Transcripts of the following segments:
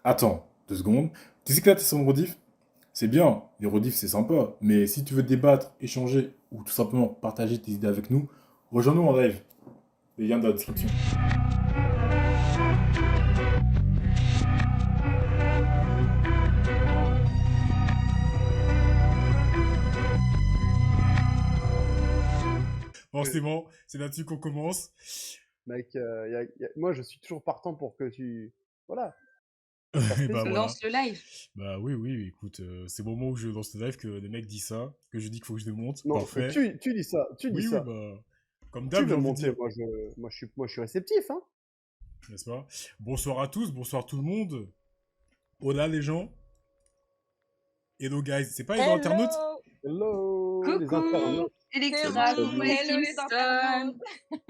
Attends, 2 secondes. Tu sais que là, t'es sur mon rediff? C'est bien, les rediffs, c'est sympa. Mais si tu veux débattre, échanger ou tout simplement partager tes idées avec nous, rejoins-nous en live. Les liens dans la description. Bon, c'est bon, c'est là-dessus qu'on commence. Mec, moi je suis toujours partant pour que tu... Voilà. Et bah voilà. Lance le live. Bah oui, écoute, c'est au moment où je lance le live que les mecs disent ça, que je dis qu'il faut que je démonte. Non, Parfait. tu dis ça, tu dis Oui, ça. bah. Comme Tu d'hab, j'ai veux envie de monter, dire. moi je suis réceptif, hein. N'est-ce pas? Bonsoir à tous, bonsoir tout le monde. Hola les gens. Hello guys. C'est pas les internautes? Hello, les Coucou internautes. Electra, Salut, coucou salut. les Hello, les Simpsons. internautes.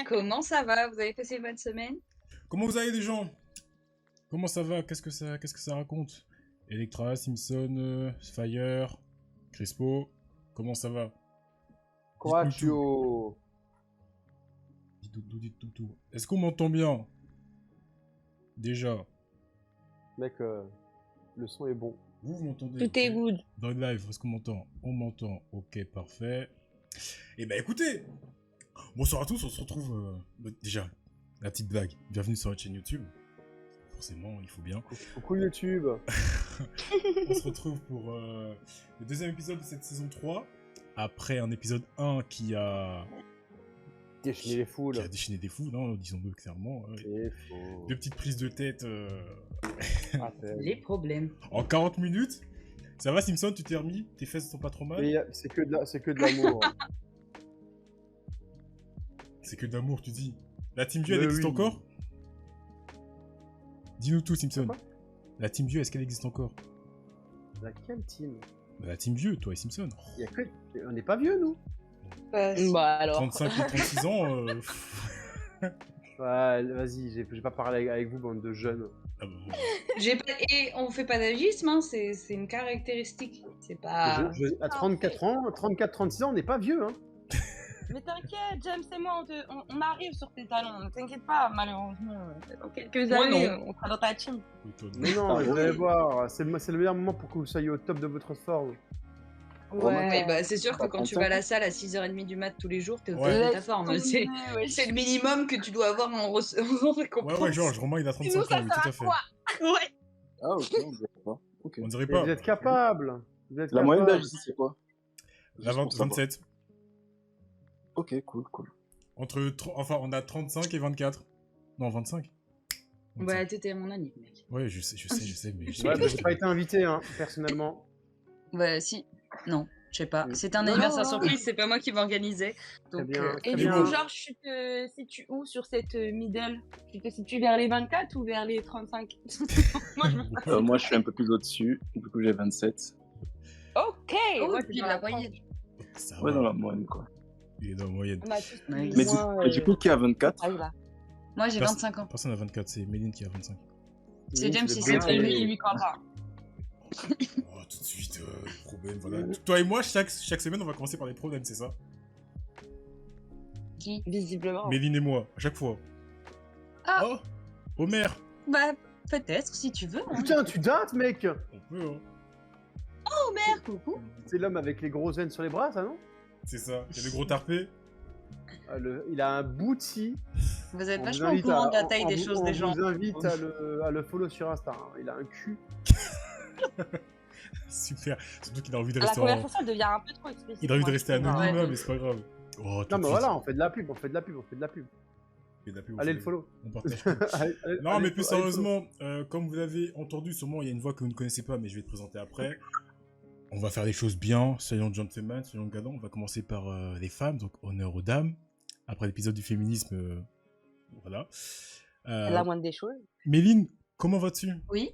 Comment ça va? Vous avez passé une bonne semaine? Comment vous allez les gens? Comment ça va? Qu'est-ce que ça raconte? Electra, Simpson, Fire, Crespo. Comment ça va? Coratio. Dites tout. Est-ce qu'on m'entend bien? Déjà. Mec, le son est bon. Vous m'entendez? Tout est good. Dans le live, est-ce qu'on m'entend? On m'entend. Ok, parfait. Et bah écoutez, bonsoir à tous, on se retrouve déjà, la petite blague. Bienvenue sur notre chaîne YouTube. Forcément, il faut bien. Coucou YouTube. On se retrouve pour le deuxième épisode de cette saison 3. Après un épisode 1 qui a Déchaîner les foules. déchaîné des fous, non, disons-le clairement. C'est faux. Deux petites prises de tête Ah, Les problèmes. en 40 minutes. Ça va Simpson, tu t'es remis? Tes fesses sont pas trop mal? c'est que de l'amour. C'est que d'amour, tu dis. La Team View, Mais elle existe oui. encore? Dis-nous tout, Simpson. Quoi? La Team View, est-ce qu'elle existe encore? Laquelle team? Bah, la Team Vieux, toi et Simpson. Y a que... On n'est pas vieux, nous. Bah alors. 35 et 36 ans. Ouais, vas-y, j'ai pas parlé avec vous, bande de jeunes. Ah bah, Et on fait pas d'agisme, hein, c'est une caractéristique. C'est pas... À 34 ans, 34-36 ans, on n'est pas vieux, hein. Mais t'inquiète, James et moi, on arrive sur tes talons. Ne t'inquiète pas, malheureusement. Dans quelques Moi, années, non. on sera dans ta team. étonne. Mais non, vous allez voir, c'est le meilleur moment pour que vous soyez au top de votre forme. Ouais, bah c'est sûr que Bah, quand tu vas à la salle à 6h30 du mat tous les jours, t'es au top Ouais. de ta forme. C'est le minimum que tu dois avoir en récompense. Ouais, Georges, Romain, il a 35 ans, oui, tout à fait. Ouais. Ah ok, on dirait pas. Ok. On dirait Et pas. vous êtes capable. Vous êtes La moyenne capable. d'âge ici, c'est quoi? La Juste pour savoir. 27. Ok, cool. Enfin, on a 35 et 24. Non, 25. Ouais, t'étais à mon anniv, mec. Ouais, je sais, mais... Ouais, bah, j'ai pas été invité, hein, personnellement. Bah si, non, je sais pas. Oui. C'est un Non, anniversaire non. surprise, c'est pas moi qui m'organisais. Très Donc, bien. Et Très du bien. coup, Georges, tu te situes où sur cette middle? Tu te situes vers les 24 ou vers les 35? Moi, je me... Moi, je suis un peu plus au-dessus. Du coup, j'ai 27. Ok. oh, ouais, et puis t'es dans la la moyenne. Ça Ouais, va. dans la moyenne, quoi. Il est dans la moyenne. On a tous plus Mais ou Mais moins, du coup, qui a 24? Ah, là. Moi j'ai Personne- 25 ans. Personne à 24, c'est Méline qui a 25. C'est James, le il bon s'est Et très âge. lui, il lui croit pas. Oh, tout de suite, problème, voilà. Toi et moi, chaque semaine, on va commencer par des problèmes, c'est ça? Qui? Visiblement. Méline et moi, à chaque fois. Ah. Oh Homer. Bah, peut-être, si tu veux. Hein. Putain, tu dates, mec. On peut, hein. Merde, coucou. C'est l'homme avec les grosses veines sur les bras, ça, non? C'est ça. Il y a le gros tarpé. Il a un bouti. Vous êtes On vachement vous au invite courant à- de la taille des on choses des gens. vous invite à le follow sur Insta. Hein. Il a un cul. Super. Surtout qu'il a envie de La rester en... conversation devient un peu trop explicite. Il a envie de moi, rester je trouve, anonyme, Ouais. hein, mais c'est pas grave. Oh, tout Non, de mais suite. voilà, on fait de la pub, on fait de la pub. Et d'après, vous Allez, savez, le follow. On partage tout. Non, Allez, mais plus allez, follow. sérieusement, comme vous l'avez entendu, sûrement il y a une voix que vous ne connaissez pas, mais je vais te présenter après. On va faire les choses bien, soyons gentlemen, soyons galants. On va commencer par les femmes, donc honneur aux dames. Après l'épisode du féminisme, voilà. C'est la moindre des choses. Méline, comment vas-tu? Oui.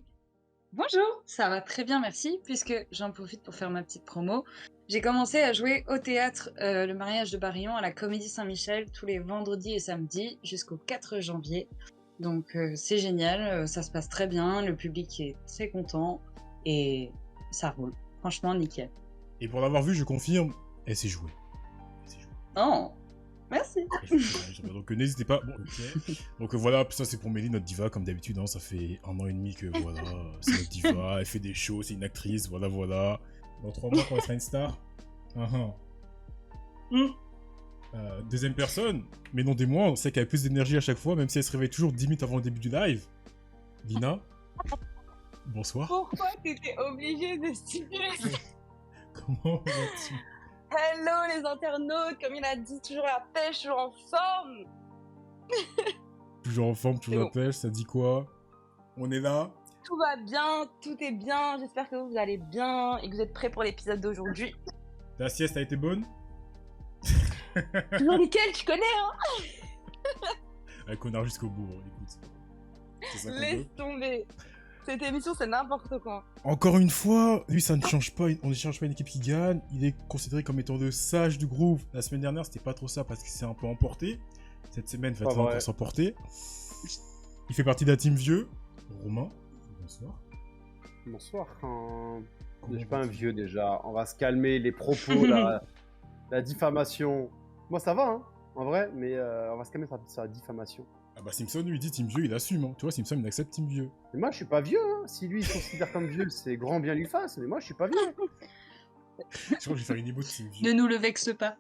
Bonjour, ça va très bien, merci. Puisque j'en profite pour faire ma petite promo. J'ai commencé à jouer au théâtre Le mariage de Barillon à la Comédie Saint-Michel tous les vendredis et samedis jusqu'au 4 janvier. Donc c'est génial, ça se passe très bien, le public est très content et ça roule. Franchement, nickel. Et pour l'avoir vu, je confirme, elle s'est jouée. Oh, Merci. Donc n'hésitez pas. Bon, ok. Donc voilà, ça c'est pour Mélie, notre diva, comme d'habitude. Hein, ça fait 1 an et demi que voilà, c'est notre diva. Elle fait des shows, c'est une actrice. Voilà, voilà. Dans 3 mois, quand elle sera une star. Deuxième personne, mais non des moindres, c'est qu'elle a plus d'énergie à chaque fois, même si elle se réveille toujours 10 minutes avant le début du live. Lina, bonsoir. Pourquoi t'étais obligé de stimuler? Comment vas-tu? Hello les internautes, comme il a dit, toujours la pêche, toujours en forme. Toujours en forme, toujours C'est la pêche, ça dit quoi? On est là. Tout va bien, tout est bien. J'espère que vous allez bien et que vous êtes prêts pour l'épisode d'aujourd'hui. La sieste a été bonne? Toujours nickel, tu connais, hein? Un connard jusqu'au bout, hein, écoute. C'est ça qu'on veut. Laisse tomber. Cette émission, c'est n'importe quoi. Encore une fois, lui ça ne change pas, on ne change pas une équipe qui gagne, il est considéré comme étant le sage du groupe. La semaine dernière c'était pas trop ça parce qu'il s'est un peu emporté. Cette semaine va encore s'emporter. Il fait partie de la team vieux. Romain, bonsoir. Bonsoir. Je suis Comment pas un vas-tu? vieux déjà. On va se calmer, les propos, la diffamation. Moi ça va, hein, en vrai, mais on va se calmer sur la diffamation. Ah bah Simpson lui dit team vieux, il assume. Hein. Tu vois, Simpson il accepte team vieux. Mais moi je suis pas vieux, hein. Si lui il se considère comme vieux, c'est grand bien lui fasse, mais moi je suis pas vieux. Je crois que je vais faire une émo de team vieux. Ne nous le vexe pas.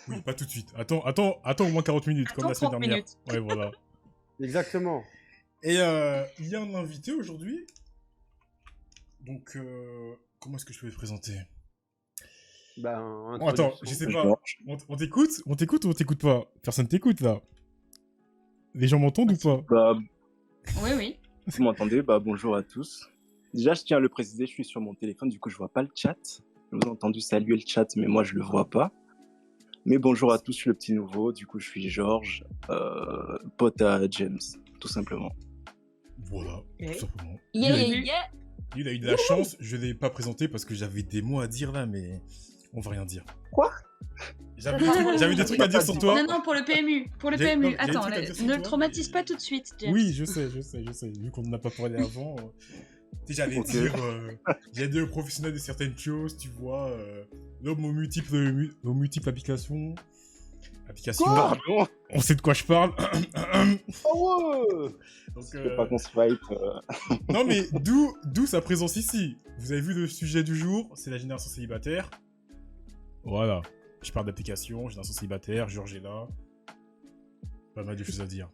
Oui, pas tout de suite. Attends au moins 40 minutes, comme Attends la semaine 30 dernière. minutes. Ouais, voilà. Exactement. Et il y a un invité aujourd'hui. Donc, comment est-ce que je peux le présenter? Ben, Oh, attends, je sais pas. On t'écoute? On t'écoute ou on t'écoute pas? Personne t'écoute là. Les gens m'entendent ou pas? Bah, Oui, oui. vous m'entendez? Bah, bonjour à tous. Déjà, je tiens à le préciser, je suis sur mon téléphone, du coup, je vois pas le chat. Je vous ai entendu saluer le chat, mais moi, je le vois pas. Mais bonjour à tous, je suis le petit nouveau. Du coup, je suis Georges, pote à James, tout simplement. Voilà, Ok. tout simplement. Yeah, Lui, yeah, yeah. lui, il a eu de la chance, je l'ai pas présenté parce que j'avais des mots à dire là, mais on va rien dire. Quoi? J'avais des trucs à dire sur toi. Non, non, pour le PMU. Pour le J'ai- PMU. non, j'ai des Attends, trucs à dire sur ne toi, le traumatise mais- pas tout de suite, James. Oui, je sais. Vu qu'on n'en a pas parlé avant. Tu sais, j'allais Ok. dire, j'ai dit aux professionnels de certaines choses, tu vois, l'homme aux multiples applications. Pardon, On sait de quoi je parle. Oh ouais. Donc, je veux pas qu'on se fight. non mais d'où sa présence ici. Vous avez vu le sujet du jour, c'est la génération célibataire. Voilà. Je parle d'application, génération célibataire, Georges est là. Pas mal de choses à dire.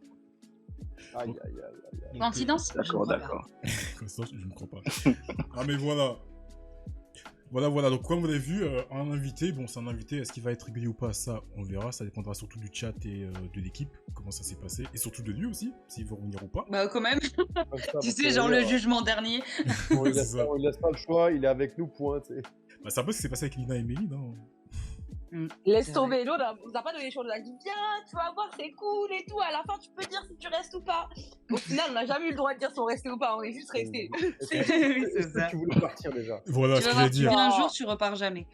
Aïe, aïe, aïe. Donc, Coïncidence? Je ne D'accord, crois pas. d'accord. comme ça, je ne crois pas. Ah mais voilà. Voilà. Donc comme vous l'avez vu, un invité, bon c'est un invité, est-ce qu'il va être régulier ou pas, ça on verra. Ça dépendra surtout du chat et de l'équipe, comment ça s'est passé. Et surtout de lui aussi, s'il veut revenir ou pas. Bah, quand même. Comme ça, Tu parce sais, que, genre le d'ailleurs, jugement dernier. on lui C'est laisse ça. pas- on lui laisse pas le choix, il est avec nous, point. Tu sais. Bah, c'est un peu ce qui s'est passé avec Lina et Mélie, non? Laisse C'est tomber. L'autre, on n'a pas donné les choses. On a dit, viens, tu vas voir, c'est cool et tout. À la fin, tu peux dire si tu restes ou pas. Au final, on n'a jamais eu le droit de dire si on restait ou pas. On est juste resté. Oui, c'est Est-ce que ça. tu voulais partir déjà? Voilà Tu ce vas que voir, j'allais tu dire. viens un jour, tu repars jamais.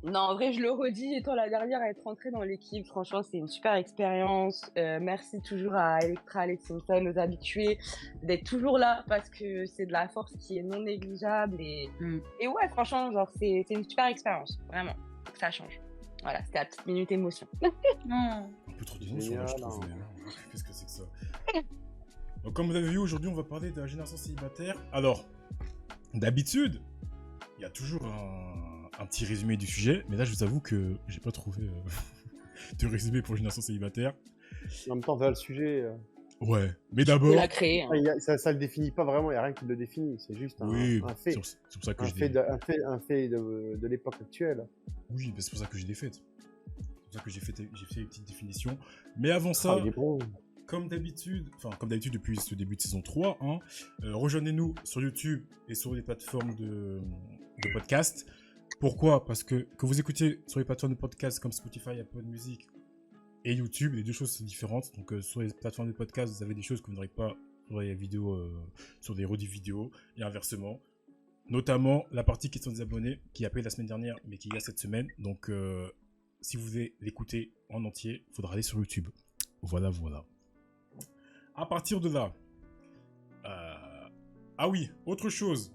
Non, en vrai, je le redis, étant la dernière à être rentrée dans l'équipe, franchement, c'est une super expérience. Merci toujours à Electra, Alex Simpson, nos habitués, d'être toujours là parce que c'est de la force qui est non négligeable. Et ouais, franchement, genre, c'est une super expérience, vraiment. Ça change. Voilà, c'était la petite minute émotion. Non. Un peu trop d'émotion là, je Génial, trouve. hein. Mais, qu'est-ce que c'est que ça? Donc, comme vous l'avez vu, aujourd'hui, on va parler de la génération célibataire. Alors, d'habitude, il y a toujours un petit résumé du sujet, mais là, je vous avoue que j'ai pas trouvé de résumé pour génération célibataire. En même temps, vers le sujet, Ouais, mais On d'abord. l'a créé. Hein. ça le définit pas vraiment, il n'y a rien qui le définit, c'est juste Oui, un fait. c'est pour ça que Un je fait, l'ai. un fait de l'époque actuelle. Oui, mais c'est pour ça que je l'ai faite. C'est pour ça que j'ai fait une petite définition. Mais avant ça, Ah, il est bon. comme d'habitude depuis ce début de saison 3, hein, rejoignez-nous sur YouTube et sur les plateformes de podcast. Pourquoi? Parce que vous écoutez sur les plateformes de podcast comme Spotify, Apple Music et YouTube, les deux choses sont différentes. Donc sur les plateformes de podcast, vous avez des choses que vous n'aurez pas sur les vidéos, sur des rediffs vidéo et inversement. Notamment la partie question des abonnés qui a payé la semaine dernière mais qui y a cette semaine. Donc si vous voulez l'écouter en entier, il faudra aller sur YouTube. Voilà. À partir de là, ah oui, autre chose.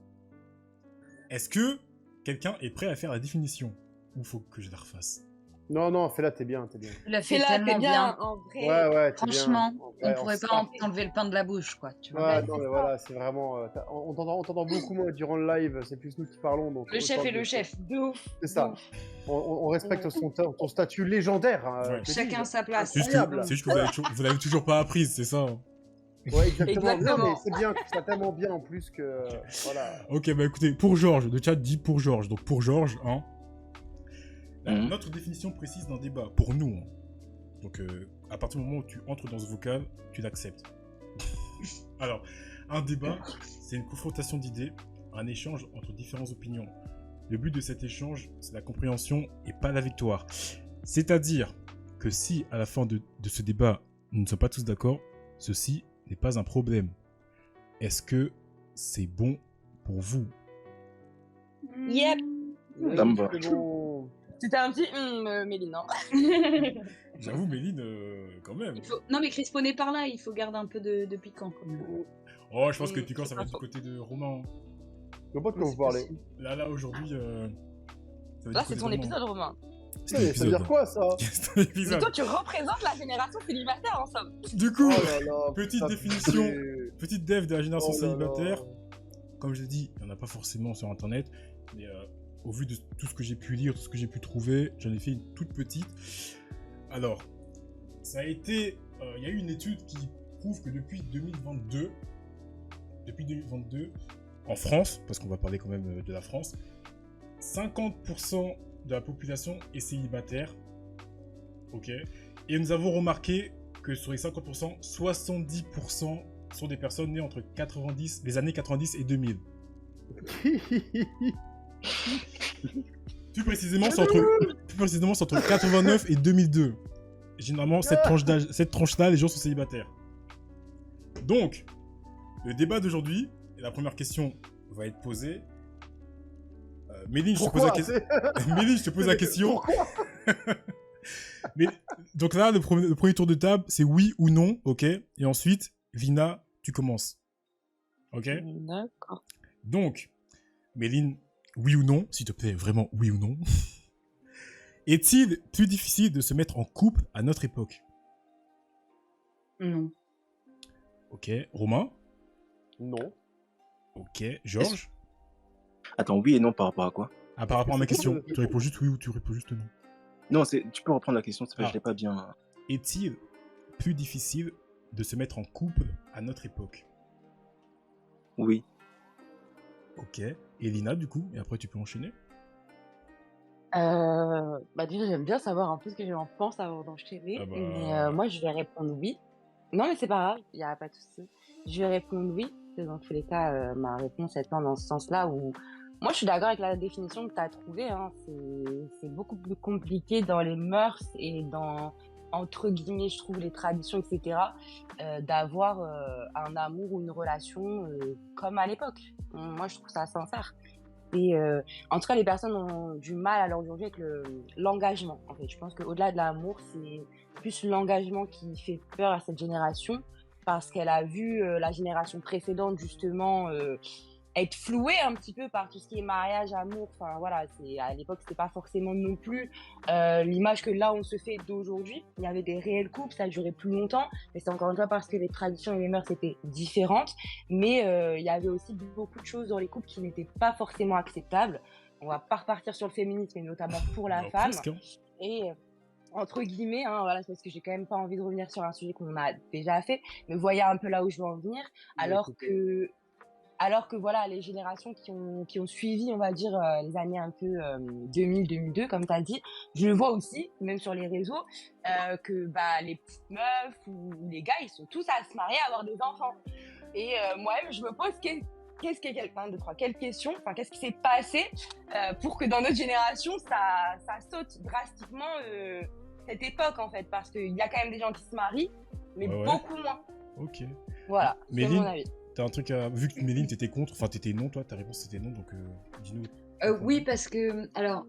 Est-ce que quelqu'un est prêt à faire la définition? Ou faut que je la refasse? Non, fais-la, t'es bien, t'es bien. Tu l'as fait Fais-la, tellement t'es bien. bien, en vrai. Ouais, t'es bien. Franchement, on Ouais, pourrait sent. pas t'enlever le pain de la bouche, quoi. Tu vois. Ouais, Bah, non, c'est mais ça. voilà, c'est vraiment. On t'entend beaucoup, moi, durant le live, c'est plus nous qui parlons, donc Le chef autant est le que- chef. De ouf. C'est de ça. ouf. On respecte ton statut légendaire, hein, Ouais. que Chacun dis-je. sa place. C'est Incroyable. juste que vous l'avez toujours pas apprise, c'est ça. Hein. Ouais, exactement. Non, Exactement. mais c'est bien, je trouve ça tellement bien en plus que. Voilà. Ok, bah écoutez, pour Georges, le chat dit pour Georges. Donc pour Georges, hein, Mhm. notre définition précise d'un débat, pour nous. Hein. Donc à partir du moment où tu entres dans ce vocal, tu l'acceptes. Alors, un débat, c'est une confrontation d'idées, un échange entre différentes opinions. Le but de cet échange, c'est la compréhension et pas la victoire. C'est-à-dire que si à la fin de ce débat, nous ne sommes pas tous d'accord, ceci n'est pas un problème. Est-ce que c'est bon pour vous? Yep. Ça me va. C'est bon. C'était un petit Méline, hein. J'avoue, Méline, quand même. Non, mais Crispo n'est par là, il faut garder un peu de piquant quand même. Oh, je pense que Mm, piquant, c'est ça va pas être du faux. côté de Romain. Je vois pas de quoi Oui, vous c'est parlez. possible. Là, aujourd'hui, ça va être Là, du c'est côté ton de Romain. épisode, Romain. C'est Mais ça veut l'épisode. dire quoi, ça? C'est un Mais épisode. toi, tu représentes la génération célibataire, en somme. Du coup, Oh là là, petite ça définition, pue. petite dev de la génération Oh là là. célibataire. Comme je l'ai dit, il n'y en a pas forcément sur internet, mais au vu de tout ce que j'ai pu lire, tout ce que j'ai pu trouver, j'en ai fait une toute petite. Alors, ça a été. Il y a eu une étude qui prouve que depuis 2022, en France, parce qu'on va parler quand même de la France, 50% de la population est célibataire. Ok. Et nous avons remarqué que sur les 50%, 70% sont des personnes nées entre les années 90 et 2000. Plus précisément, c'est entre 89 et 2002. Généralement, cette tranche-là, les gens sont célibataires. Donc, le débat d'aujourd'hui, et la première question va être posée. Méline, je te pose la question. Méline, je te pose la question. Pourquoi? Mais, donc là, le premier tour de table, c'est oui ou non, ok? Et ensuite, Vina, tu commences. Ok? D'accord. Donc, Méline, oui ou non, s'il te plaît, vraiment oui ou non. Est-il plus difficile de se mettre en couple à notre époque? Non. Ok. Romain? Non. Ok. Georges? Attends, oui et non par rapport à quoi? Ah, par rapport à ma C'est quoi, question, tu réponds juste oui ou tu réponds juste non? Non, tu peux reprendre la question, c'est parce que Ah. je l'ai pas bien. Est-il plus difficile de se mettre en couple à notre époque? Oui. Ok. Et Lina, du coup, et après tu peux enchaîner. Bah déjà, j'aime bien savoir un peu ce que j'en pense avant d'enchaîner. Ah bah. Mais moi, je vais répondre oui. Non, mais c'est pas grave, il n'y a pas de souci. Je vais répondre oui. Parce que dans tous les cas, ma réponse étant dans ce sens-là où moi, je suis d'accord avec la définition que tu as trouvée. Hein. C'est beaucoup plus compliqué dans les mœurs et dans, entre guillemets, je trouve, les traditions, etc., d'avoir un amour ou une relation comme à l'époque. Moi, je trouve ça sincère. Et en tout cas, les personnes ont du mal à l'heure d'aujourd'hui avec l'engagement. En fait, je pense qu'au-delà de l'amour, c'est plus l'engagement qui fait peur à cette génération parce qu'elle a vu la génération précédente justement être flouée un petit peu par tout ce qui est mariage, amour. Enfin voilà, à l'époque, c'était pas forcément non plus l'image que là on se fait d'aujourd'hui. Il y avait des réels couples, ça durait plus longtemps, mais c'est encore une fois parce que les traditions et les mœurs étaient différentes. Mais il y avait aussi beaucoup de choses dans les couples qui n'étaient pas forcément acceptables. On va pas repartir sur le féminisme, mais notamment pour la Bah, femme. presque, hein. Et entre guillemets, hein, voilà, c'est parce que j'ai quand même pas envie de revenir sur un sujet qu'on a déjà fait, mais vous voyez un peu là où je veux en venir. Alors que voilà, les générations qui ont suivi, on va dire, les années un peu 2000-2002, comme tu as dit, je le vois aussi, même sur les réseaux, que bah, les petites meufs ou les gars, ils sont tous à se marier, à avoir des enfants. Et moi-même, je me pose qu'est-ce qui est quelqu'un de trois, quelle question, enfin, qu'est-ce qui s'est passé pour que dans notre génération, ça saute drastiquement cette époque, en fait, parce qu'il y a quand même des gens qui se marient, mais Ouais. beaucoup moins. Ok. Voilà, c'est Méline, mon avis. t'as un truc à. Vu que Méline, t'étais contre, enfin t'étais non, toi, ta réponse c'était non, donc dis-nous. Oui, parce que, alors,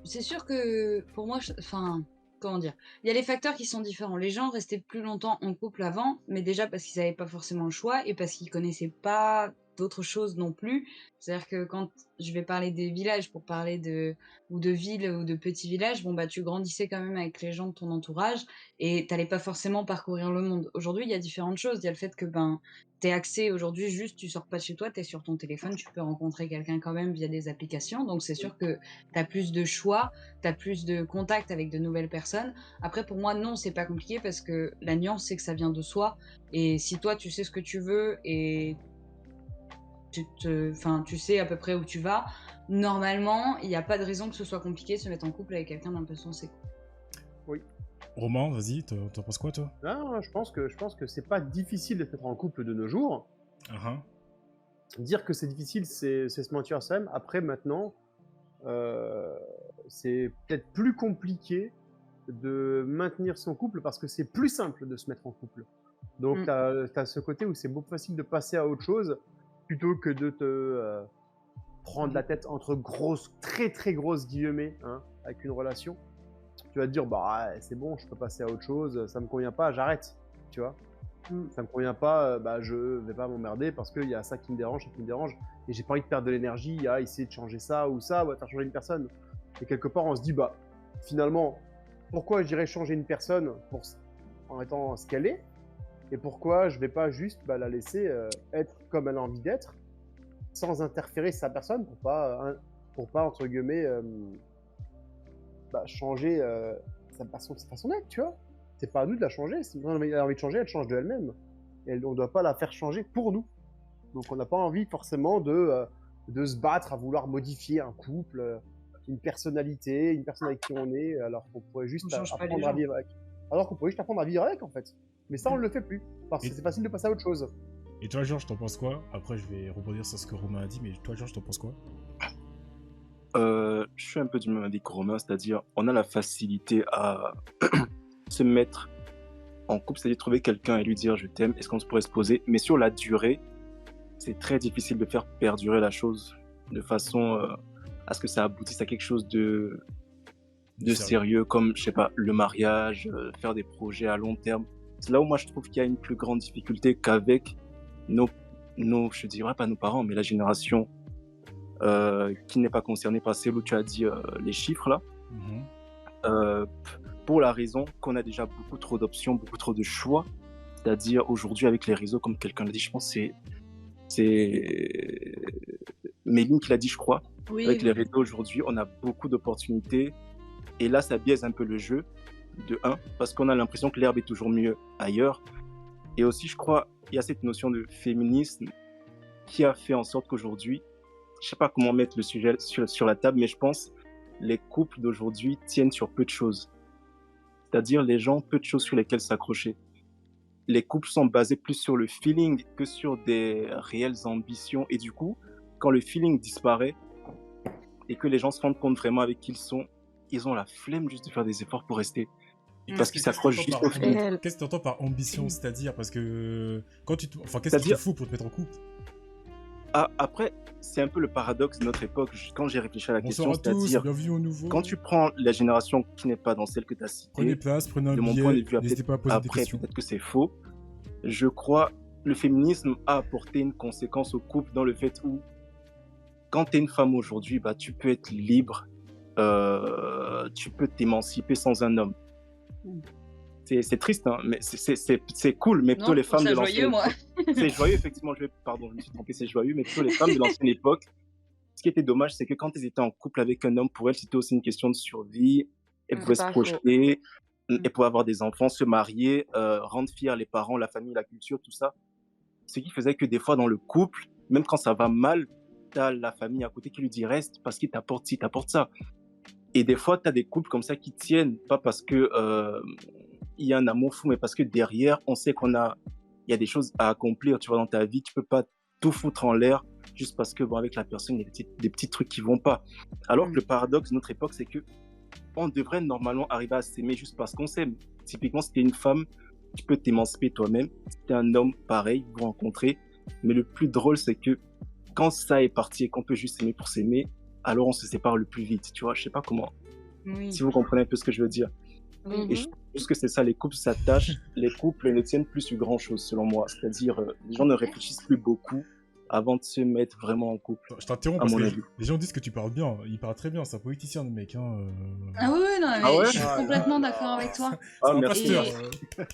c'est sûr que pour moi, enfin, comment dire, il y a les facteurs qui sont différents. Les gens restaient plus longtemps en couple avant, mais déjà parce qu'ils n'avaient pas forcément le choix et parce qu'ils connaissaient pas d'autres choses non plus. C'est-à-dire que quand je vais parler des villages pour parler ou de villes ou de petits villages, bon, bah, tu grandissais quand même avec les gens de ton entourage et t'allais pas forcément parcourir le monde. Aujourd'hui, il y a différentes choses. Il y a le fait que, ben, t'es axé aujourd'hui juste, tu sors pas de chez toi, t'es sur ton téléphone, tu peux rencontrer quelqu'un quand même via des applications. Donc, c'est sûr que t'as plus de choix, t'as plus de contact avec de nouvelles personnes. Après, pour moi, non, c'est pas compliqué parce que la nuance, c'est que ça vient de soi. Et si toi, tu sais ce que tu veux et tu sais à peu près où tu vas, normalement, il n'y a pas de raison que ce soit compliqué de se mettre en couple avec quelqu'un d'un peu sensé. Romain, vas-y, t'en penses quoi, toi? Non, je pense que c'est pas difficile de se mettre en couple de nos jours. Dire que c'est difficile, c'est se mentir à soi-même. Après, maintenant, c'est peut-être plus compliqué de maintenir son couple parce que c'est plus simple de se mettre en couple. Donc, t'as ce côté où c'est beaucoup plus facile de passer à autre chose plutôt que de te prendre la tête entre très très grosses guillemets, hein, avec une relation. Tu vas te dire, bah c'est bon, je peux passer à autre chose, ça me convient pas, j'arrête, tu vois. Ça me convient pas, bah je vais pas m'emmerder parce qu'il y a ça qui me dérange, et j'ai pas envie de perdre de l'énergie à essayer de changer ça ou ça, ou à faire changer une personne. Et quelque part, on se dit, bah finalement, pourquoi j'irais changer une personne en étant ce qu'elle est, et pourquoi je vais pas juste la laisser être comme elle a envie d'être, sans interférer sa personne pour pas entre guillemets changer sa façon d'être, tu vois. C'est pas à nous de la changer. Si elle a envie de changer, elle change de elle-même. Et on doit pas la faire changer pour nous. Donc on n'a pas envie forcément de se battre à vouloir modifier un couple, une personnalité, une personne avec qui on est, alors qu'on pourrait juste apprendre à vivre avec. Alors qu'on pourrait juste apprendre à vivre avec, en fait. Mais ça, on le fait plus. Parce que c'est facile de passer à autre chose. Et toi, Georges, t'en penses quoi? Après, je vais rebondir sur ce que Romain a dit, mais toi, Georges, t'en penses quoi? Je suis un peu du même avis que Romain, c'est-à-dire on a la facilité à se mettre en couple, c'est-à-dire trouver quelqu'un et lui dire je t'aime, est-ce qu'on se pourrait se poser, mais sur la durée, c'est très difficile de faire perdurer la chose de façon à ce que ça aboutisse à quelque chose de sérieux, comme, je sais pas, le mariage, faire des projets à long terme. C'est là où moi je trouve qu'il y a une plus grande difficulté qu'avec nos je dirais pas nos parents, mais la génération qui n'est pas concernée par celle où tu as dit les chiffres là. Pour la raison qu'on a déjà beaucoup trop d'options, beaucoup trop de choix. C'est-à-dire aujourd'hui avec les réseaux, comme quelqu'un l'a dit, je pense que c'est Méline qui l'a dit, je crois. Oui, avec les réseaux aujourd'hui, on a beaucoup d'opportunités. Et là, ça biaise un peu le jeu, de 1, parce qu'on a l'impression que l'herbe est toujours mieux ailleurs. Et aussi, je crois, il y a cette notion de féminisme qui a fait en sorte qu'aujourd'hui, je ne sais pas comment mettre le sujet sur la table, mais je pense les couples d'aujourd'hui tiennent sur peu de choses. C'est-à-dire les gens, peu de choses sur lesquelles s'accrocher. Les couples sont basés plus sur le feeling que sur des réelles ambitions. Et du coup, quand le feeling disparaît et que les gens se rendent compte vraiment avec qui ils ont la flemme juste de faire des efforts pour rester. Parce qu'ils s'accrochent juste au feeling. Qu'est-ce que tu entends par ambition? C'est-à-dire, parce que quand qu'est-ce qu'il faut pour te mettre en couple? Après, c'est un peu le paradoxe de notre époque, quand j'ai réfléchi à la question, c'est-à-dire, quand tu prends la génération qui n'est pas dans celle que tu as citée, prenez place, prenez un billet, de mon point de vue, n'hésitez pas à poser des questions. Peut-être que c'est faux, je crois le féminisme a apporté une conséquence au couple dans le fait où, quand tu es une femme aujourd'hui, tu peux être libre, tu peux t'émanciper sans un homme. C'est triste, hein, mais c'est cool, mais plutôt les femmes de l'ancienne époque. C'est joyeux, effectivement, je me suis trompé, c'est joyeux, mais plutôt les femmes de l'ancienne époque. Ce qui était dommage, c'est que quand elles étaient en couple avec un homme, pour elles, c'était aussi une question de survie. Elles pouvaient se projeter, elles pouvaient avoir des enfants, se marier, rendre fiers les parents, la famille, la culture, tout ça. Ce qui faisait que des fois, dans le couple, même quand ça va mal, t'as la famille à côté qui lui dit reste parce qu'il t'apporte ci, t'apporte ça. Et des fois, t'as des couples comme ça qui tiennent, pas parce que il y a un amour fou, mais parce que derrière, on sait il y a des choses à accomplir, tu vois, dans ta vie. Tu peux pas tout foutre en l'air juste parce que, avec la personne, il y a des petits trucs qui vont pas. Alors que le paradoxe de notre époque, c'est que on devrait normalement arriver à s'aimer juste parce qu'on s'aime. Typiquement, si t'es une femme, tu peux t'émanciper toi-même. Si t'es un homme, pareil, vous rencontrez. Mais le plus drôle, c'est que quand ça est parti et qu'on peut juste s'aimer pour s'aimer, alors on se sépare le plus vite, tu vois. Je sais pas comment. Oui. Si vous comprenez un peu ce que je veux dire. Oui. Et je pense que c'est ça, les couples s'attachent, les couples ne tiennent plus sur grand-chose, selon moi. C'est-à-dire, les gens ne réfléchissent plus beaucoup avant de se mettre vraiment en couple, Je t'interromps à parce mon que avis. les gens disent que tu parles bien. Il parle très bien, c'est un politicien, le mec. Hein. Ah oui, oui, non, mais Ah ouais? je suis Ah là complètement là. d'accord avec toi. C'est Ah, un merci. pasteur. Et-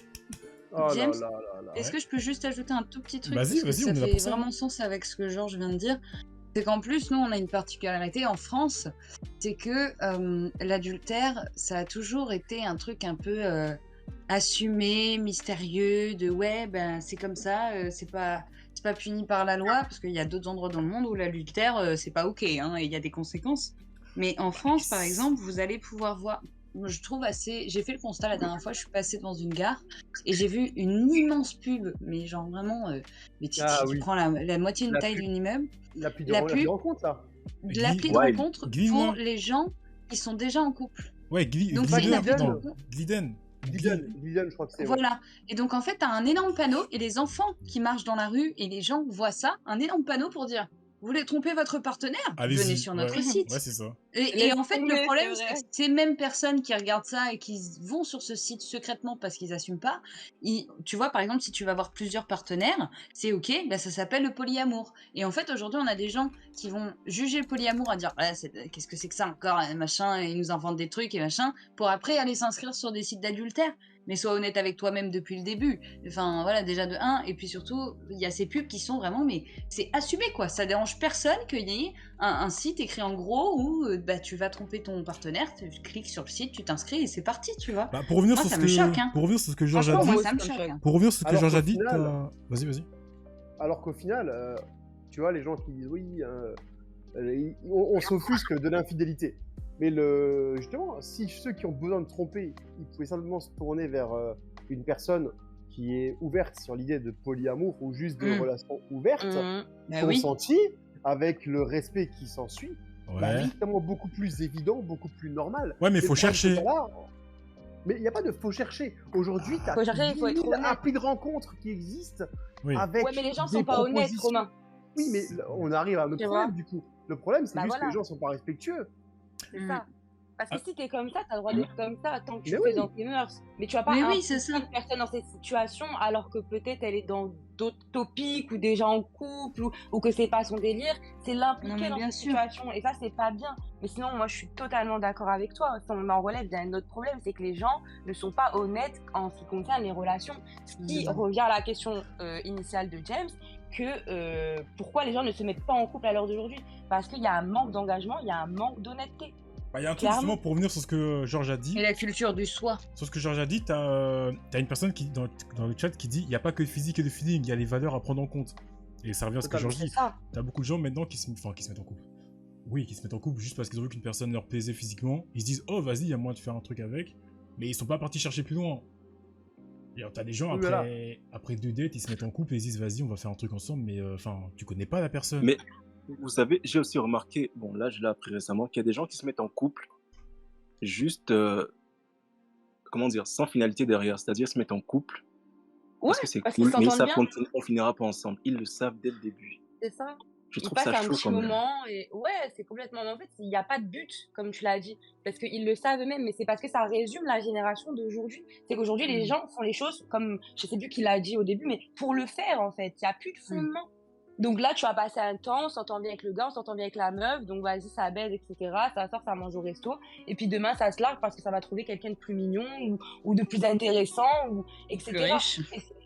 Oh là James, là là là. est-ce que je peux juste ajouter un tout petit truc Vas-y, parce que vas-y, ça on est là fait pour ça. vraiment sens avec ce que Georges vient de dire. C'est qu'en plus, nous, on a une particularité en France, c'est que l'adultère, ça a toujours été un truc un peu assumé, mystérieux, de ouais, ben c'est comme ça, c'est pas puni par la loi, parce qu'il y a d'autres endroits dans le monde où l'adultère, c'est pas ok, hein, et il y a des conséquences. Mais en France, par exemple, vous allez pouvoir voir. Moi, je trouve assez. J'ai fait le constat la dernière fois, je suis passée devant une gare et j'ai vu une immense pub, mais genre vraiment, mais Ah tu oui. prends la moitié d'une La taille pub. d'une immeuble, L'appli de la l'appli de pub, rencontre, là. de l'appli de Ouais, rencontre Glide, pour là. les gens qui sont déjà en couple. Ouais, Donc c'est une Glider. appli de Non, rencontre. Gliden. Glidden, je crois que c'est. Ouais. Voilà. Et donc en fait, t'as un énorme panneau et les enfants qui marchent dans la rue et les gens voient ça, un énorme panneau pour dire vous voulez tromper votre partenaire? Allez-y. Venez sur notre Ouais, site. ouais, c'est ça. Et Laisse en fait, tomber, le problème, c'est c'est vrai. que ces mêmes personnes qui regardent ça et qui vont sur ce site secrètement parce qu'ils n'assument pas, tu vois, par exemple, si tu vas avoir plusieurs partenaires, c'est OK, bah, ça s'appelle le polyamour. Et en fait, aujourd'hui, on a des gens qui vont juger le polyamour à dire ah, qu'est-ce que c'est que ça encore, machin, ils nous inventent des trucs et machin, pour après aller s'inscrire sur des sites d'adultère. Mais sois honnête avec toi-même depuis le début. Enfin, voilà, déjà de 1. Et puis surtout, il y a ces pubs qui sont vraiment, mais c'est assumé, quoi. Ça dérange personne qu'il y ait un site écrit en gros où bah, tu vas tromper ton partenaire, tu cliques sur le site, tu t'inscris et c'est parti, tu vois. Bah, pour revenir Moi, sur ça ce me que choque, hein. pour revenir sur ce que Georges a Franchement, dit, moi, Moi ça me aussi, ça me choque. choque. hein. pour revenir sur ce que Alors Georges a qu'au dit, final- vas-y, vas-y. Alors qu'au final, tu vois, les gens qui disent oui, on s'offusque de l'infidélité. Mais justement, si ceux qui ont besoin de tromper, ils pouvaient simplement se tourner vers une personne qui est ouverte sur l'idée de polyamour ou juste de relations ouvertes, Bah oui. consenties, avec le respect qui s'ensuit, bah, Ouais. c'est tellement beaucoup plus évident, beaucoup plus normal. Ouais, mais Et faut dans ce chercher. cas-là, mais il n'y a pas de faut chercher. Aujourd'hui, tu as Faut chercher, il faut être honnête. applis de rencontres qui existent Oui. avec Ouais, mais les gens des sont pas honnêtes, propositions. Romain. Oui, mais on arrive à un autre Tu problème vois. du coup. Le problème, c'est Bah juste que voilà. les gens sont pas respectueux. C'est Mm. ça. Parce que Ah. si t'es comme ça, t'as le droit d'être comme ça tant que tu Mais fais oui. dans tes mœurs. Mais tu vas pas Mais oui, impliquer c'est ça. une personne dans cette situation alors que peut-être elle est dans d'autres topics ou déjà en couple ou que c'est pas son délire. C'est Non, l'impliquer mais dans bien cette sûr. situation et ça c'est pas bien. Mais sinon moi je suis totalement d'accord avec toi. Si on en relève, il y a un autre problème, c'est que les gens ne sont pas honnêtes en ce qui concerne les relations. Ce qui Mhm. revient à la question initiale de James, que pourquoi les gens ne se mettent pas en couple à l'heure d'aujourd'hui? Parce qu'il y a un manque d'engagement, il y a un manque d'honnêteté. Bah, il y a un truc Clairement. justement pour revenir sur ce que Georges a dit. Et la culture du soi. Sur ce que Georges a dit, t'as une personne qui dans le chat qui dit il n'y a pas que le physique et le feeling, il y a les valeurs à prendre en compte. Et ça revient à ce que Totalement. Georges C'est dit. ça. T'as beaucoup de gens maintenant qui se mettent en couple. Oui, qui se mettent en couple juste parce qu'ils ont vu qu'une personne leur plaisait physiquement. Ils se disent oh vas-y, il y a moyen de faire un truc avec. Mais ils sont pas partis chercher plus loin. Et alors, t'as des gens Oui, voilà. après 2 dates, ils se mettent en couple et ils se disent vas-y, on va faire un truc ensemble, mais enfin, tu connais pas la personne. Mais vous savez, j'ai aussi remarqué, bon là je l'ai appris récemment, qu'il y a des gens qui se mettent en couple juste, comment dire, sans finalité derrière. C'est-à-dire se mettre en couple Ouais, parce que c'est parce qu'ils cool, mais ils s'entendent savent bien. qu'on finira pas ensemble. Ils le savent dès le début. C'est ça. Je Ils trouve passent ça un chaud petit quand même. moment et ouais, c'est complètement. En fait, il n'y a pas de but, comme tu l'as dit, parce qu'ils le savent eux-mêmes, mais c'est parce que ça résume la génération d'aujourd'hui. C'est qu'aujourd'hui, les gens font les choses comme, je sais plus qui l'a dit au début, mais pour le faire en fait. Il n'y a plus de fondement. Donc là, tu vas passer un temps, on s'entend bien avec le gars, on s'entend bien avec la meuf, donc vas-y, ça baise, etc. Ça sort, ça mange au resto. Et puis demain, ça se largue parce que ça va trouver quelqu'un de plus mignon ou de plus intéressant, ou etc. Plus riche.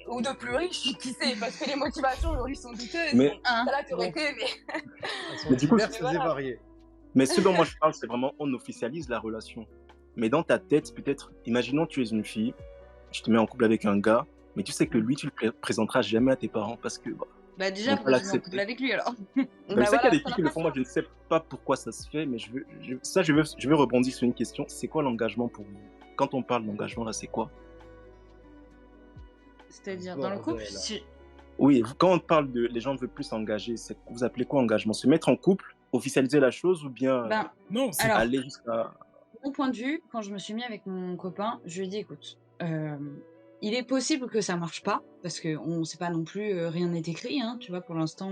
Ou de plus riche, qui sait, parce que les motivations aujourd'hui sont douteuses. Mais- Donc, Hein. ça là, tu aurais Bon. été, mais Elles sont Mais du coup, diverses voilà. et variées. Mais ce dont moi je parle, c'est vraiment on officialise la relation. Mais dans ta tête, peut-être, imaginons que tu es une fille, tu te mets en couple avec un gars, mais tu sais que lui, tu le présenteras jamais à tes parents parce que Bah déjà, On peut pourquoi tu es en l'accepter. couple avec lui alors? je Bah sais qu'il y a voilà, des ça filles n'a qui le pas font, de moi je ne sais pas pourquoi ça se fait, mais je veux rebondir sur une question. C'est quoi l'engagement pour vous? Quand on parle d'engagement, là, c'est quoi? C'est-à-dire, dans le couple, Bordel. si- Quand on parle de les gens ne veulent plus s'engager, vous appelez quoi engagement? Se mettre en couple, officialiser la chose ou bien ben, Non, c'est alors, aller jusqu'à... mon point de vue, quand je me suis mis avec mon copain, je lui ai dit, écoute, il est possible que ça marche pas, parce que on sait pas non plus, rien n'est écrit, hein, tu vois, pour l'instant,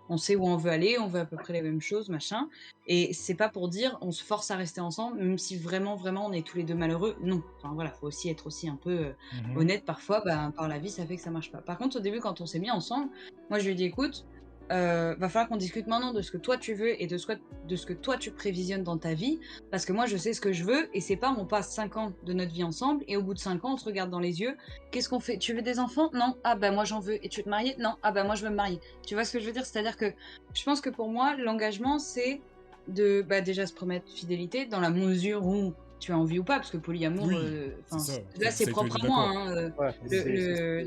on sait où on veut aller, on veut à peu près les mêmes choses, machin, et c'est pas pour dire, on se force à rester ensemble, même si vraiment, vraiment, on est tous les deux malheureux, non. Enfin voilà, faut aussi être aussi un peu Mhm. honnête parfois, ben, par la vie, ça fait que ça marche pas. Par contre, au début, quand on s'est mis ensemble, moi je lui ai dit, écoute, va falloir qu'on discute maintenant de ce que toi tu veux et de ce que toi tu prévisionnes dans ta vie, parce que moi je sais ce que je veux, et c'est pas on passe 5 ans de notre vie ensemble, et au bout de 5 ans on se regarde dans les yeux, qu'est-ce qu'on fait? Tu veux des enfants? Non. Ah bah moi j'en veux. Et tu veux te marier? Non. Ah bah moi je veux me marier. Tu vois ce que je veux dire? C'est-à-dire que je pense que pour moi l'engagement c'est de déjà se promettre fidélité dans la mesure où tu as envie ou pas, parce que polyamour, Oui, c'est ça. là Ça, c'est ça, propre il est à moi, d'accord. hein, Ouais,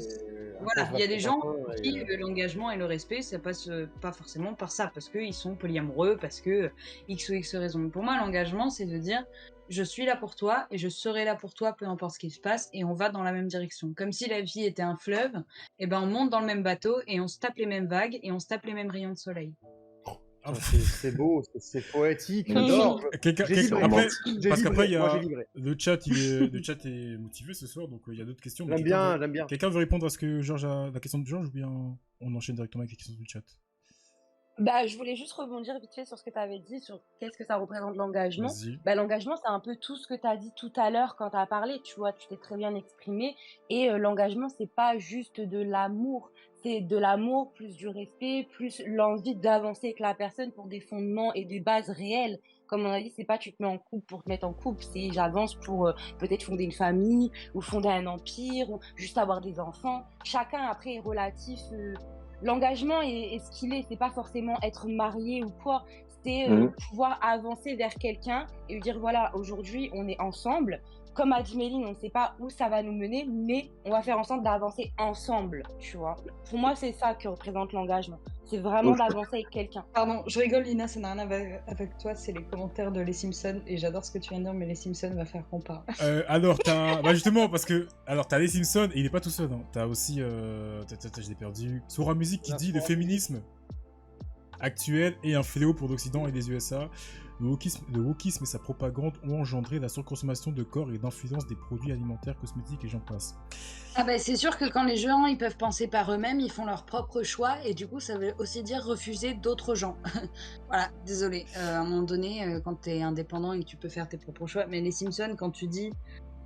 voilà, il y a des gens pour et, qui l'engagement et le respect, ça passe pas forcément par ça, parce qu'ils sont polyamoureux, parce que X ou X raison. Pour moi, l'engagement, c'est de dire, je suis là pour toi, et je serai là pour toi, peu importe ce qui se passe, et on va dans la même direction. Comme si la vie était un fleuve, et ben on monte dans le même bateau, et on se tape les mêmes vagues, et on se tape les mêmes rayons de soleil. Ah, c'est beau, c'est poétique, j'adore. J'ai vibré. Après, J'ai parce qu'après, vibré, il y moi, a j'ai vibré. le chat est motivé ce soir, donc il y a d'autres questions. mais J'aime bien. Quelqu'un veut répondre à ce que Georges a, la question de Georges, ou bien on enchaîne directement avec les questions du chat? Bah, je voulais juste rebondir vite fait sur ce que tu avais dit, sur qu'est-ce que ça représente l'engagement. Vas-y. Bah, l'engagement, c'est un peu tout ce que tu as dit tout à l'heure quand tu as parlé, tu vois, tu t'es très bien exprimé. Et l'engagement, c'est pas juste de l'amour, c'est de l'amour plus du respect, plus l'envie d'avancer avec la personne pour des fondements et des bases réelles. Comme on a dit, c'est pas tu te mets en couple pour te mettre en couple, c'est j'avance pour peut-être fonder une famille, ou fonder un empire, ou juste avoir des enfants. Chacun, après, est relatif. L'engagement est ce qu'il est, c'est pas forcément être marié ou quoi, c'est pouvoir avancer vers quelqu'un et lui dire voilà, aujourd'hui on est ensemble. Comme a dit Méline, on ne sait pas où ça va nous mener, mais on va faire en sorte d'avancer ensemble, tu vois. Pour moi, c'est ça que représente l'engagement. C'est vraiment d'avancer avec quelqu'un. Pardon, je rigole, Lina, ça n'a rien à voir avec toi, c'est les commentaires de Les Simpsons, et j'adore ce que tu viens de dire, mais Les Simpsons va faire qu'on parle. Alors, bah justement, parce que. Alors, t'as les Simpsons, et il est pas tout seul, hein. T'as aussi. Je l'ai perdu. Sora Music qui dit le féminisme actuel est un fléau pour l'Occident et les USA. Le wokisme et sa propagande ont engendré la surconsommation de corps et d'influence des produits alimentaires, cosmétiques et j'en passe. Ah bah c'est sûr que quand les gens ils peuvent penser par eux-mêmes, ils font leur propre choix, et du coup ça veut aussi dire refuser d'autres gens. Voilà, désolé. À un moment donné, quand t'es indépendant et que tu peux faire tes propres choix, mais les Simpsons, quand tu dis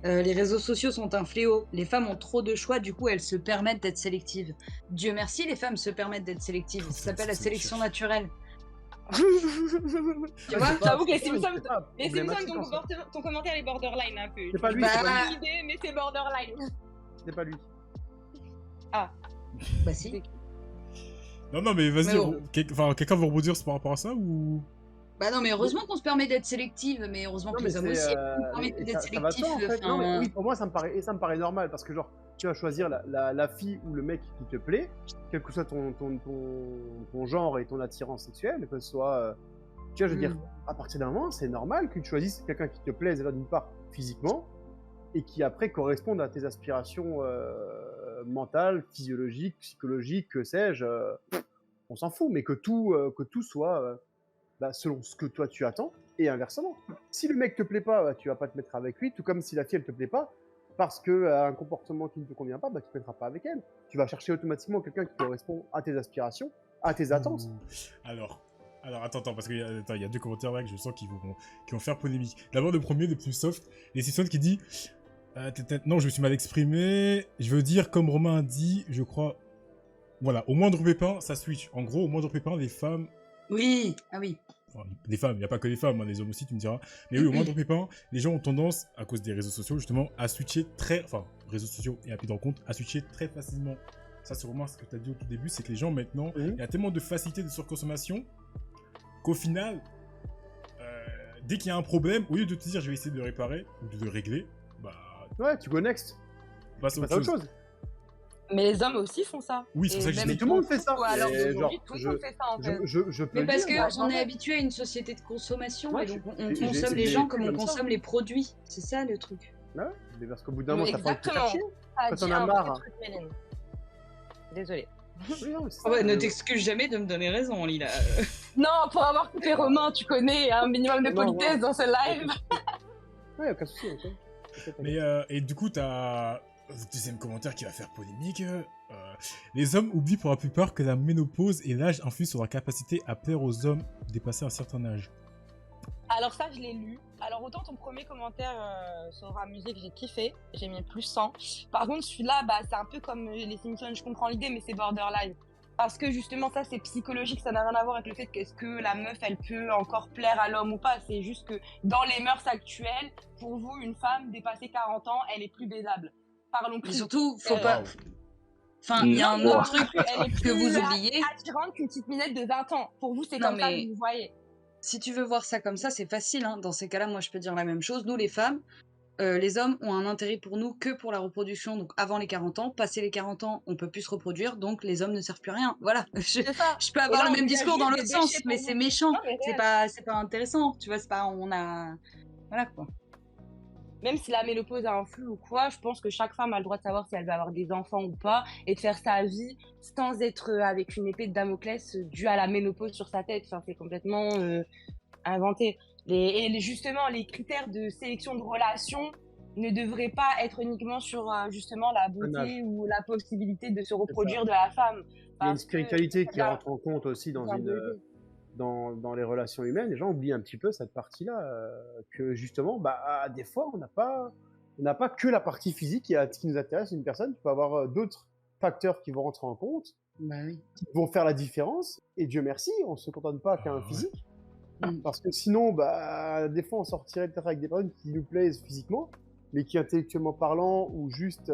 les réseaux sociaux sont un fléau, les femmes ont trop de choix, du coup elles se permettent d'être sélectives. Dieu merci, les femmes se permettent d'être sélectives. Ça s'appelle la sélection naturelle. Tu vois, J'avoue que les C'est Simpsons, pas problématique, en soi. ton commentaire est borderline un peu. C'est pas lui, Bah, c'est pas lui. Une idée, mais c'est borderline. C'est pas lui. bah si. Non, mais vas-y, Mais bon. quelqu'un veut rebondir par rapport à ça ou. Bah non, mais heureusement qu'on se permet d'être sélective, mais heureusement que les hommes aussi se permettent d'être ça va de sélectifs. soi, en fait. Non, mais enfin, oui, pour moi, ça me paraît normal parce que, genre, tu vas choisir la fille ou le mec qui te plaît, quel que soit ton genre et ton attirance sexuelle, que ce soit. Tu vois, je veux dire, à partir d'un moment, c'est normal que tu choisisses quelqu'un qui te plaise, déjà d'une part physiquement, et qui après corresponde à tes aspirations mentales, physiologiques, psychologiques, que sais-je. On s'en fout, mais que tout soit. Selon ce que toi tu attends, et inversement. Si le mec te plaît pas, tu vas pas te mettre avec lui, tout comme si la fille elle te plaît pas, parce que a un comportement qui ne te convient pas, tu te mettras pas avec elle. Tu vas chercher automatiquement quelqu'un qui correspond à tes aspirations, à tes attentes. Alors attends, parce qu'il y a deux commentaires là que je sens qui vont faire polémique. D'abord le premier, le plus soft, les Simpsons qui dit non, je me suis mal exprimé, je veux dire comme Romain a dit, je crois, voilà, au moindre pépin, ça switch. En gros, au moindre pépin, les femmes. Oui, ah oui. Enfin, les femmes, il n'y a pas que les femmes, hein, les hommes aussi, tu me diras. Mais oui, au moindre pépin, les gens ont tendance, à cause des réseaux sociaux, justement, à switcher réseaux sociaux et appui de rencontre, à switcher très facilement. Ça, c'est vraiment ce que tu as dit au tout début, c'est que les gens, maintenant, il y a tellement de facilité de surconsommation qu'au final, dès qu'il y a un problème, au lieu de te dire, je vais essayer de le réparer, ou de le régler, Ouais, tu go next. passe à Passe autre à autre chose. chose. Mais les hommes aussi font ça. Oui, c'est pour ça que je Mais dis. tout le monde fait ça. Alors Et aujourd'hui, genre, tout le monde fait ça en fait. je peux Mais le parce dire, moi, qu'on est habitué à une société de consommation, Ouais, et donc on j'ai- consomme j'ai- les j'ai gens vécu comme on comme ça. consomme les produits. C'est ça le truc. Ouais, mais parce qu'au bout d'un moment, t'as pas envie de te Exactement. chercher. T'as Quand dit on a un marre. vrai truc, Méline. Désolée. Oui, non, mais c'est Ah ouais, ça, ne mais- t'excuse jamais de me donner raison, Lila. Non, pour avoir coupé Romain, tu connais un minimum de Non, politesse ouais. dans ce live. Ouais, aucun souci. Ok. Mais, et du coup, t'as le deuxième commentaire qui va faire polémique. Les hommes oublient pour la plupart que la ménopause et l'âge influent sur leur capacité à plaire aux hommes dépassés un certain âge. Alors ça, je l'ai lu. Alors autant ton premier commentaire sur la musique, j'ai kiffé, j'ai mis plus 100. Par contre, celui-là, c'est un peu comme les Simpsons, je comprends l'idée, mais c'est borderline. parce que justement ça c'est psychologique, ça n'a rien à voir avec le fait qu'est-ce que la meuf elle peut encore plaire à l'homme ou pas, c'est juste que dans les mœurs actuelles, pour vous une femme dépassée 40 ans, elle est plus baisable. Parlons Et plus. surtout, faut pas. Waouh. Enfin, il y a un Non, autre truc elle est que plus vous oubliez. attirante qu'une petite minette de 20 ans. Pour vous, c'est Non, comme ça mais- que vous voyez. Si tu veux voir ça comme ça, c'est facile. Hein. Dans ces cas-là, moi, je peux dire la même chose. Nous, les femmes, les hommes ont un intérêt pour nous que pour la reproduction. Donc, avant les 40 ans, passé les 40 ans, on peut plus se reproduire. Donc, les hommes ne servent plus à rien. Voilà. C'est ça. Je peux Et avoir là, le on même dégage discours dans juste l'autre des sens, déchets mais pour c'est vous. méchant. Non, mais C'est réel. pas intéressant. Tu vois, c'est pas. On a. Voilà quoi. Même si la ménopause a un flux ou quoi, je pense que chaque femme a le droit de savoir si elle veut avoir des enfants ou pas et de faire sa vie sans être avec une épée de Damoclès due à la ménopause sur sa tête. Enfin, c'est complètement inventé. Justement, les critères de sélection de relations ne devraient pas être uniquement sur justement la âge. beauté ou la possibilité de se ça. reproduire de la femme. Il y a une Parce que spiritualité qui là, rentre en compte aussi c'est un bébé. dans les relations humaines. Les gens oublient un petit peu cette partie-là, que justement, bah, des fois, on n'a pas que la partie physique qui nous intéresse une personne. Tu peux avoir d'autres facteurs qui vont rentrer en compte, Bah oui. qui vont faire la différence. Et Dieu merci, on se contente pas qu'à un Ouais. physique. Mm. Parce que sinon, bah, des fois, on sortirait peut-être avec des personnes qui nous plaisent physiquement, mais qui, intellectuellement parlant, ou juste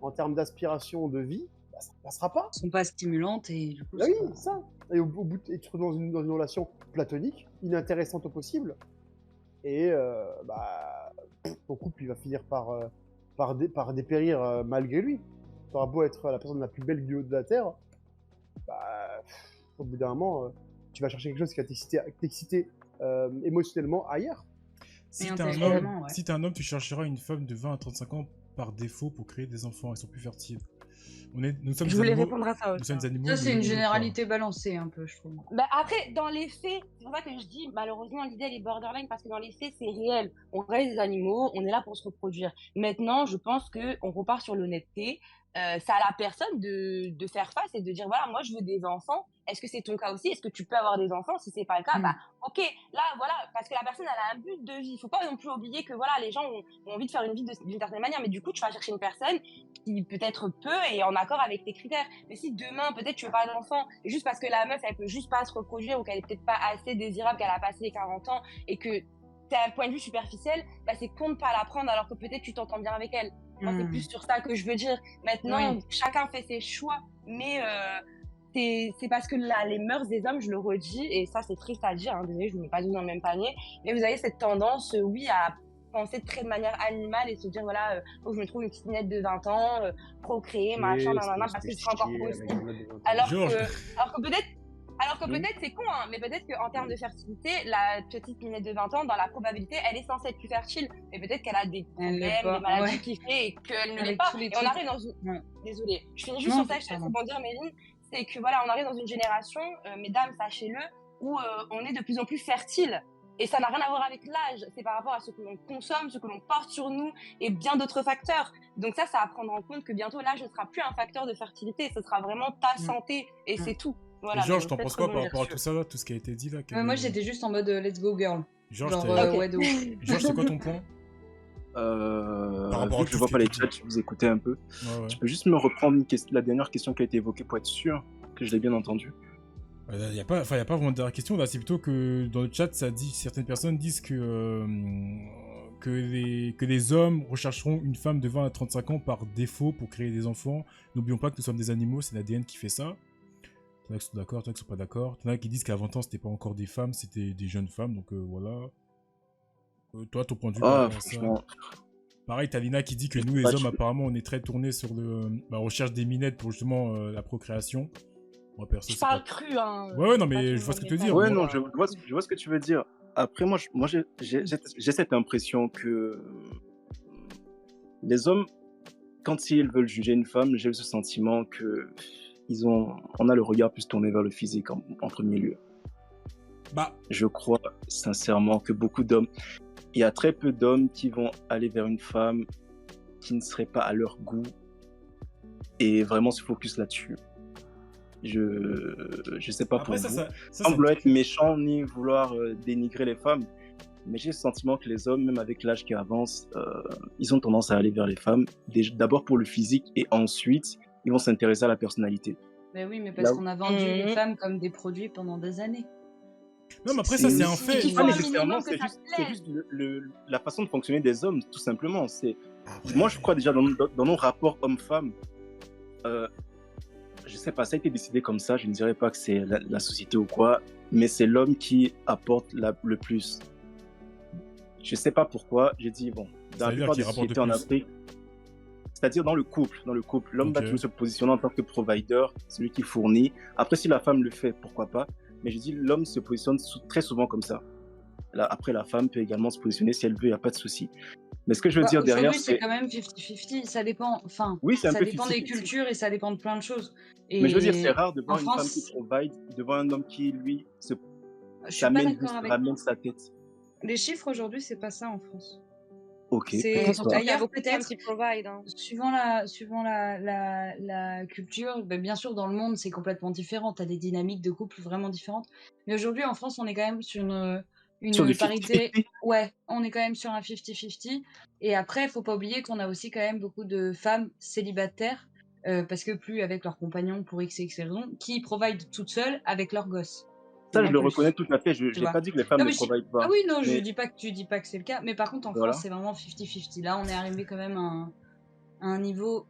en termes d'aspiration de vie, bah, ça ne passera pas. Elles sont pas stimulantes et du coup. Bah c'est oui, pas- ça. Et au bout, et tu te retrouves dans une relation platonique, inintéressante au possible, et bah, ton couple il va finir par dépérir malgré lui. Tu auras beau être la personne la plus belle du haut de la terre, bah, au bout d'un moment, tu vas chercher quelque chose qui va t'exciter émotionnellement ailleurs. Si Et t'es un intellectuellement, homme, ouais. si t'es un homme, tu chercheras une femme de 20 à 35 ans par défaut pour créer des enfants. Elles sont plus fertiles. Nous sommes Je des voulais animaux. répondre à ça Nous aussi. sommes des animaux. Ça, c'est nous une ne voulons pas. généralité balancée un peu, je trouve. Bah après, dans les faits, c'est pour ça que je dis, malheureusement, l'idée elle est borderline parce que dans les faits, c'est réel. On reste des animaux, on est là pour se reproduire. Maintenant, je pense que on repart sur l'honnêteté. C'est à la personne de faire face et de dire voilà, moi je veux des enfants. Est-ce que c'est ton cas aussi? Est-ce que tu peux avoir des enfants? Si c'est pas le cas, Mm. bah ok, là voilà, parce que la personne elle a un but de vie. Il faut pas non plus oublier que voilà, les gens ont envie de faire une vie d'une certaine manière, mais du coup tu vas chercher une personne qui peut-être peut et en accord avec tes critères. Mais si demain peut-être tu veux pas d'enfant, et juste parce que la meuf elle peut juste pas se reproduire ou qu'elle est peut-être pas assez désirable, qu'elle a passé les 40 ans et que t'as un point de vue superficiel, bah c'est con de pas la prendre alors que peut-être tu t'entends bien avec elle. Moi, c'est Mm. plus sur ça que je veux dire. Maintenant, Oui. chacun fait ses choix, mais c'est parce que les mœurs des hommes, je le redis, et ça c'est triste à dire, hein, désolé, je ne mets pas tout dans le même panier, mais vous avez cette tendance, oui, à penser très de manière animale et se dire, voilà, faut que je me trouve une petite minette de 20 ans, procréer, machin, nanana, parce que ce sera encore possible. Alors Georges. que peut-être c'est con, hein, mais peut-être qu'en termes de fertilité, la petite minette de 20 ans, dans la probabilité, elle est censée être plus fertile. Mais peut-être qu'elle a des Elle l'est problèmes, pas, des maladies ouais. qui fait et qu'elle ne l'est Avec pas. tous les Et on trucs. arrive dans une... Ouais. Désolée, je finis juste Non, sur ça, je te laisse pardon. rebondir, Méline. C'est que voilà, on arrive dans une génération, mesdames, sachez-le, où on est de plus en plus fertile. Et ça n'a rien à voir avec l'âge, c'est par rapport à ce que l'on consomme, ce que l'on porte sur nous et bien d'autres facteurs. Donc ça à prendre en compte que bientôt l'âge ne sera plus un facteur de fertilité, ce sera vraiment ta santé et c'est tout. Voilà, Et Georges, mais t'en peut-être penses quoi par rebondir rapport à sur- tout ça, là, tout ce qui a été dit là Moi, j'étais juste en mode let's go girl. Georges, Genre, t'es- ouais, de ouf. Georges, c'est quoi ton point? Par rapport à vu tout que je ce vois qui pas les était dit. chats, je vous écoutais un peu. Ouais, ouais. Tu peux juste me reprendre la dernière question qui a été évoquée pour être sûr que je l'ai bien entendu. Il n'y a pas vraiment de dernière question, là, c'est plutôt que dans le chat, ça dit, certaines personnes disent que les hommes rechercheront une femme de 20 à 35 ans par défaut pour créer des enfants. N'oublions pas que nous sommes des animaux, c'est l'ADN qui fait ça. T'en as qui sont d'accord, t'en as qui sont pas d'accord. T'en as qui disent qu'à 20 ans, c'était pas encore des femmes, c'était des jeunes femmes, donc voilà. Toi, ton point de vue par Ah, rapport à ça. franchement, Pareil, t'as Lina qui dit que nous, les Bah, hommes, tu- apparemment, on est très tournés sur la recherche des minettes pour justement la procréation. Moi, perso, Je c'est parle pas... cru, hein. Ouais, non, Pas mais tout je vois ce que tu veux le dire. monde ouais, est moi- non, je vois ce que tu veux dire. Après, moi, j'ai cette impression que les hommes, quand ils veulent juger une femme, j'ai ce sentiment que on a le regard plus tourné vers le physique en premier lieu. Bah, Je crois sincèrement que beaucoup d'hommes, il y a très peu d'hommes qui vont aller vers une femme qui ne serait pas à leur goût et vraiment se focus là-dessus. Je sais pas après, pour vous. ça Sans vouloir être méchant ni vouloir dénigrer les femmes, mais j'ai le sentiment que les hommes, même avec l'âge qui avance, ils ont tendance à aller vers les femmes, d'abord pour le physique et ensuite ils vont s'intéresser à la personnalité. Ben oui, mais Là parce où- qu'on a vendu les Mhm. femmes comme des produits pendant des années. Non, mais après, ça, c'est un aussi- fait. qu'il Pas faut un nécessairement, minimum que c'est ça juste, te c'est plaise. juste la façon de fonctionner des hommes, tout simplement. Après, Moi, je crois déjà dans nos rapports hommes-femmes, je sais pas, ça a été décidé comme ça. Je ne dirais pas que c'est la société ou quoi, mais c'est l'homme qui apporte le plus. Je sais pas pourquoi. J'ai dit, bon, dans la C'est-à-dire plupart qu'il des rapporte sociétés en plus. Afrique, c'est-à-dire dans le couple, l'homme va Ok. toujours se positionner en tant que provider, celui qui fournit. Après, si la femme le fait, pourquoi pas. Mais je dis, l'homme se positionne très souvent comme ça. Après, la femme peut également se positionner si elle veut, il n'y a pas de souci. Mais ce que je veux Bah, dire derrière, aujourd'hui, c'est c'est... quand même 50-50. Ça dépend, enfin, Oui, c'est un ça peu dépend des 50-50. cultures et ça dépend de plein de choses. Mais je veux dire, c'est Et rare de voir en une femme qui France, provide devant un homme qui, lui, je suis pas s'amène d'accord juste, avec ramène toi. sa tête. Les chiffres aujourd'hui, c'est pas ça en France. Ok, C'est peut-être Pourtant, pas. il y a d'ailleurs beaucoup de femmes peut-être qui provide. Hein. suivant la culture, ben, bien sûr dans le monde c'est complètement différent. T'as des dynamiques de couple vraiment différentes. Mais aujourd'hui en France, on est quand même sur Sur du une parité. 50-50. Ouais, on est quand même sur un 50-50. Et après, il faut pas oublier qu'on a aussi quand même beaucoup de femmes célibataires, parce que plus avec leurs compagnons pour x et x raisons, qui provide toutes seules avec leurs gosses. Ça, je En le reconnais plus, tout à fait. Je tu n'ai vois. pas dit que les femmes Non ne mais si. provident Ah pas. oui, non, je Mais dis pas que tu dis pas que c'est le cas, mais par contre en voilà. France, c'est vraiment 50-50. Là, on est arrivé quand même à un niveau.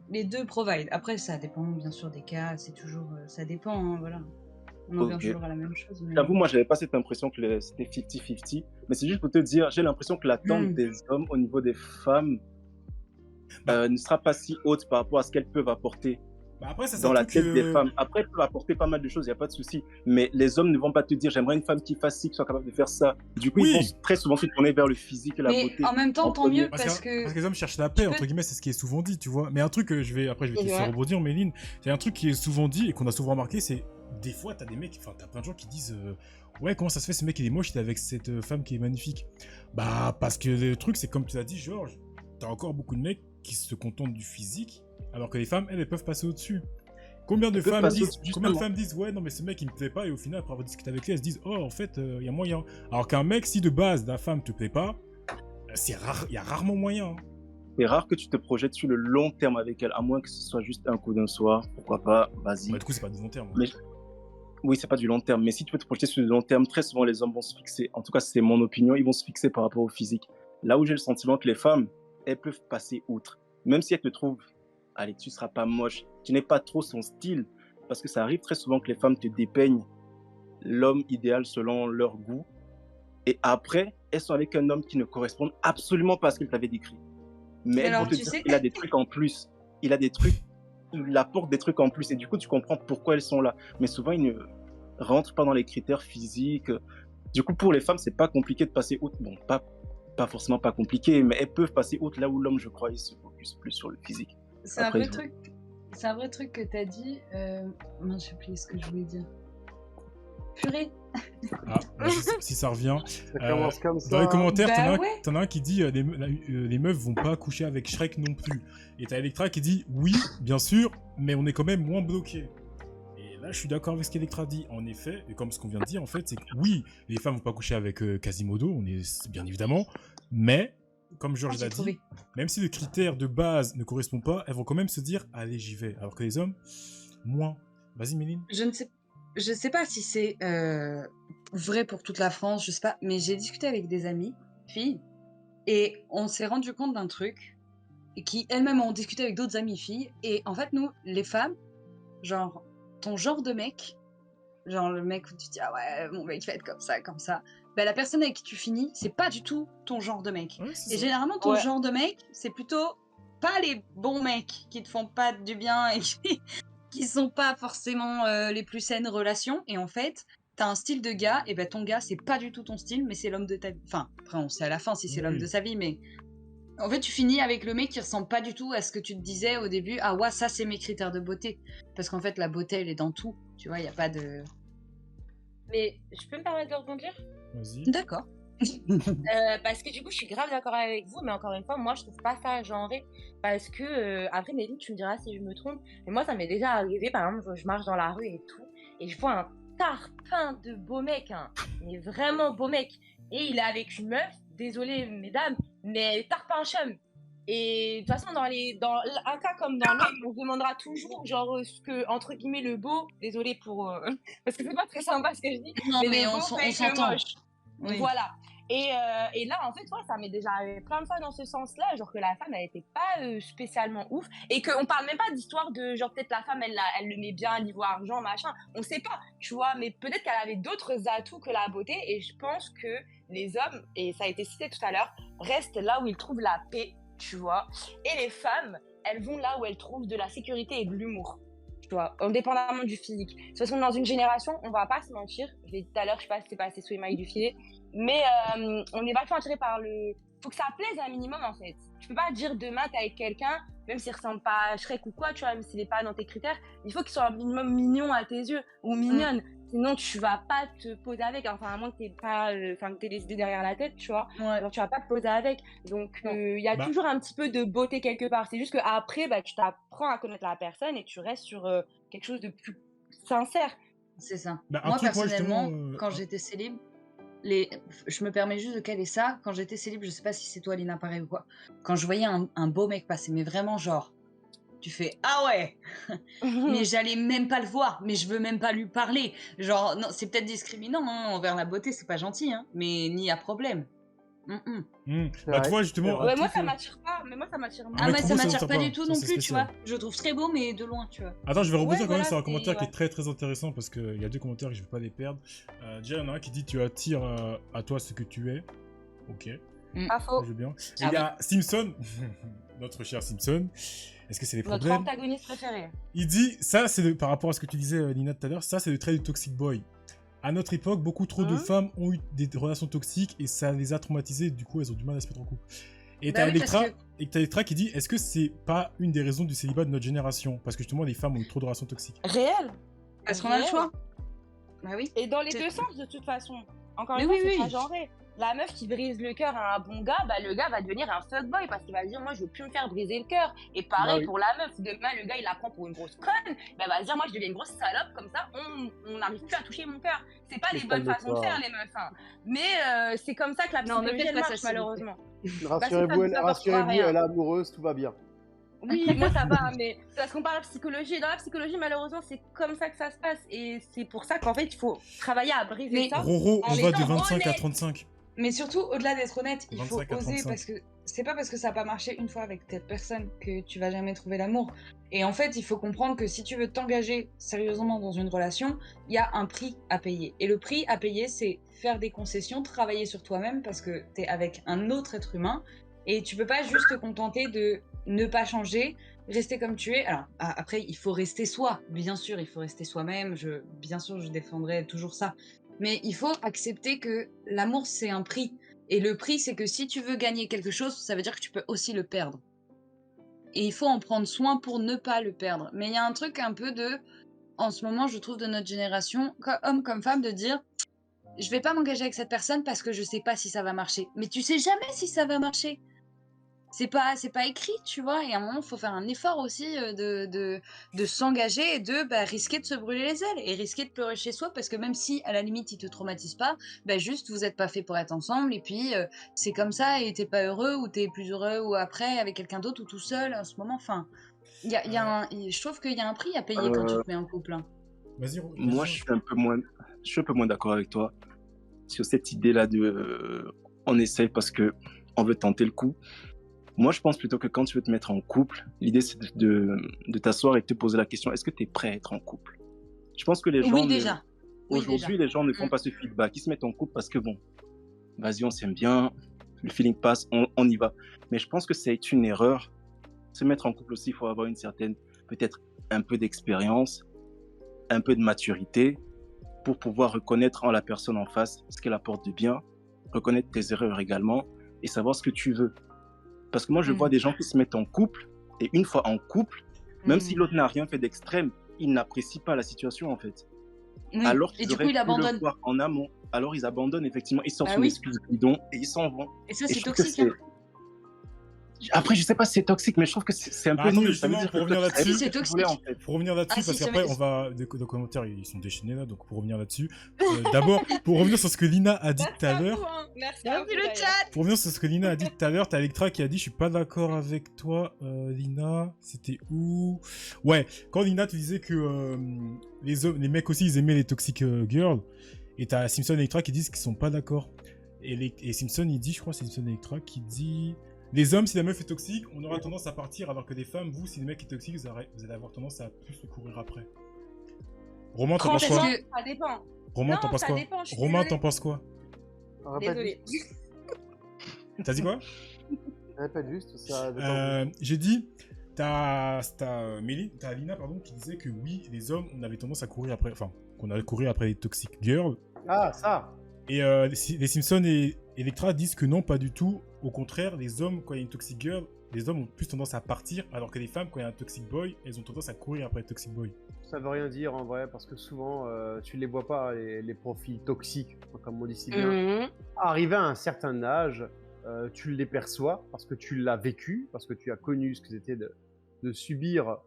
Les deux provide. Après, ça dépend bien sûr des cas, c'est toujours. Ça dépend, hein, voilà. On en vient Ok. toujours à la même chose. Mais... J'avoue, moi, j'avais pas cette impression que c'était 50-50. Mais c'est juste pour te dire, j'ai l'impression que l'attente Hmm. des hommes au niveau des femmes Bah. ne sera pas si haute par rapport à ce qu'elles peuvent apporter Bah après, ça, c'est dans un la truc. tête des femmes. Après, elles peuvent apporter pas mal de choses, il n'y a pas de souci. Mais les hommes ne vont pas te dire, j'aimerais une femme qui fasse ci, qui soit capable de faire ça. Du coup, Oui. ils vont très souvent se tourner vers le physique et la Mais beauté. en même temps, en tant premier. mieux, parce que. que les hommes cherchent la paix, tu peux- entre guillemets, c'est ce qui est souvent dit, tu vois. Mais un truc que après, je vais te laisser Ouais. rebondir, Méline, c'est un truc qui est souvent dit et qu'on a souvent remarqué, c'est des fois, t'as des mecs, enfin, t'as plein de gens qui disent ouais, comment ça se fait, ce mec il est moche, il est avec cette femme qui est magnifique. Bah, parce que le truc, c'est comme tu l'as dit, Georges, t'as encore beaucoup de mecs qui se contentent du physique, alors que les femmes, elles peuvent passer au-dessus. Combien de Elles peuvent femmes passer disent, au-dessus, combien de justement. femmes disent ouais, non, mais ce mec il me plaît pas, et au final, après avoir discuté avec lui, elles se disent oh, en fait, il y a moyen. Alors qu'un mec, si de base, la femme te plaît pas, c'est rare, il y a rarement moyen. Hein. C'est rare que tu te projettes sur le long terme avec elle, à moins que ce soit juste un coup d'un soir. Pourquoi pas, vas-y. Bah, du coup, c'est pas du long terme. Mais oui, c'est pas du long terme, mais si tu peux te projeter sur le long terme, très souvent les hommes vont se fixer, en tout cas c'est mon opinion, ils vont se fixer par rapport au physique. Là où j'ai le sentiment que les femmes, elles peuvent passer outre. Même si elles te trouvent, allez, tu seras pas moche, tu n'es pas trop son style, parce que ça arrive très souvent que les femmes te dépeignent l'homme idéal selon leur goût, et après, elles sont avec un homme qui ne correspond absolument pas à ce qu'elles t'avaient décrit. Mais elles Alors, vont te tu dire sais- qu'il a des trucs en plus, il a des trucs, il apporte des trucs en plus, et du coup tu comprends pourquoi elles sont là. Mais souvent, ils ne rentrent pas dans les critères physiques. Du coup, pour les femmes, c'est pas compliqué de passer outre. Bon, pas forcément pas compliqué, mais elles peuvent passer outre là où l'homme, je crois, il se focus plus sur le physique. C'est un Après, vrai je- truc. C'est un vrai truc que t'as dit. Mince, j'ai oublié ce que je voulais dire. Purée. Ah, bah, si ça revient. Ça commence comme ça. Dans les commentaires, Bah t'en as un qui dit les meufs vont pas coucher avec Shrek non plus. Et t'as Electra qui dit oui, bien sûr, mais on est quand même moins bloqué. Et là, je suis d'accord avec ce qu'Electra dit. En effet, et comme ce qu'on vient de dire, en fait, c'est que oui, les femmes vont pas coucher avec Quasimodo, on est bien évidemment, mais comme Georges J'ai l'a dit, trouvé. même si le critère de base ne correspond pas, elles vont quand même se dire allez, j'y vais. Alors que les hommes, moins. Vas-y, Méline. Je sais pas si c'est vrai pour toute la France, je sais pas, mais j'ai discuté avec des amies, filles, et on s'est rendu compte d'un truc, et qui elles-mêmes ont discuté avec d'autres amies filles, et en fait, nous, les femmes, genre, ton genre de mec, genre le mec où tu te dis, ah ouais, mon mec va être comme ça, ben la personne avec qui tu finis, c'est pas du tout ton genre de mec. Ouais, c'est Et ça. généralement, ton Ouais. genre de mec, c'est plutôt pas les bons mecs qui te font pas du bien et qui sont pas forcément les plus saines relations. Et en fait, t'as un style de gars, et ben ton gars, c'est pas du tout ton style, mais c'est l'homme de ta vie. Enfin, après, on sait à la fin si c'est l'homme Oui. de sa vie, mais en fait, tu finis avec le mec qui ressemble pas du tout à ce que tu te disais au début. Ah ouais, ça, c'est mes critères de beauté. Parce qu'en fait, la beauté, elle est dans tout. Tu vois, il y a pas de. Mais je peux me permettre de rebondir Vas-y. D'accord. Parce que du coup, je suis grave d'accord avec vous, mais encore une fois, moi, je trouve pas ça genré. Parce que, après, Méline, tu me diras si je me trompe, mais moi, ça m'est déjà arrivé, par exemple, je marche dans la rue et tout, et je vois un tarpin de beau mec, hein, mais vraiment beau mec, et il est avec une meuf, désolé mesdames, mais tarpin chum. Et de toute façon, dans un cas comme dans l'autre, on se demandera toujours, genre, ce que, entre guillemets, le beau, désolé pour. Parce que c'est pas très sympa ce que je dis, Non, mais le on beau fait le s'entend. moche. Oui. Voilà. Et là, en fait, ça m'est déjà arrivé plein de fois dans ce sens-là, genre que la femme, elle était pas spécialement ouf, et qu'on parle même pas d'histoire de, genre, peut-être la femme, elle le met bien, niveau argent, machin, on sait pas, tu vois, mais peut-être qu'elle avait d'autres atouts que la beauté, et je pense que les hommes, et ça a été cité tout à l'heure, restent là où ils trouvent la paix, tu vois, et les femmes, elles vont là où elles trouvent de la sécurité et de l'humour. Tu vois, indépendamment du physique. De toute façon, dans une génération, on va pas se mentir. Je l'ai dit tout à l'heure, je sais pas si c'est passé sous les mailles du filet, mais on est vachement attiré par le. Faut que ça plaise un minimum en fait. Tu peux pas dire demain t'es avec quelqu'un, même s'il ressemble pas à Shrek ou quoi, tu vois, même s'il est pas dans tes critères, il faut qu'il soit un minimum mignon à tes yeux ou mignonne. Sinon tu vas pas te poser avec. Enfin à moins que t'aies pas, que t'aies les idées derrière la tête, tu vois. Ouais. Alors tu vas pas te poser avec. Donc il y a toujours un petit peu de beauté quelque part. C'est juste que après tu t'apprends à connaître la personne et tu restes sur quelque chose de plus sincère. C'est ça. Bah, un Moi, truc, personnellement, justement, quand j'étais célib, je me permets juste de caler ça. Quand j'étais célib, je sais pas si c'est toi, Lina, pareil ou quoi. Quand je voyais un beau mec passer, mais vraiment, genre, tu fais ah ouais, mais j'allais même pas le voir, mais je veux même pas lui parler. Genre, non, c'est peut-être discriminant hein, envers la beauté, c'est pas gentil, hein, mais ni à problème. Bah, tu vois, justement. Ouais, moi ça m'attire pas, mais moi ça m'attire moins. Ah, mais ça comment ça m'attire pas pas du tout Ça, non c'est plus, tu spécial. vois. Je le trouve très beau, mais de loin, tu vois. Attends, je vais rebondir Ouais, quand même voilà, sur un commentaire qui est ouais. très très intéressant parce qu'il y a deux commentaires que je ne vais pas les perdre. Déjà, il y en a un qui dit tu attires à toi ce que tu es. Ok, Pas faux. je veux bien. Et Ah il y a Simpson, notre cher Simpson. Est-ce que c'est les Notre problèmes? antagoniste préféré. Il dit ça, c'est par rapport à ce que tu disais, Nina, tout à l'heure, ça c'est le trait du toxic boy. À notre époque, beaucoup trop de femmes ont eu des relations toxiques et ça les a traumatisées. Du coup, elles ont du mal à se mettre en couple. Et Bah t'as oui, Electra, parce et t'as Electra qui dit est-ce que c'est pas une des raisons du célibat de notre génération? Parce que justement, les femmes ont eu trop de relations toxiques. Réel. Parce qu'on a le Réel. choix. Bah oui. Et dans les C'est- deux sens, de toute façon. Encore Mais une fois, oui, c'est oui. pas genré. La meuf qui brise le cœur à un bon gars, bah le gars va devenir un fuckboy parce qu'il va dire moi je veux plus me faire briser le cœur. Et pareil Bah oui. pour la meuf, demain le gars il la prend pour une grosse conne, bah elle va se dire moi je deviens une grosse salope comme ça, on n'arrive plus à toucher mon cœur. C'est pas les bonnes façons de faire les meufs, hein. Mais c'est comme ça que la Non, ne psychologie faites elle pas marche ça, s'il vous plaît. malheureusement. Rassurez-vous, ça t'apportera rien. elle est amoureuse, tout va bien. Oui, moi ça va, mais c'est parce qu'on parle de psychologie. Et dans la psychologie, malheureusement, c'est comme ça que ça se passe. Et c'est pour ça qu'en fait, il faut travailler à briser Mais- ça. Roro, en on va de étant 25 à honnête. 35. Mais surtout, au-delà d'être honnête, il faut 25 à oser 35. parce que c'est pas parce que ça n'a pas marché une fois avec cette personne que tu vas jamais trouver l'amour. Et en fait, il faut comprendre que si tu veux t'engager sérieusement dans une relation, il y a un prix à payer. Et le prix à payer, c'est faire des concessions, travailler sur toi-même parce que tu es avec un autre être humain et tu peux pas juste te contenter de ne pas changer, rester comme tu es. Alors après, il faut rester soi, bien sûr, il faut rester soi-même. Bien sûr, je défendrai toujours ça. Mais il faut accepter que l'amour, c'est un prix. Et le prix, c'est que si tu veux gagner quelque chose, ça veut dire que tu peux aussi le perdre. Et il faut en prendre soin pour ne pas le perdre. Mais il y a un truc un peu de, en ce moment, je trouve, de notre génération, homme comme femme, de dire, je vais pas m'engager avec cette personne parce que je sais pas si ça va marcher. Mais tu sais jamais si ça va marcher. C'est pas écrit, tu vois. Et à un moment, il faut faire un effort aussi de s'engager et de risquer de se brûler les ailes et risquer de pleurer chez soi parce que même si à la limite il te traumatise pas, juste vous êtes pas fait pour être ensemble et puis c'est comme ça et t'es pas heureux ou t'es plus heureux ou après avec quelqu'un d'autre ou tout seul en ce moment. Enfin, je trouve qu'il y a un prix à payer quand tu te mets en couple. Hein. Vas-y, Moi, je suis un peu moins d'accord avec toi sur cette idée-là de on essaye parce que on veut tenter le coup. Moi, je pense plutôt que quand tu veux te mettre en couple, l'idée c'est de t'asseoir et de te poser la question est-ce que tu es prêt à être en couple? Je pense que les gens. Oui, déjà. Aujourd'hui, les gens ne font pas ce feedback. Ils se mettent en couple parce que bon, vas-y, on s'aime bien, le feeling passe, on y va. Mais je pense que c'est une erreur. Se mettre en couple aussi, il faut avoir une certaine, peut-être un peu d'expérience, un peu de maturité pour pouvoir reconnaître en la personne en face ce qu'elle apporte de bien, reconnaître tes erreurs également et savoir ce que tu veux. Parce que moi, je vois des gens qui se mettent en couple et une fois en couple, même si l'autre n'a rien fait d'extrême, il n'apprécie pas la situation en fait. Oui. Alors et du coup, il abandonne. Le voir en amont. Alors ils abandonnent effectivement, ils sortent Ah son oui. excuse bidon et ils s'en vont. Et ça, Et c'est je trouve que toxique. Hein. Après, je sais pas si c'est toxique, mais je trouve que c'est un Bah, peu attends, nul. mais Ça veut justement, dire pour que revenir toi, là-dessus, tu c'est savais ce que tu voulais, en toxique. fait. pour revenir là-dessus, Ah, si, parce si, qu'après, mais- on va. Les commentaires, ils sont déchaînés là, donc pour revenir là-dessus. D'abord, pour revenir sur ce que Lina a dit tout à l'heure. Merci à vous, Bienvenue le d'ailleurs. chat. Pour revenir sur ce que Lina a dit tout à l'heure, t'as Electra qui a dit je suis pas d'accord avec toi, Lina. C'était où? Ouais, quand Lina te disait que les mecs aussi ils aimaient les toxic girls, et t'as Simpson et Electra qui disent qu'ils sont pas d'accord. Et Simpson il dit, je crois, c'est Simpson et Electra qui dit les hommes, si la meuf est toxique, on aura tendance à partir, alors que les femmes, vous, si le mec est toxique, vous allez avoir tendance à plus le courir après. Romain, t'en penses Franchement, quoi? que- Ça dépend. Romain, Non, t'en penses ça quoi? dépend, je suis Romain, désolée. t'en penses quoi? Répète Désolée. juste. T'as dit quoi? Répète juste, ça dépend. J'ai dit, t'as Lina pardon, qui disait que oui, les hommes, on avait tendance à courir après, enfin, qu'on allait courir après les toxic girls. Ah, ça. Et les Simpsons et Electra disent que non, pas du tout. Au contraire, les hommes, quand il y a une toxic girl, les hommes ont plus tendance à partir, alors que les femmes, quand il y a un toxic boy, elles ont tendance à courir après le toxic boy. Ça veut rien dire en vrai, parce que souvent, tu les vois pas, les profils toxiques, comme on dit si bien. Mhm. Arrivé à un certain âge, tu les perçois parce que tu l'as vécu, parce que tu as connu ce que c'était de subir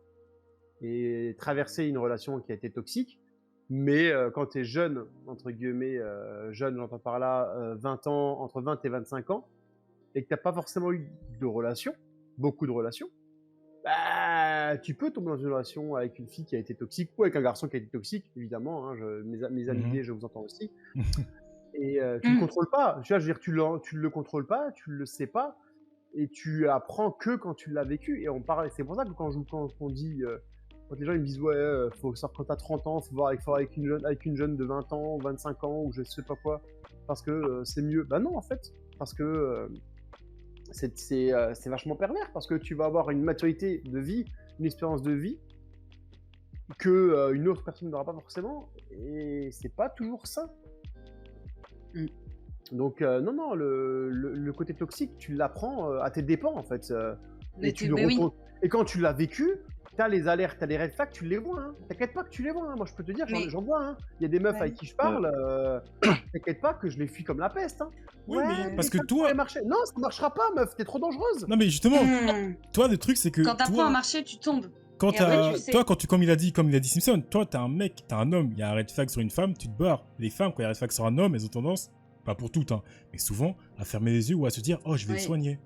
et traverser une relation qui a été toxique. Mais quand tu es jeune, entre guillemets, jeune, j'entends par là 20 ans, entre 20 et 25 ans, et que tu n'as pas forcément eu de relation, beaucoup de relations, bah, tu peux tomber dans une relation avec une fille qui a été toxique ou avec un garçon qui a été toxique, évidemment. Hein, mes amis gays, je vous entends aussi. Et tu ne le contrôles pas. Tu vois, je veux dire, tu le contrôles pas, tu le sais pas, et tu apprends que quand tu l'as vécu. Et on parle. C'est pour ça que quand on dit, quand les gens ils me disent ouais, faut sortir quand t'as 30 ans, faut voir avec une jeune de 20 ans, 25 ans ou je sais pas quoi, parce que c'est mieux. Bah non en fait, parce que c'est vachement pervers, parce que tu vas avoir une maturité de vie, une expérience de vie que une autre personne n'aura pas forcément, et c'est pas toujours ça. Donc non, le côté toxique, tu l'apprends à tes dépens en fait. Et tu le mais oui. rencontres. Et quand tu l'as vécu, t'as les alertes, t'as les red flags, tu les vois. Hein. T'inquiète pas que tu les vois. Hein. Moi, je peux te dire, Mais- j'en vois. Hein. Il y a des meufs Ouais. avec qui je parle. T'inquiète pas que je les fuis comme la peste. Hein. Oui, mais parce que ça toi- pourrait marcher. Non, ça marchera pas, meuf. T'es trop dangereuse. Non, mais justement, Hmm. toi, le truc, c'est que. Quand t'apprends toi, à marcher, tu tombes. Quand Et après, tu sais. toi, comme il a dit Simpson, toi, t'es un mec, t'es un homme, il y a un red flag sur une femme, tu te barres. Les femmes, quand il y a un red flag sur un homme, elles ont tendance, pas pour toutes, hein, mais souvent, à fermer les yeux ou à se dire, oh, je vais le Oui. soigner.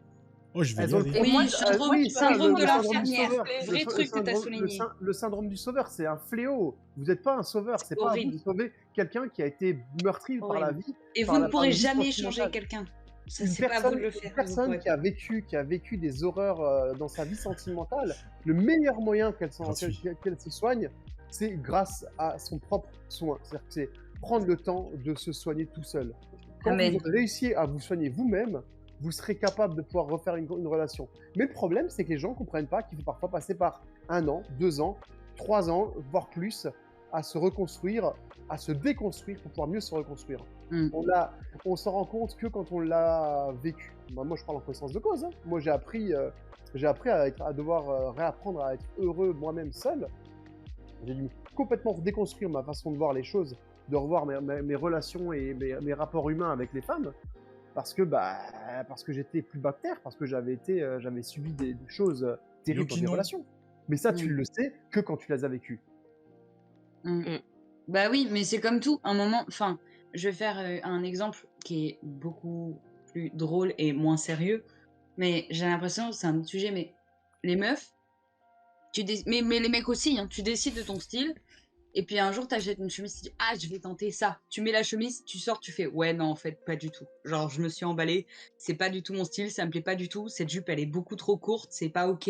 Oh, je vais Elles y ont aller. le Oui, moi, syndrome- oui, syndrome de le syndrome du l'infirmière. sauveur. Vrai Le truc que t'as syndrome- souligné. le syndrome du sauveur, c'est un fléau. Vous n'êtes pas un sauveur. C'est pas à vous horrible. de sauver quelqu'un qui a été meurtri par la Horrible. vie. Et par vous la- ne par pourrez une vie jamais sentimentale. changer quelqu'un. Ça, Une c'est pas à vous de le faire. une vous personne pourrez qui a vécu des horreurs dans sa vie sentimentale, le meilleur moyen qu'elle se soigne, c'est grâce à son propre soin. C'est-à-dire que c'est prendre le temps de se soigner tout seul. Quand Amen. vous réussissez à vous soigner vous-même, vous serez capable de pouvoir refaire une relation. Mais le problème, c'est que les gens ne comprennent pas qu'il faut parfois passer par 1 an, 2 ans, 3 ans, voire plus, à se reconstruire, à se déconstruire pour pouvoir mieux se reconstruire. Mm. On s'en rend compte que quand on l'a vécu. Bah, moi, je parle en connaissance de cause. Hein. Moi, j'ai appris à devoir réapprendre à être heureux moi-même seul. J'ai dû complètement déconstruire ma façon de voir les choses, de revoir mes relations et mes rapports humains avec les femmes, parce que j'étais plus bactère, parce que j'avais subi des choses terribles dans Yuki, des non. relations. Mais ça, tu Mm. le sais que quand tu les as vécues. Mm. Bah oui, mais c'est comme tout. Un moment, enfin, je vais faire un exemple qui est beaucoup plus drôle et moins sérieux, mais j'ai l'impression que c'est un autre sujet. Mais les meufs, mais les mecs aussi, hein, tu décides de ton style, et puis un jour t'achètes une chemise, tu dis ah je vais tenter ça. Tu mets la chemise, tu sors, tu fais ouais non en fait pas du tout. Genre je me suis emballée, c'est pas du tout mon style, ça me plaît pas du tout. Cette jupe elle est beaucoup trop courte, c'est pas ok.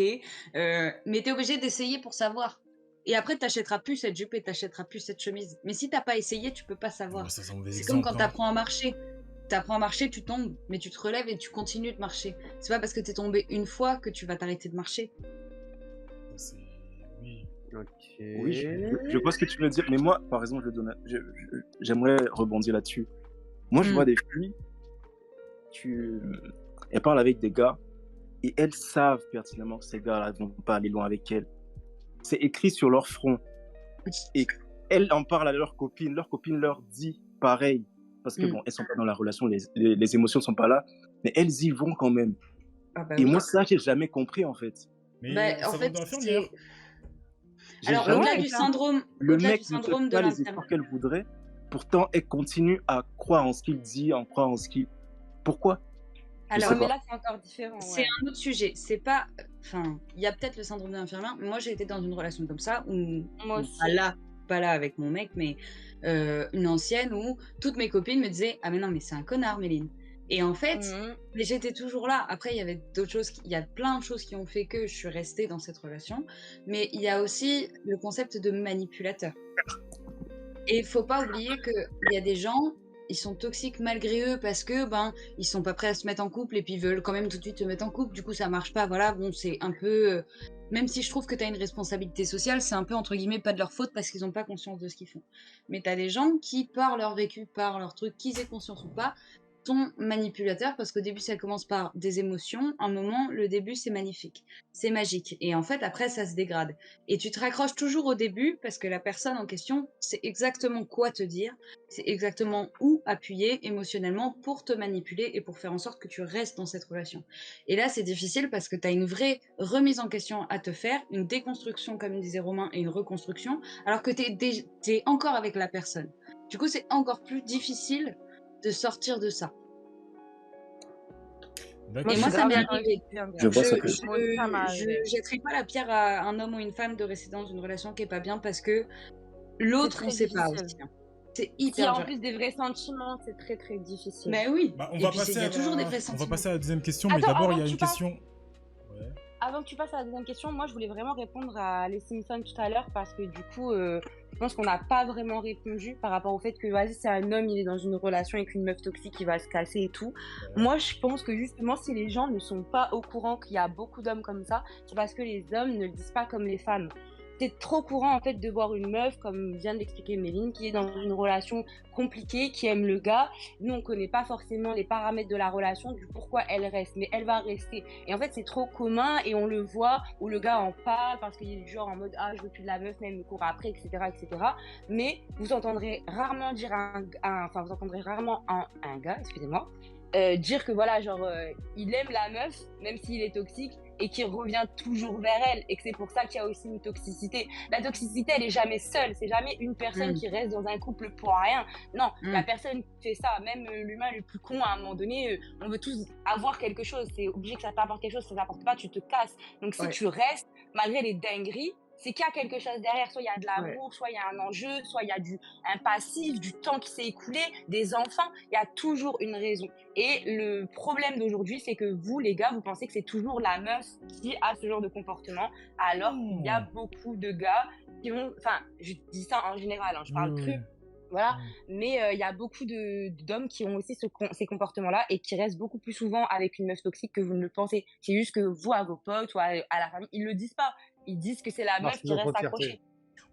Mais t'es obligé d'essayer pour savoir. Et après, t'achèteras plus cette jupe et t'achèteras plus cette chemise. Mais si t'as pas essayé, tu peux pas savoir. Ouais, ça, c'est un mauvais C'est comme exemple, quand hein. t'apprends à marcher. T'apprends à marcher, tu tombes, mais tu te relèves et tu continues de marcher. C'est pas parce que t'es tombé une fois que tu vas t'arrêter de marcher. C'est- Oui. Ok. Oui, je vois ce que tu veux dire, mais moi, par exemple, j'aimerais rebondir là-dessus. Moi, je Mm. vois des filles, elles parlent avec des gars, et elles savent pertinemment que ces gars-là ne vont pas aller loin avec elles. C'est écrit sur leur front. Et elles en parlent à leur copine leur dit pareil, parce que Mm. bon, elles sont pas dans la relation, les émotions sont pas là, mais elles y vont quand même. Ah bah Et oui. moi, ça, j'ai jamais compris, en fait. Mais Bah, ça en va fait, dans l'infirmière. c'est... J'ai Alors, jamais au-delà compris. du syndrome, Le au-delà du mec ne fait syndrome de pas les l'infirmière. efforts qu'elle voudrait. Pourtant, elle continue à croire en ce qu'il dit, en croire en ce qu'il... Pourquoi? Je Alors, sais Ouais, mais pas. là, c'est encore différent, c'est ouais. un autre sujet. C'est pas... Enfin, il y a peut-être le syndrome de l'infirmière, mais moi, j'ai été dans une relation comme ça, où... Moi Pas là avec mon mec, mais une ancienne, où toutes mes copines me disaient « Ah mais non, mais c'est un connard, Méline ». Et en fait, mais j'étais toujours là. Après, il y avait d'autres choses, il y a plein de choses qui ont fait que je suis restée dans cette relation. Mais il y a aussi le concept de manipulateur. Et il faut pas oublier qu'il y a des gens, ils sont toxiques malgré eux parce que ils sont pas prêts à se mettre en couple et puis ils veulent quand même tout de suite se mettre en couple. Du coup, ça marche pas. Voilà, bon, c'est un peu. Même si je trouve que tu as une responsabilité sociale, c'est un peu entre guillemets pas de leur faute parce qu'ils ont pas conscience de ce qu'ils font. Mais tu as des gens qui, par leur vécu, par leur truc, qu'ils aient conscience ou pas, sont manipulateurs parce qu'au début ça commence par des émotions. Un moment, le début c'est magnifique, c'est magique. Et en fait, après ça se dégrade. Et tu te raccroches toujours au début parce que la personne en question sait exactement quoi te dire, c'est exactement où appuyer émotionnellement pour te manipuler et pour faire en sorte que tu restes dans cette relation. Et là, c'est difficile parce que tu as une vraie remise en question à te faire, une déconstruction, comme disait Romain, et une reconstruction, alors que tu es encore avec la personne. Du coup, c'est encore plus difficile de sortir de ça. D'accord. Et moi, ça m'est grave d'accord arrivé. avec toi, Je vois ça que... Moi aussi, ça m'est Je arrivé. jetterai pas la pierre à un homme ou une femme de rester dans une relation qui est pas bien parce que C'est l'autre, on très sait pas difficile. aussi. Hein. C'est S'il y hyper a en dur. plus des vrais sentiments, c'est très très difficile. Mais oui. Bah, Et puis, il y a toujours des vrais on sentiments. va passer à la deuxième question, mais Attends, d'abord, il avant y a que une tu passes- question. Ouais. Avant que tu passes à la deuxième question, moi je voulais vraiment répondre à les Simpsons tout à l'heure parce que du coup, je pense qu'on n'a pas vraiment répondu par rapport au fait que vas-y, c'est un homme, il est dans une relation avec une meuf toxique, il va se casser et tout. Ouais. Moi, je pense que justement, si les gens ne sont pas au courant qu'il y a beaucoup d'hommes comme ça, c'est parce que les hommes ne le disent pas comme les femmes. C'est trop courant en fait de voir une meuf, comme vient d'expliquer Méline, qui est dans une relation compliquée, qui aime le gars. Nous, on connaît pas forcément les paramètres de la relation, du pourquoi elle reste, mais elle va rester. Et en fait, c'est trop commun et on le voit où le gars en parle parce qu'il est du genre en mode ah je veux plus de la meuf, mais elle me court après, etc., etc. Mais vous entendrez rarement dire vous entendrez rarement un gars, excusez-moi, dire que voilà genre il aime la meuf même s'il est toxique et qu'il revient toujours vers elle et que c'est pour ça qu'il y a aussi une toxicité. La toxicité, elle est jamais seule, c'est jamais une personne qui reste dans un couple pour rien. Non, la personne qui fait ça, même l'humain le plus con, à un moment donné, on veut tous avoir quelque chose, c'est obligé que ça t'apporte quelque chose, si ça t'apporte pas, tu te casses. Donc si tu restes, malgré les dingueries, c'est qu'il y a quelque chose derrière, soit il y a de l'amour, soit il y a un enjeu, soit il y a un passif, du temps qui s'est écoulé, des enfants, il y a toujours une raison. Et le problème d'aujourd'hui, c'est que vous, les gars, vous pensez que c'est toujours la meuf qui a ce genre de comportement, alors qu'il y a beaucoup de gars qui vont... Enfin, je dis ça en général, hein, je parle cru, voilà, mais il y a beaucoup d'hommes qui ont aussi ces comportements-là et qui restent beaucoup plus souvent avec une meuf toxique que vous ne le pensez. C'est juste que vous, à vos potes ou à la famille, ils le disent pas. Ils disent que c'est la meuf qui reste accrochée.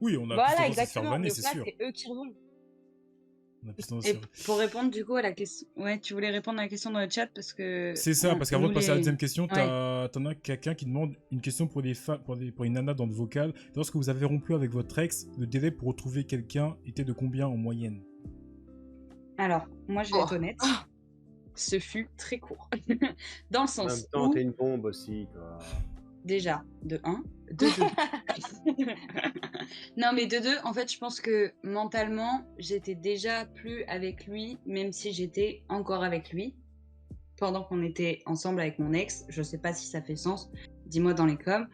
Oui, on a plus Voilà, tendance à se faire exactement, vanner, mais au c'est final, sûr. c'est eux qui revont. On a plus tendance à Et se faire- pour répondre du coup à la question, ouais, tu voulais répondre à la question dans le chat parce que C'est ça, parce qu'avant de passer à la deuxième question, Ouais. t'en as quelqu'un qui demande une question pour des femmes, pour une nana dans le vocal. Lorsque vous avez rompu avec votre ex, le délai pour retrouver quelqu'un était de combien en moyenne? Alors, moi je vais être honnête, ce fut très court. Dans le En même sens temps, où, t'es une bombe aussi, quoi. déjà, de 1, de 2. Non, mais de 2, en fait, je pense que mentalement, j'étais déjà plus avec lui, même si j'étais encore avec lui, pendant qu'on était ensemble avec mon ex. Je sais pas si ça fait sens, dis-moi dans les coms.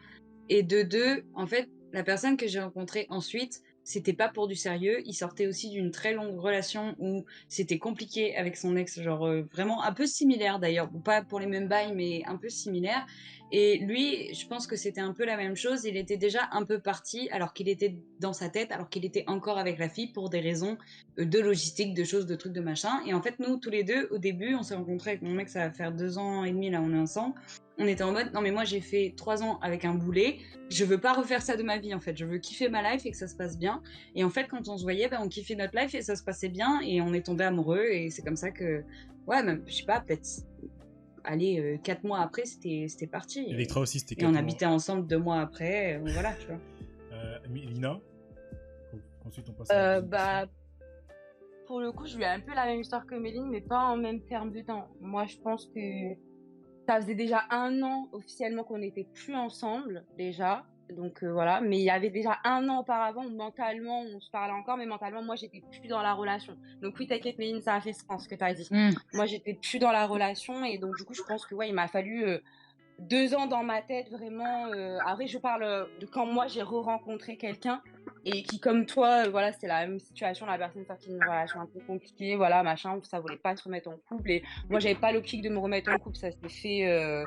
Et de 2, en fait, la personne que j'ai rencontrée ensuite, c'était pas pour du sérieux. Il sortait aussi d'une très longue relation où c'était compliqué avec son ex, genre vraiment un peu similaire d'ailleurs. Bon, pas pour les mêmes bails, mais un peu similaire. Et lui, je pense que c'était un peu la même chose. Il était déjà un peu parti, alors qu'il était dans sa tête, alors qu'il était encore avec la fille pour des raisons de logistique, de choses, de trucs, de machin. Et en fait, nous, tous les deux, au début, on s'est rencontrés avec mon mec, ça va faire 2 ans et demi, là, on est ensemble. On était en mode, non mais moi j'ai fait 3 ans avec un boulet, je veux pas refaire ça de ma vie en fait, je veux kiffer ma life et que ça se passe bien. Et en fait quand on se voyait, on kiffait notre life et ça se passait bien et on est tombé amoureux et c'est comme ça que, ouais même, je sais pas, peut-être, allez, 4 mois après c'était parti. Electra aussi, c'était Et 4 on mois. habitait ensemble 2 mois après, voilà tu vois. Lina. Ensuite on passe à la Pour le coup, je lui ai un peu la même histoire que Méline, mais pas en même terme de temps. Moi, je pense que ça faisait déjà 1 an officiellement qu'on n'était plus ensemble déjà. Donc voilà, mais il y avait déjà 1 an auparavant où mentalement on se parlait encore, mais mentalement moi j'étais plus dans la relation. Donc oui, t'inquiète Méline, ça a fait sens ce que t'as dit. Moi j'étais plus dans la relation et donc du coup je pense que ouais, il m'a fallu 2 ans dans ma tête vraiment. Après je parle de quand moi j'ai re-rencontré quelqu'un et qui comme toi, voilà, c'était la même situation, la personne sortit d'une relation un peu compliquée, voilà, machin, ça voulait pas se remettre en couple et moi j'avais pas l'optique de me remettre en couple, ça s'est fait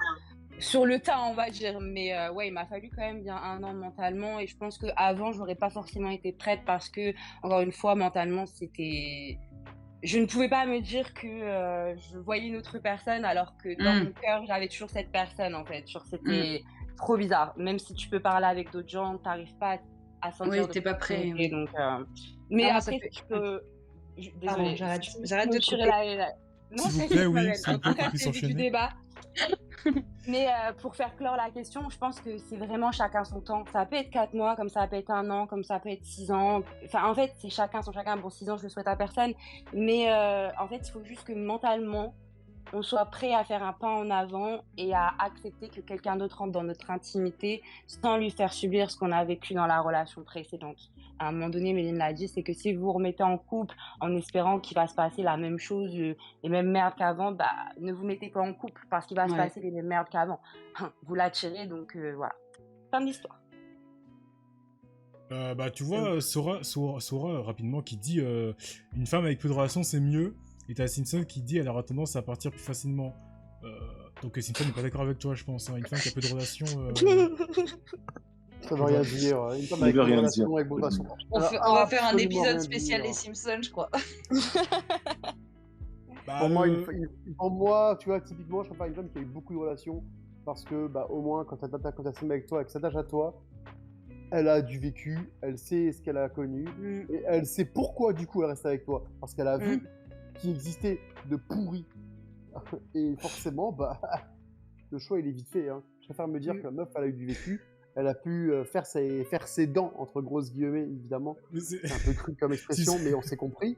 sur le tas, on va dire. Mais ouais, il m'a fallu quand même bien 1 an mentalement et je pense qu'avant, j'aurais pas forcément été prête parce que, encore une fois, mentalement, c'était... Je ne pouvais pas me dire que je voyais une autre personne alors que dans mon cœur, j'avais toujours cette personne, en fait. Genre, c'était trop bizarre. Même si tu peux parler avec d'autres gens, t'arrives pas à sentir Oui, de t'es pas prêt. proximité, donc, mais Ah, ça après, fait- si tu peux... Pardon, Désolée, j'arrête- si tu peux j'arrête de te clôturer couper. Non, S'il vous t'inquiète, plaît, oui, Manuel. s'il vous plaît, On qu'on reste puisse au début du enchaîner. débat. Mais pour faire clore la question, je pense que c'est vraiment chacun son temps. Ça peut être 4 mois, comme ça peut être 1 an, comme ça peut être 6 ans. Enfin, en fait, c'est chacun son chacun. Bon, 6 ans, je le souhaite à personne. Mais en fait, il faut juste que mentalement, on soit prêt à faire un pas en avant et à accepter que quelqu'un d'autre rentre dans notre intimité sans lui faire subir ce qu'on a vécu dans la relation précédente. À un moment donné, Méline l'a dit, c'est que si vous vous remettez en couple en espérant qu'il va se passer la même chose, les mêmes merdes qu'avant, bah, ne vous mettez pas en couple parce qu'il va se Ouais. passer les mêmes merdes qu'avant. Vous l'attirez, donc voilà. Fin de l'histoire. Bah, tu vois, Sora, rapidement, qui dit une femme avec peu de relations, c'est mieux. Et t'as Simpson qui dit elle aura tendance à partir plus facilement. Donc Simpson n'est pas d'accord avec toi, je pense. Hein. Une femme qui a peu de relations. Ça veut rien dire. Une femme Ça avec veut une rien relation dire. avec beaucoup de relations. On Ça veut va faire un absolument épisode rien spécial dire. des Simpsons, je crois. Bah, Pour moi, tu vois, typiquement, je préfère une femme qui a eu beaucoup de relations parce que, bah, au moins, quand elle s'aime avec toi et qu'elle s'attache à toi, elle a du vécu, elle sait ce qu'elle a connu et elle sait pourquoi, du coup, elle reste avec toi. Parce qu'elle a vu qu'il existait de pourri. Et forcément, bah, le choix, il est vite fait. Hein. Je préfère me dire que la meuf, elle a eu du vécu. Elle a pu faire ses dents, entre grosses guillemets, évidemment. mais c'est- C'est un peu cru comme expression, mais on s'est compris.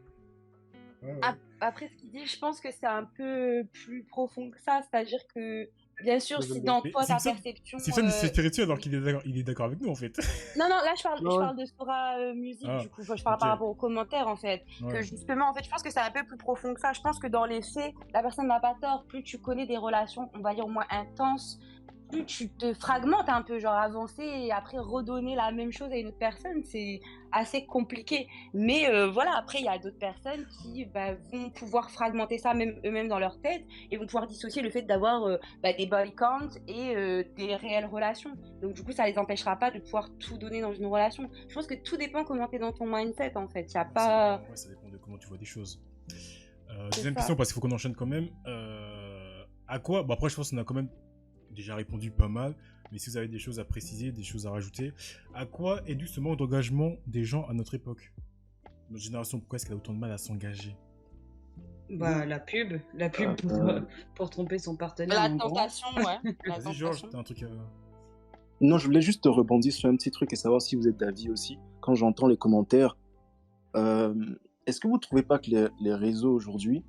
Ouais, ouais. Après, ce qu'il dit, je pense que c'est un peu plus profond que ça. C'est-à-dire que, bien sûr, si dans Mais toi, ta Simpson- perception... Simpson, il se spirituel alors qu'il est d'accord avec nous, en fait. Non, là, je Ouais. parle de Sora Music, Ah, du coup. Enfin, je parle ok. par rapport aux commentaires, en fait. Ouais. Que justement, en fait, je pense que c'est un peu plus profond que ça. Je pense que dans les faits, la personne n'a pas tort. Plus tu connais des relations, on va dire, moins intenses, plus tu te fragmentes un peu, genre avancer et après redonner la même chose à une autre personne, c'est assez compliqué. Mais voilà, après, il y a d'autres personnes qui vont pouvoir fragmenter ça même eux-mêmes dans leur tête et vont pouvoir dissocier le fait d'avoir des body counts et des réelles relations. Donc du coup, ça les empêchera pas de pouvoir tout donner dans une relation. Je pense que tout dépend comment tu es dans ton mindset, en fait. Il y a pas... Ouais, ça dépend de comment tu vois des choses. C'est Deuxième ça. question, parce qu'il faut qu'on enchaîne quand même. À quoi Bon, après, je pense qu'on a quand même déjà répondu pas mal. Mais si vous avez des choses à préciser, des choses à rajouter, à quoi est dû ce manque d'engagement des gens à notre époque? Notre génération, pourquoi est-ce qu'elle a autant de mal à s'engager? Bah, la pub pour tromper son partenaire. La en gros. tentation, ouais. La Vas-y, Georges, tentation. t'as un truc à... Non, je voulais juste rebondir sur un petit truc et savoir si vous êtes d'avis aussi. Quand j'entends les commentaires, est-ce que vous ne trouvez pas que les réseaux aujourd'hui,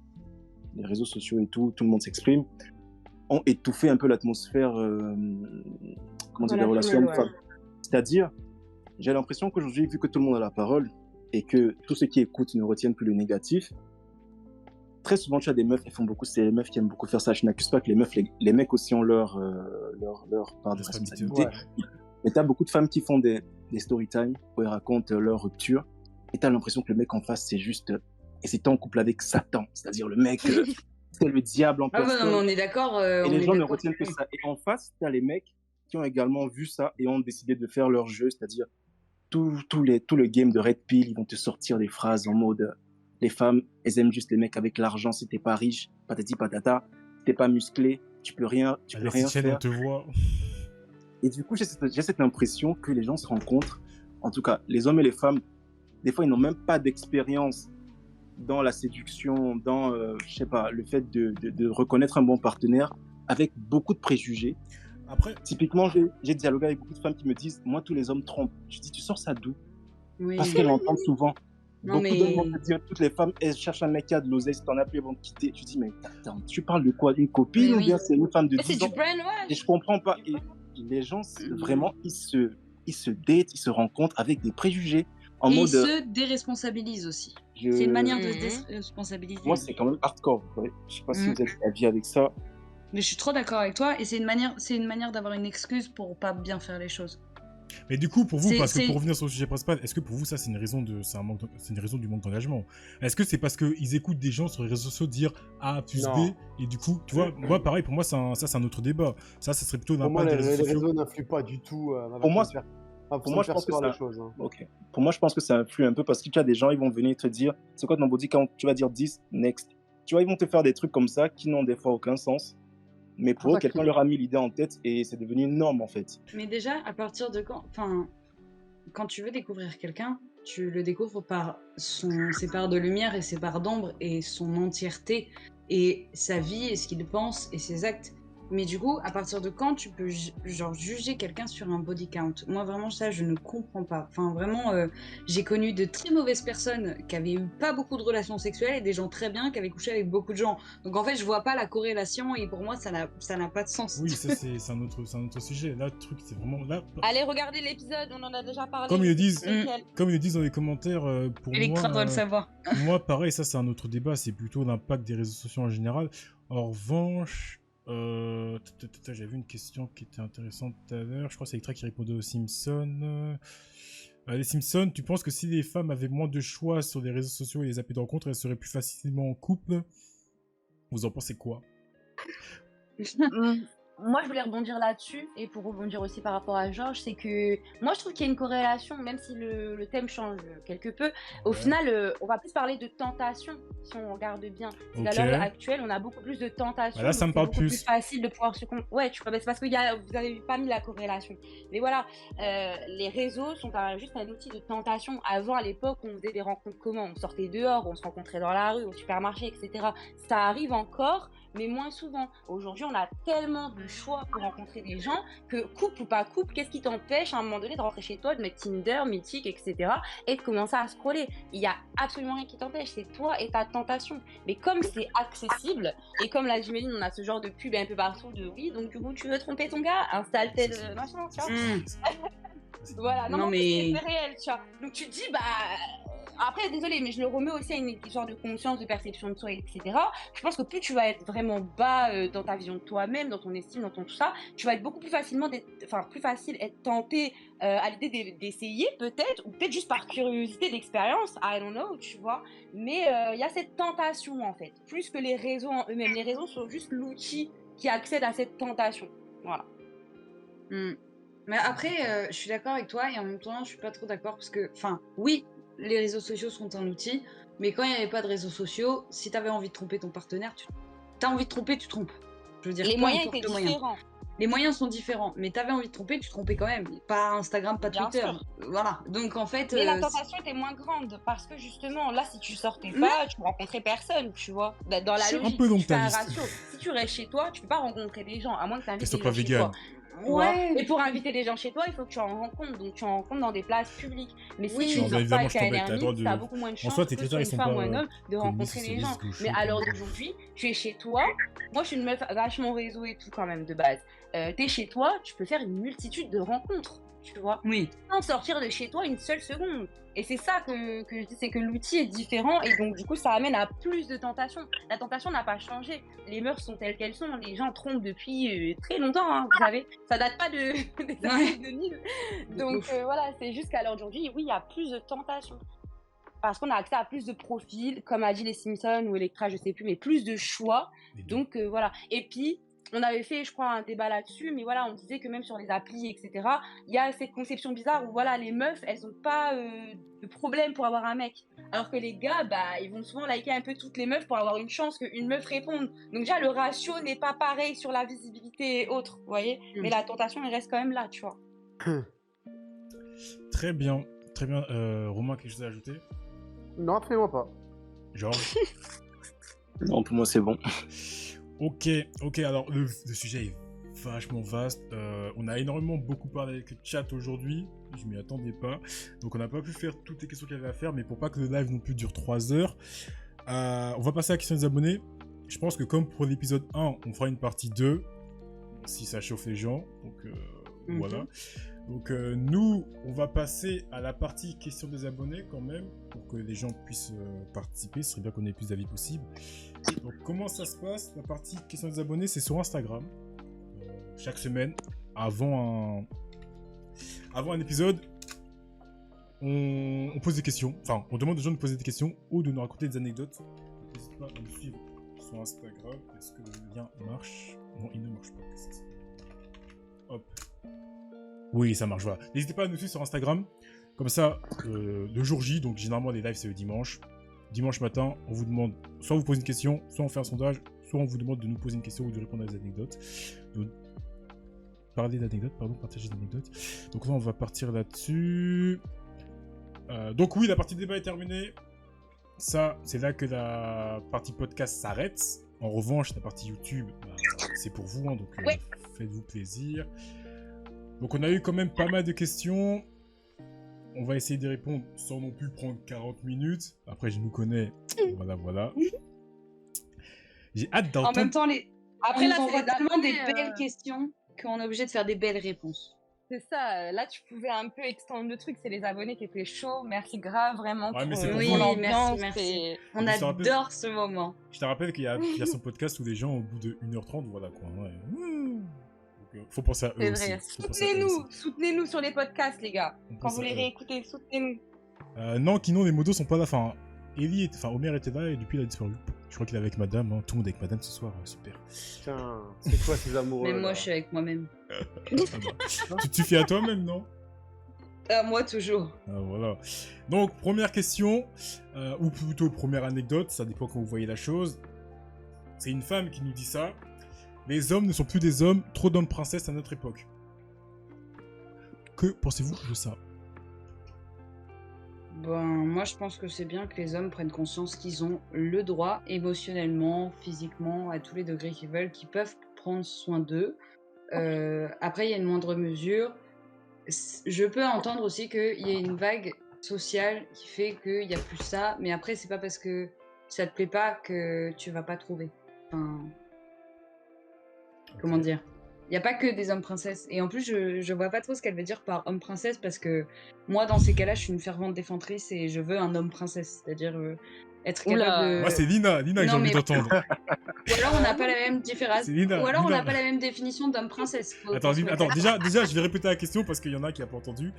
les réseaux sociaux et tout le monde s'exprime, ont étouffé un peu l'atmosphère des relations hommes-femmes? C'est-à-dire, j'ai l'impression qu'aujourd'hui, vu que tout le monde a la parole et que tous ceux qui écoutent ne retiennent plus le négatif, très souvent, tu as des meufs, c'est les meufs qui aiment beaucoup faire ça. Je n'accuse pas que les mecs aussi ont leur part de responsabilité. Ouais. Mais tu as beaucoup de femmes qui font des story time où elles racontent leur rupture. Et tu as l'impression que le mec en face, c'est juste. Et c'est en couple avec Satan. C'est-à-dire le mec, c'est le diable en Ah bah personne. non, mais on est d'accord. Et les gens ne retiennent que ça. Et en face, tu as les mecs qui ont également vu ça et ont décidé de faire leur jeu. C'est-à-dire tout le game de Red Pill, ils vont te sortir des phrases en mode. Les femmes, elles aiment juste les mecs avec l'argent. Si t'es pas riche, patati patata, si t'es pas musclé, tu peux rien on faire. te voit. Et du coup, j'ai cette impression que les gens se rencontrent. En tout cas, les hommes et les femmes, des fois, ils n'ont même pas d'expérience dans la séduction, dans, je sais pas, le fait de reconnaître un bon partenaire avec beaucoup de préjugés. Après, Typiquement, j'ai dialogué avec beaucoup de femmes qui me disent, moi, tous les hommes trompent. Je dis, tu sors ça d'où? Oui. Parce qu'elles l'entendent souvent. Non, Beaucoup d'hommes mais... vont te dire, toutes les femmes, elles cherchent un mec qui a de l'oseille, si t'en as plus, elles vont te quitter. Tu dis, mais attends, tu parles de quoi? Une copine Mais ou oui. bien c'est une femme de Mais c'est 10 du ans? Et brainwash. je comprends pas. Et les gens, vraiment, ils se datent, ils se rencontrent avec des préjugés. En Et ils mode, se déresponsabilisent aussi. C'est une manière de se Mhm. déresponsabiliser. moi, c'est quand même hardcore. Ouais. Je sais pas si Mm. vous êtes d'avis avec ça. Mais je suis trop d'accord avec toi, et c'est une manière d'avoir une excuse pour pas bien faire les choses. Mais du coup, pour vous, C'est- parce que c'est- pour revenir sur le sujet principal, est-ce que pour vous, ça, c'est une raison c'est une raison du manque d'engagement? Est-ce que c'est parce qu'ils écoutent des gens sur les réseaux sociaux dire A plus Non. B, et du coup, tu vois, moi, pareil, pour moi, c'est un autre débat. Ça serait plutôt Pour moi, l'impact des les réseaux sociaux. réseaux n'influent pas du tout ma Pour moi, façon de faire- ma façon moi, de je pense que percevoir ça- les choses. Hein. Ok. Pour moi, je pense que ça influe un peu parce que tu as des gens, ils vont venir te dire, c'est quoi ton body count? Tu vas dire 10, next. Tu vois, ils vont te faire des trucs comme ça qui n'ont des fois aucun sens. Mais pour eux, Exactement. quelqu'un leur a mis l'idée en tête et c'est devenu une norme en fait. Mais déjà, à partir de quand... Enfin, quand tu veux découvrir quelqu'un, tu le découvres par ses parts de lumière et ses parts d'ombre et son entièreté et sa vie et ce qu'il pense et ses actes. Mais du coup, à partir de quand tu peux genre juger quelqu'un sur un body count? Moi, vraiment, ça, je ne comprends pas. Enfin, vraiment, j'ai connu de très mauvaises personnes qui avaient eu pas beaucoup de relations sexuelles et des gens très bien qui avaient couché avec beaucoup de gens. Donc, en fait, je vois pas la corrélation et pour moi, ça n'a pas de sens. Oui, ça, c'est un autre sujet. Là, le truc, c'est vraiment... Là, Allez, regardez l'épisode, on en a déjà parlé. Comme ils le disent, C'est lequel comme ils le disent dans les commentaires, pour Electra doit le savoir. moi, pareil, ça, c'est un autre débat. C'est plutôt l'impact des réseaux sociaux en général. En revanche, j'avais vu une question qui était intéressante tout à l'heure. Je crois que c'est Electra qui répondait aux Simpsons. Les Simpsons, tu penses que si les femmes avaient moins de choix sur les réseaux sociaux et les applis de rencontre, elles seraient plus facilement en couple? Vous en pensez quoi? Moi, je voulais rebondir là-dessus, et pour rebondir aussi par rapport à Georges, c'est que moi, je trouve qu'il y a une corrélation, même si le thème change quelque peu. Au Ouais. final, on va plus parler de tentation, si on regarde bien. C'est qu'à Ok. l'heure actuelle, on a beaucoup plus de tentation. Bah là, ça donc me parle c'est beaucoup plus. facile de pouvoir se... Ouais, tu vois, c'est parce que vous avez pas mis la corrélation. Mais voilà, les réseaux sont juste un outil de tentation. Avant, à l'époque, on faisait des rencontres comment? On sortait dehors, on se rencontrait dans la rue, au supermarché, etc. Ça arrive encore, mais moins souvent. Aujourd'hui, on a tellement de choix pour rencontrer des gens que, couple ou pas couple, qu'est-ce qui t'empêche à un moment donné de rentrer chez toi, de mettre Tinder, Mythique, etc. et de commencer à scroller? Il y a absolument rien qui t'empêche, c'est toi et ta tentation. Mais comme c'est accessible, et comme là, j'imagine, on a ce genre de pub un peu partout de oui, donc du coup, tu veux tromper ton gars, installe tel machin, tu vois. Voilà, non, Non, mais mais... c'est réel, tu vois. Donc tu te dis, bah. Après, désolé, mais je le remets aussi à une genre de conscience, de perception de soi, etc. Je pense que plus tu vas être vraiment bas dans ta vision de toi-même, dans ton estime, dans ton tout ça, tu vas être beaucoup plus facilement, plus facile être tenté à l'idée d'essayer peut-être, ou peut-être juste par curiosité d'expérience, I don't know, tu vois. Mais il y a cette tentation en fait, plus que les réseaux en eux-mêmes. Les réseaux sont juste l'outil qui accède à cette tentation. Voilà. Mais après, je suis d'accord avec toi et en même temps, je suis pas trop d'accord parce que, enfin, oui, les réseaux sociaux sont un outil, mais quand il n'y avait pas de réseaux sociaux, si tu avais envie de tromper ton partenaire, t'as envie de tromper, tu trompes. Je veux dire, Les peu moyens importe étaient le moyen. différents. Les moyens sont différents, mais t'avais envie de tromper, tu trompais quand même. Pas Instagram, pas Bien Twitter. sûr. Voilà. Donc en fait. Mais la tentation était moins grande parce que justement, là, si tu sortais pas, tu rencontrais personne, tu vois. Dans la C'est un logique, peu long tu fais ta un liste. ratio. Si tu restes chez toi, tu peux pas rencontrer des gens, à moins que tu invites Qu'est-ce des que gens pas chez vegan? toi. Tu vois. Ouais. Et pour inviter des gens chez toi, il faut que tu en rencontres. Donc tu en rencontres dans des places publiques. Mais si Oui. tu Non, sors bien pas évidemment, avec je un t'embête, t'as le droit ermite, de- t'as beaucoup moins de En chances soi, tes que critères, ce ils soit sont une femme pas, ou un homme de communistes, rencontrer les gens. socialistes, gauchos, Mais à l'heure quoi. d'aujourd'hui, tu es chez toi. Moi, je suis une meuf vachement réseau et tout quand même de base. T'es chez toi, tu peux faire une multitude de rencontres, tu vois. Oui. Sans sortir de chez toi une seule seconde. Et c'est ça que je dis, c'est que l'outil est différent et donc du coup ça amène à plus de tentation. La tentation n'a pas changé. Les mœurs sont telles qu'elles sont. Les gens trompent depuis très longtemps, hein, vous savez. Ça date pas des années 2000. Donc voilà, c'est juste qu'à l'heure d'aujourd'hui, oui, il y a plus de tentation. Parce qu'on a accès à plus de profils, comme a dit les Simpsons ou Electra, je sais plus, mais plus de choix. Donc voilà. Et puis, on avait fait, je crois, un débat là-dessus, mais voilà, on disait que même sur les applis, etc., il y a cette conception bizarre où voilà, les meufs, elles n'ont pas de problème pour avoir un mec. Alors que les gars, bah, ils vont souvent liker un peu toutes les meufs pour avoir une chance qu'une meuf réponde. Donc déjà, le ratio n'est pas pareil sur la visibilité et autres, vous voyez. Mais la tentation, elle reste quand même là, tu vois. Très bien, très bien. Romain, quelque chose à ajouter? Non, absolument pas. Georges? Non, pour moi, c'est bon. Ok, alors le sujet est vachement vaste. On a énormément beaucoup parlé avec le chat aujourd'hui. Je m'y attendais pas. Donc on n'a pas pu faire toutes les questions qu'il y avait à faire. Mais pour pas que le live non plus dure 3 heures, on va passer à la question des abonnés. Je pense que comme pour l'épisode 1, on fera une partie 2. Si ça chauffe les gens. Donc voilà. Donc nous, on va passer à la partie questions des abonnés quand même. Pour que les gens puissent participer. Ce serait bien qu'on ait le plus d'avis possible. Donc comment ça se passe? La partie questions des abonnés, c'est sur Instagram. Chaque semaine, avant un épisode, on pose des questions. Enfin, on demande aux gens de poser des questions ou de nous raconter des anecdotes. N'hésitez pas à nous suivre sur Instagram. Est-ce que le lien marche? Non, il ne marche pas. Hop. Oui, ça marche, voilà. N'hésitez pas à nous suivre sur Instagram. Comme ça, le jour J, donc généralement les lives c'est le dimanche. Dimanche matin, on vous demande, soit vous posez une question, soit on fait un sondage, soit on vous demande de nous poser une question ou de répondre à des anecdotes. Donc, partager des anecdotes. Donc là, on va partir là-dessus. Donc oui, la partie débat est terminée. Ça, c'est là que la partie podcast s'arrête. En revanche, la partie YouTube, c'est pour vous, hein, donc faites-vous plaisir. Donc on a eu quand même pas mal de questions. On va essayer de répondre sans non plus prendre 40 minutes. Après, je nous connais. Voilà. J'ai hâte d'entendre... En même temps, Après, on là, nous envoie c'est tellement des abonnés, belles questions qu'on est obligé de faire des belles réponses. C'est ça, là tu pouvais un peu extendre le truc, c'est les abonnés qui étaient chauds, merci grave vraiment Ouais, mais pour c'est pour Oui, vous. l'ambiance. merci. On Je te rappelle- adore ce moment. Je te rappelle qu'il y a son podcast où les gens, au bout de 1h30, voilà quoi. Ouais. Donc, faut penser à eux C'est aussi. vrai, Faut penser à eux aussi. soutenez-nous sur les podcasts les gars, On quand pense vous à les eux. réécoutez, soutenez-nous. Non, Kinon, les modos sont pas là. Enfin, Omer était là et depuis il a disparu. Je crois qu'il est avec madame, hein. Tout le monde est avec madame ce soir, super. Putain, c'est quoi ces amoureux Même moi, là je suis avec moi-même. Ah bah. Tu te fies à toi-même, non? Moi, toujours. Ah, voilà. Donc, première question, ou plutôt première anecdote, ça dépend quand vous voyez la chose. C'est une femme qui nous dit ça. Les hommes ne sont plus des hommes, trop d'hommes princesses à notre époque. Que pensez-vous de ça? Ben, moi, je pense que c'est bien que les hommes prennent conscience qu'ils ont le droit, émotionnellement, physiquement, à tous les degrés qu'ils veulent, qu'ils peuvent prendre soin d'eux. Après, il y a une moindre mesure. Je peux entendre aussi qu'il y a une vague sociale qui fait qu'il n'y a plus ça, mais après, c'est pas parce que ça te plaît pas que tu vas pas trouver. Enfin, comment dire? Il n'y a pas que des hommes princesses. Et en plus, je vois pas trop ce qu'elle veut dire par homme princesse parce que moi, dans ces cas-là, je suis une fervente défendrice et je veux un homme princesse. C'est-à-dire être capable de. Moi, c'est Lina que j'ai non, envie mais- d'entendre. Ou alors, on n'a pas la même différence. C'est Lina, Ou alors, on n'a Lina. pas la même définition d'homme princesse. Attends, déjà, je vais répéter la question parce qu'il y en a qui n'ont pas entendu.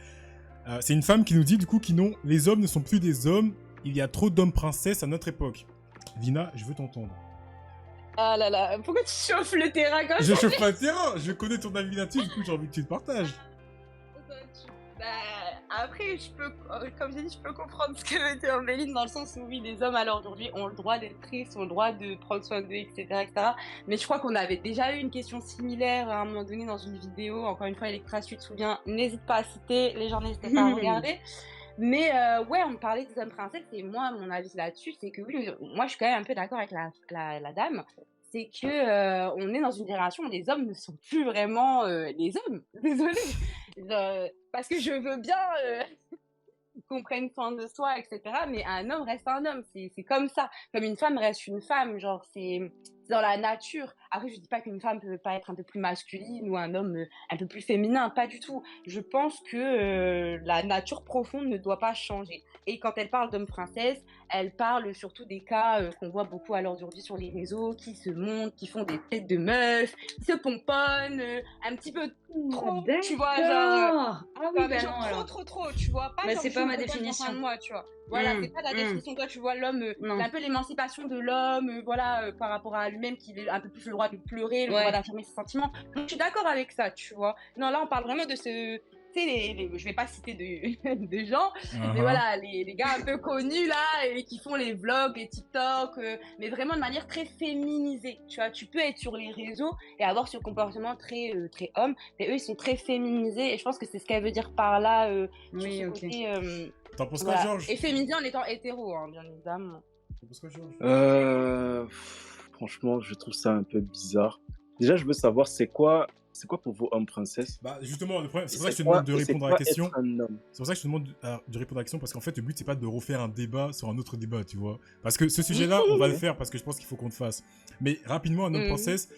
C'est une femme qui nous dit, du coup, les hommes ne sont plus des hommes, il y a trop d'hommes princesses à notre époque. Lina, je veux t'entendre. Ah là là, pourquoi tu chauffes le terrain comme Je ça? chauffe pas le terrain, je connais ton avis là-dessus, du coup, j'ai envie que tu te partages. Bah, après, comme j'ai dit, je peux comprendre ce que veut dire Méline dans le sens où oui, les hommes alors aujourd'hui ont le droit d'être tristes, ont le droit de prendre soin d'eux, etc., etc. Mais je crois qu'on avait déjà eu une question similaire à un moment donné dans une vidéo. Encore une fois, Electra, si tu te souviens, n'hésite pas à citer, les gens n'hésitez pas à regarder. Mais ouais, on parlait des hommes princesses et moi, mon avis là-dessus, c'est que oui, moi je suis quand même un peu d'accord avec la dame. C'est que on est dans une génération où les hommes ne sont plus vraiment les hommes. Désolée. Parce que je veux bien qu'on prenne soin de soi, etc. Mais un homme reste un homme. C'est comme ça. Comme une femme reste une femme. Genre, c'est dans la nature. Après, je dis pas qu'une femme peut pas être un peu plus masculine ou un homme un peu plus féminin. Pas du tout. Je pense que la nature profonde ne doit pas changer. Et quand elle parle d'homme princesse, elle parle surtout des cas qu'on voit beaucoup à l'heure d'aujourd'hui sur les réseaux, qui se montent, qui font des têtes de meufs, qui se pomponnent, un petit peu trop, tu vois, genre... Ah oui, Enfin, bah genre non, alors. trop, tu vois. Pas Mais genre, c'est je pas me ma pomponne définition. en fin de mois, tu vois. Voilà, c'est pas la définition. Toi, tu vois l'homme, Non. c'est un peu l'émancipation de l'homme, voilà, par rapport à lui-même, qu'il ait un peu plus le droit de pleurer, le Ouais. droit d'affirmer ses sentiments. Donc, je suis d'accord avec ça, tu vois. Non, là, on parle vraiment de ce... Tu sais, je vais pas citer de gens, mais voilà, les gars un peu connus là, et qui font les vlogs, les TikTok, mais vraiment de manière très féminisée. Tu vois, tu peux être sur les réseaux et avoir ce comportement très, très homme, mais eux ils sont très féminisés et je pense que c'est ce qu'elle veut dire par là. Sur Oui, ce ok. côté, T'en penses quoi, voilà. Georges? Et féminisé en étant hétéro, hein, bien évidemment. T'en penses quoi, Georges? Franchement, je trouve ça un peu bizarre. Déjà, je veux savoir, c'est quoi c'est quoi pour vous homme princesse? Bah, justement, le problème, c'est Et pour ça que je te quoi- demande de et c'est répondre à quoi la question. être un homme? C'est pour ça que je te demande de répondre à la question, parce qu'en fait, le but, c'est pas de refaire un débat sur un autre débat, tu vois. Parce que ce sujet-là, on va le faire parce que je pense qu'il faut qu'on le fasse. Mais rapidement, un homme princesse,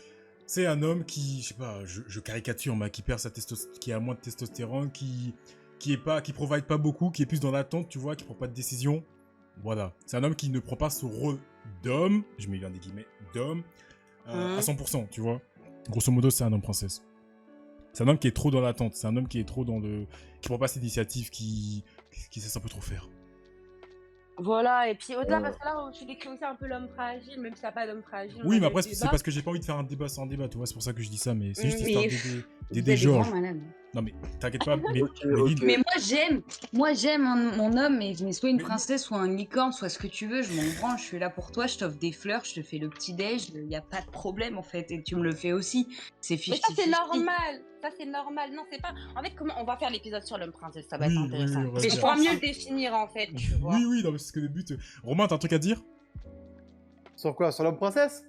c'est un homme qui, je sais pas, je caricature, mais qui perd qui a moins de testostérone, qui provide pas beaucoup, qui est plus dans l'attente, tu vois, qui prend pas de décision. Voilà. C'est un homme qui ne prend pas ce rôle d'homme, je mets bien des guillemets, d'homme, à 100%, tu vois. Grosso modo, c'est un homme princesse. C'est un homme qui est trop dans l'attente. C'est un homme qui est trop dans le... qui prend pas cette initiative, qui sait un peu trop faire. Voilà, et puis au-delà, parce que là, tu décris aussi un peu l'homme fragile, même s'il n'y a pas d'homme fragile. Oui, mais après, c'est parce que j'ai pas envie de faire un débat sans débat, tu vois, c'est pour ça que je dis ça, mais c'est juste histoire d'aider Georges. Non, mais t'inquiète pas, mais Mais moi j'aime mon homme, mais soit une princesse, soit un licorne, soit ce que tu veux, je m'en branle, je suis là pour toi, je t'offre des fleurs, je te fais le petit déj, il n'y a pas de problème en fait, et tu me le fais aussi. C'est 50-50. Mais ça c'est normal, non c'est pas... En fait, comment on va faire l'épisode sur l'homme princesse, ça va être intéressant. Mais je pourrais mieux le définir en fait, tu vois. Oui, non, mais c'est ce que le but... Romain, t'as un truc à dire? Sur quoi? Sur l'homme princesse?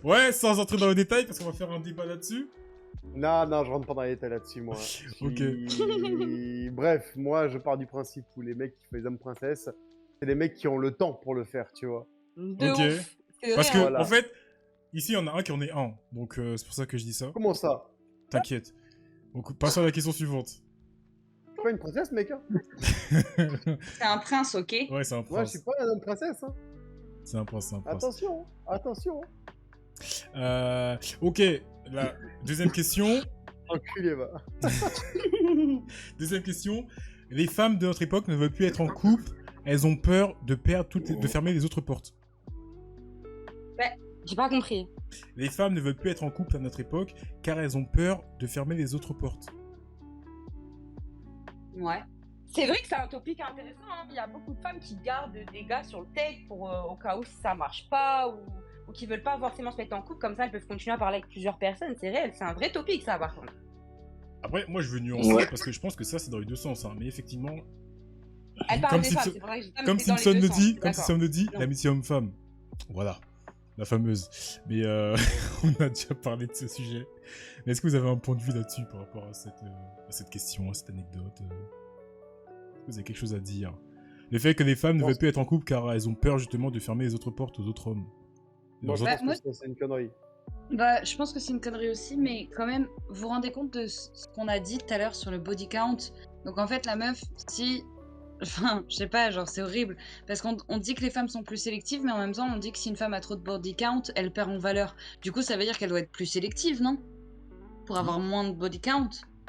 Ouais, sans entrer dans les détails, parce qu'on va faire un débat là-dessus. Non, je rentre pas dans les détails là-dessus, moi. Ok. Bref, moi, je pars du principe où les mecs qui font les hommes princesses, c'est les mecs qui ont le temps pour le faire, tu vois. Ok. Parce que, Voilà. en fait, ici, il y en a un qui en est un. Donc, c'est pour ça que je dis ça. Comment ça? T'inquiète. Donc, passons à la question suivante. C'est pas une princesse, mec, hein? C'est un prince, ok? Ouais, c'est un Moi, je prince. suis pas un homme princesse, hein. C'est un prince, c'est un prince. Attention. Ok, la deuxième question. Enculé, va. Deuxième question. Les femmes de notre époque ne veulent plus être en couple. Elles ont peur de perdre de fermer les autres portes. J'ai pas compris. Les femmes ne veulent plus être en couple à notre époque car elles ont peur de fermer les autres portes. Ouais. C'est vrai que c'est un topic intéressant, hein. Il y a beaucoup de femmes qui gardent des gars sur le take pour au cas où ça marche pas ou qui veulent pas forcément se mettre en couple, comme ça elles peuvent continuer à parler avec plusieurs personnes, c'est réel, c'est un vrai topic ça par contre. Après, moi je veux nuancer parce que je pense que ça c'est dans les deux sens, hein. Mais effectivement, Elle parle comme des femmes, c'est vrai que j'ai comme Simpson le dit, Non. l'amitié homme-femme. Voilà, la fameuse. Mais on a déjà parlé de ce sujet. Mais est-ce que vous avez un point de vue là-dessus par rapport à cette question, à cette anecdote Est-ce que vous avez quelque chose à dire? Le fait que les femmes ne veulent plus être en couple car elles ont peur justement de fermer les autres portes aux autres hommes. Moi, je Bah, pense que c'est une connerie. Bah, je pense que c'est une connerie aussi, mais quand même, vous vous rendez compte de ce qu'on a dit tout à l'heure sur le body count? Donc en fait, la meuf, si... Enfin, je sais pas, genre c'est horrible, parce qu'on dit que les femmes sont plus sélectives, mais en même temps, on dit que si une femme a trop de body count, elle perd en valeur. Du coup, ça veut dire qu'elle doit être plus sélective, non? Pour avoir moins de body count?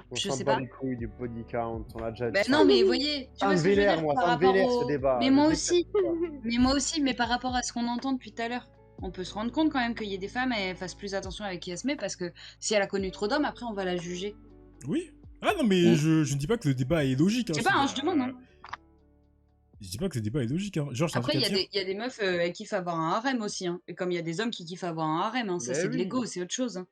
On Je s'en sais bat pas. les couilles du body count, on a déjà dit. Bah non, mais voyez, tu Ça vois me ce que je veux vénère, dire moi, par ça me rapport vénère, au... ce débat. Mais Je moi déteste aussi, ça. mais moi aussi, mais par rapport à ce qu'on entend depuis tout à l'heure. On peut se rendre compte quand même qu'il y ait des femmes, elles fassent plus attention avec qui elles se met, parce que si elle a connu trop d'hommes, après on va la juger. Oui. Ah non, mais je ne dis pas que le débat est logique. Hein, Je sais pas, hein, je demande. Hein. Je dis pas que le débat est logique. Hein. Georges, Après, il y a des meufs, elles kiffent avoir un harem aussi. Hein. Et comme il y a des hommes qui kiffent avoir un harem, hein. Ça Mais c'est de oui. l'ego, c'est autre chose. Hein.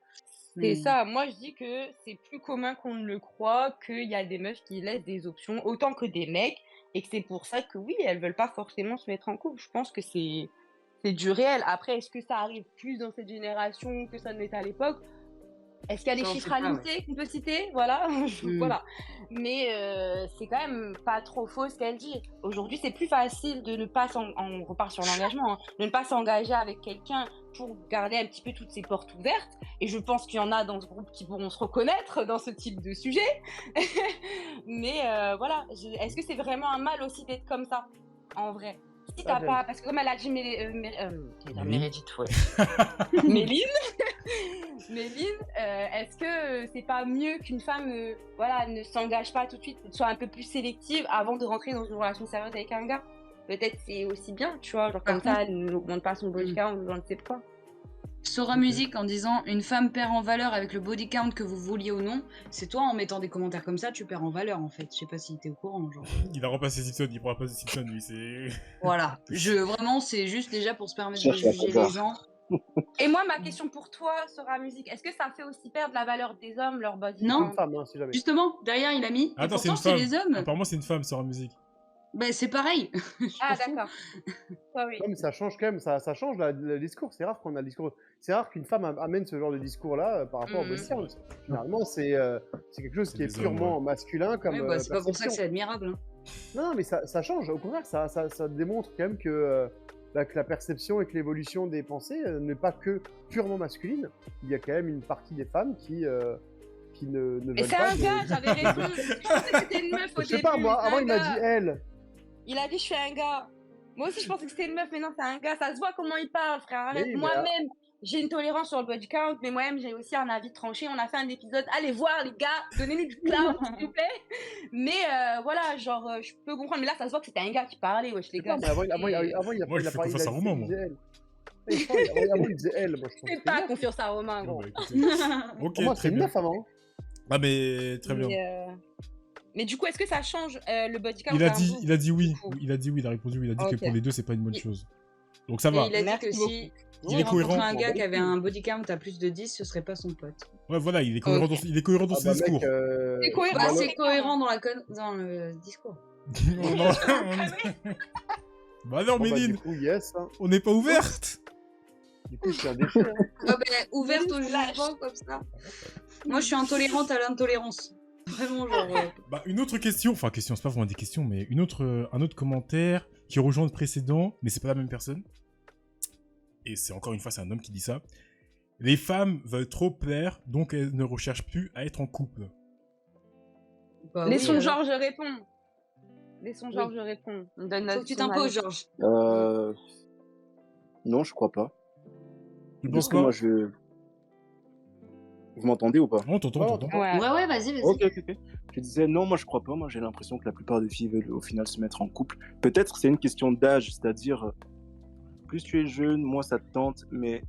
C'est ça, moi je dis que c'est plus commun qu'on ne le croit, qu'il y a des meufs qui laissent des options autant que des mecs, et que c'est pour ça que oui, elles veulent pas forcément se mettre en couple. Je pense que c'est du réel. Après, est-ce que ça arrive plus dans cette génération que ça ne l'était à l'époque? Est-ce qu'il y a des Ça, on chiffres sait à pas, limiter qu'on peut citer? Voilà. Voilà. Mais c'est quand même pas trop faux ce qu'elle dit. Aujourd'hui, c'est plus facile de ne pas on repart sur l'engagement, hein, de ne pas s'engager avec quelqu'un pour garder un petit peu toutes ses portes ouvertes. Et je pense qu'il y en a dans ce groupe qui pourront se reconnaître dans ce type de sujet. Mais voilà, est-ce que c'est vraiment un mal aussi d'être comme ça, en vrai? Si t'as pas, parce que comme elle a dit Meredith, ouais. Méline, est-ce que c'est pas mieux qu'une femme voilà, ne s'engage pas tout de suite, soit un peu plus sélective avant de rentrer dans une relation sérieuse avec un gars? Peut-être c'est aussi bien, tu vois, genre comme ça, elle n'augmente pas son body count ou je ne sais quoi. Sora Music en disant une femme perd en valeur avec le body count que vous vouliez ou non, c'est toi en mettant des commentaires comme ça, tu perds en valeur en fait. Je sais pas si t'es au courant, genre. Il a remplacé Simpson, il pourra passer Simpson, lui, c'est... Voilà. Vraiment, c'est juste déjà pour se permettre de juger les gens. Et moi, ma question pour toi, Sora Music, est-ce que ça fait aussi perdre la valeur des hommes, leur body Non. count? Une femme, hein, si jamais. Justement, derrière il a mis. Attends, et c'est une pourtant, femme. c'est les hommes. Apparemment, c'est une femme sur la musique. Bah, c'est pareil. Je Ah, m'en fous. d'accord. Toi, oui. Non, mais ça change quand même, ça change le discours. C'est rare qu'on a le discours. C'est rare qu'une femme amène ce genre de discours-là par rapport aux Mhm. body count. Généralement, c'est quelque chose C'est qui est des hommes, purement masculin comme Ouais, bah, c'est pas pour ça que perception. c'est admirable. Hein. Non, mais ça change. Au contraire, ça démontre quand même que la perception et que l'évolution des pensées n'est pas que purement masculine. Il y a quand même une partie des femmes qui ne Mais veulent c'est pas un de... gars, j'avais raison. Je pensais que c'était une meuf au Je sais début. pas, moi, c'est avant un il m'a gars. dit elle. Il a dit je suis un gars. Moi aussi je pensais que c'était une meuf, mais non, c'est un gars. Ça se voit comment il parle, frère. Arrête. Oui, mais Moi-même, j'ai une tolérance sur le body count, mais moi-même, j'ai aussi un avis tranché. On a fait un épisode. Allez voir, les gars, donnez-nous du clout, s'il vous plaît. Mais voilà, genre, je peux comprendre. Mais là, ça se voit que c'était un gars qui parlait, wesh, les je sais pas, gars. mais avant, il a Moi, je il a fais parlé, confiance à Romain, moi. il disait elle. Et je crois, avant, il disait elle. Moi, je trouve Fais que pas c'est une confiance à Romain, Bon, gros. bah, écoutez. Ok, Pour moi, très c'est une bien. meuf avant. Ah, mais très bien. Mais du coup, est-ce que ça change le body count Il a un dit, jour, il a dit oui. du coup Il a dit oui, il a répondu oui. Il a dit que Ok. pour les deux, c'est pas une bonne Il- chose. Donc ça Et va. il a dit Merci que si Il il est rencontrait cohérent. un gars qui Bon, avait un body count à plus de 10, ce serait pas son pote. Ouais, voilà, il est cohérent Ok. il est cohérent dans Ah ses bah discours. mec, C'est cohérent, Bah, malo- c'est cohérent dans le discours. Oh non. Bah non, bon, bah, Méline, du coup, yes. Hein. on n'est pas ouverte. Du coup, je suis un déchet. Hein. Ah ben, ouverte au Lâche. jugement comme ça. Moi, je suis intolérante à l'intolérance. Vraiment, genre. Bah, une autre question, enfin question, c'est pas vraiment des questions, mais un autre commentaire qui rejoint le précédent, mais c'est pas la même personne. Et c'est encore une fois, c'est un homme qui dit ça. Les femmes veulent trop plaire, donc elles ne recherchent plus à être en couple. Bah, Laissons oui, alors. Georges répondre. Laissons Georges répondre. On donne Faut notre que tu son t'imposes, avis. Georges. Non, je crois pas. Tu Parce penses que pas moi, Vous m'entendez ou pas? On t'entend, on t'entend. Ouais. Ouais, vas-y, vas-y. Ok. Je disais non, moi je crois pas. Moi j'ai l'impression que la plupart des filles veulent au final se mettre en couple. Peut-être c'est une question d'âge, c'est-à-dire plus tu es jeune, moins ça te tente. Mais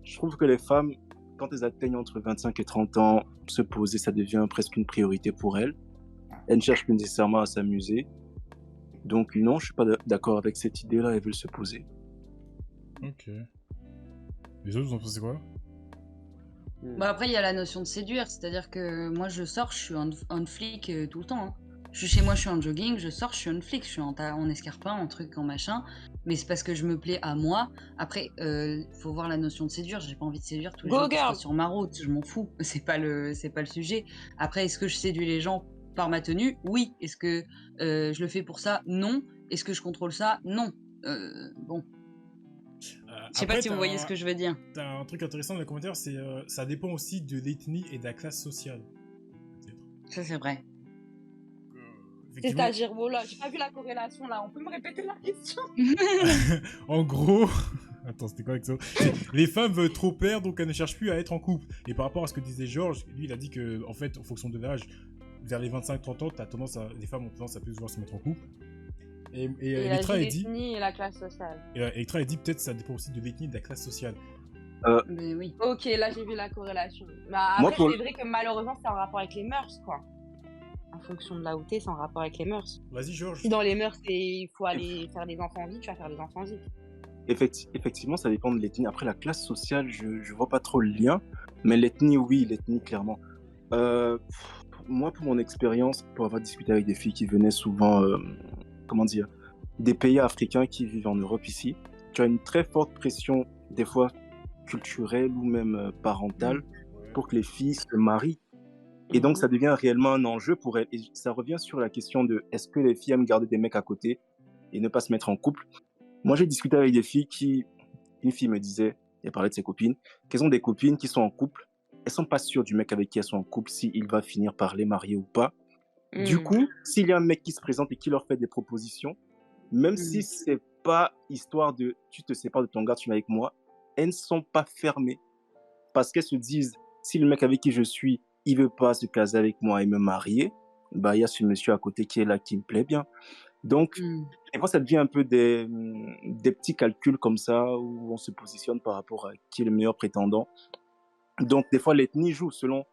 je trouve que les femmes, quand elles atteignent entre 25 et 30 ans, se poser, ça devient presque une priorité pour elles. Elles ne cherchent plus nécessairement à s'amuser. Donc non, je suis pas d'accord avec cette idée-là. Elles veulent se poser. Ok. Les autres, vous en pensez quoi? Bah après, il y a la notion de séduire, c'est-à-dire que moi, je sors, je suis en flic tout le temps. Hein. Je suis chez moi, je suis en jogging, je sors, je suis en flic, je suis en escarpin, en truc, en machin. Mais c'est parce que je me plais à moi. Après, faut voir la notion de séduire. J'ai pas envie de séduire tous les Go gens qui girl. passent sur ma route. Je m'en fous. C'est pas le sujet. Après, est-ce que je séduis les gens par ma tenue? Oui. Est-ce que je le fais pour ça? Non. Est-ce que je contrôle ça? Non. Bon. Je sais pas si vous voyez ce que je veux dire. T'as un truc intéressant dans les commentaires, c'est ça dépend aussi de l'ethnie et de la classe sociale. Peut-être. Ça, c'est vrai. Effectivement, C'est-à-dire, voilà, j'ai pas vu la corrélation là. On peut me répéter la question? en gros, attends, c'était quoi avec ça? Les femmes veulent trop plaire, donc elles ne cherchent plus à être en couple. Et par rapport à ce que disait Georges, lui, il a dit que, en fait, en fonction de l'âge, vers les 25-30 ans, les femmes ont tendance à plus vouloir se mettre en couple. Et Et la Electra, elle dit, l'ethnie et la classe sociale. Electra, elle dit peut-être ça dépend aussi de l'ethnie et de la classe sociale. Mais oui. Ok, là j'ai vu la corrélation. Bah, Moi, après, pour- c'est vrai que malheureusement, c'est en rapport avec les mœurs, quoi. En fonction de là où t'es, c'est en rapport avec les mœurs. Vas-y, Georges. Si dans les mœurs, il faut aller faire des enfants vite, tu vas faire des enfants vite. Effectivement, ça dépend de l'ethnie. Après, la classe sociale, je vois pas trop le lien. Mais l'ethnie, oui, l'ethnie, clairement. Moi, pour mon expérience, pour avoir discuté avec des filles qui venaient souvent, comment dire, des pays africains qui vivent en Europe ici, tu as une très forte pression, des fois culturelle ou même parentale, pour que les filles se marient. Et donc, ça devient réellement un enjeu pour elles. Et ça revient sur la question de est-ce que les filles aiment garder des mecs à côté et ne pas se mettre en couple. Moi, j'ai discuté avec des filles une fille me disait, elle parlait de ses copines, qu'elles ont des copines qui sont en couple. Elles sont pas sûres du mec avec qui elles sont en couple, s'il va finir par les marier ou pas. Du coup, s'il y a un mec qui se présente et qui leur fait des propositions, même si c'est pas histoire de tu te sépares de ton gars, tu viens avec moi, elles ne sont pas fermées. Parce qu'elles se disent, si le mec avec qui je suis, il veut pas se caser avec moi et me marier, bah il y a ce monsieur à côté qui est là, qui me plaît bien. Donc, des fois, ça devient un peu des petits calculs comme ça, où on se positionne par rapport à qui est le meilleur prétendant. Donc, des fois, l'ethnie joue selon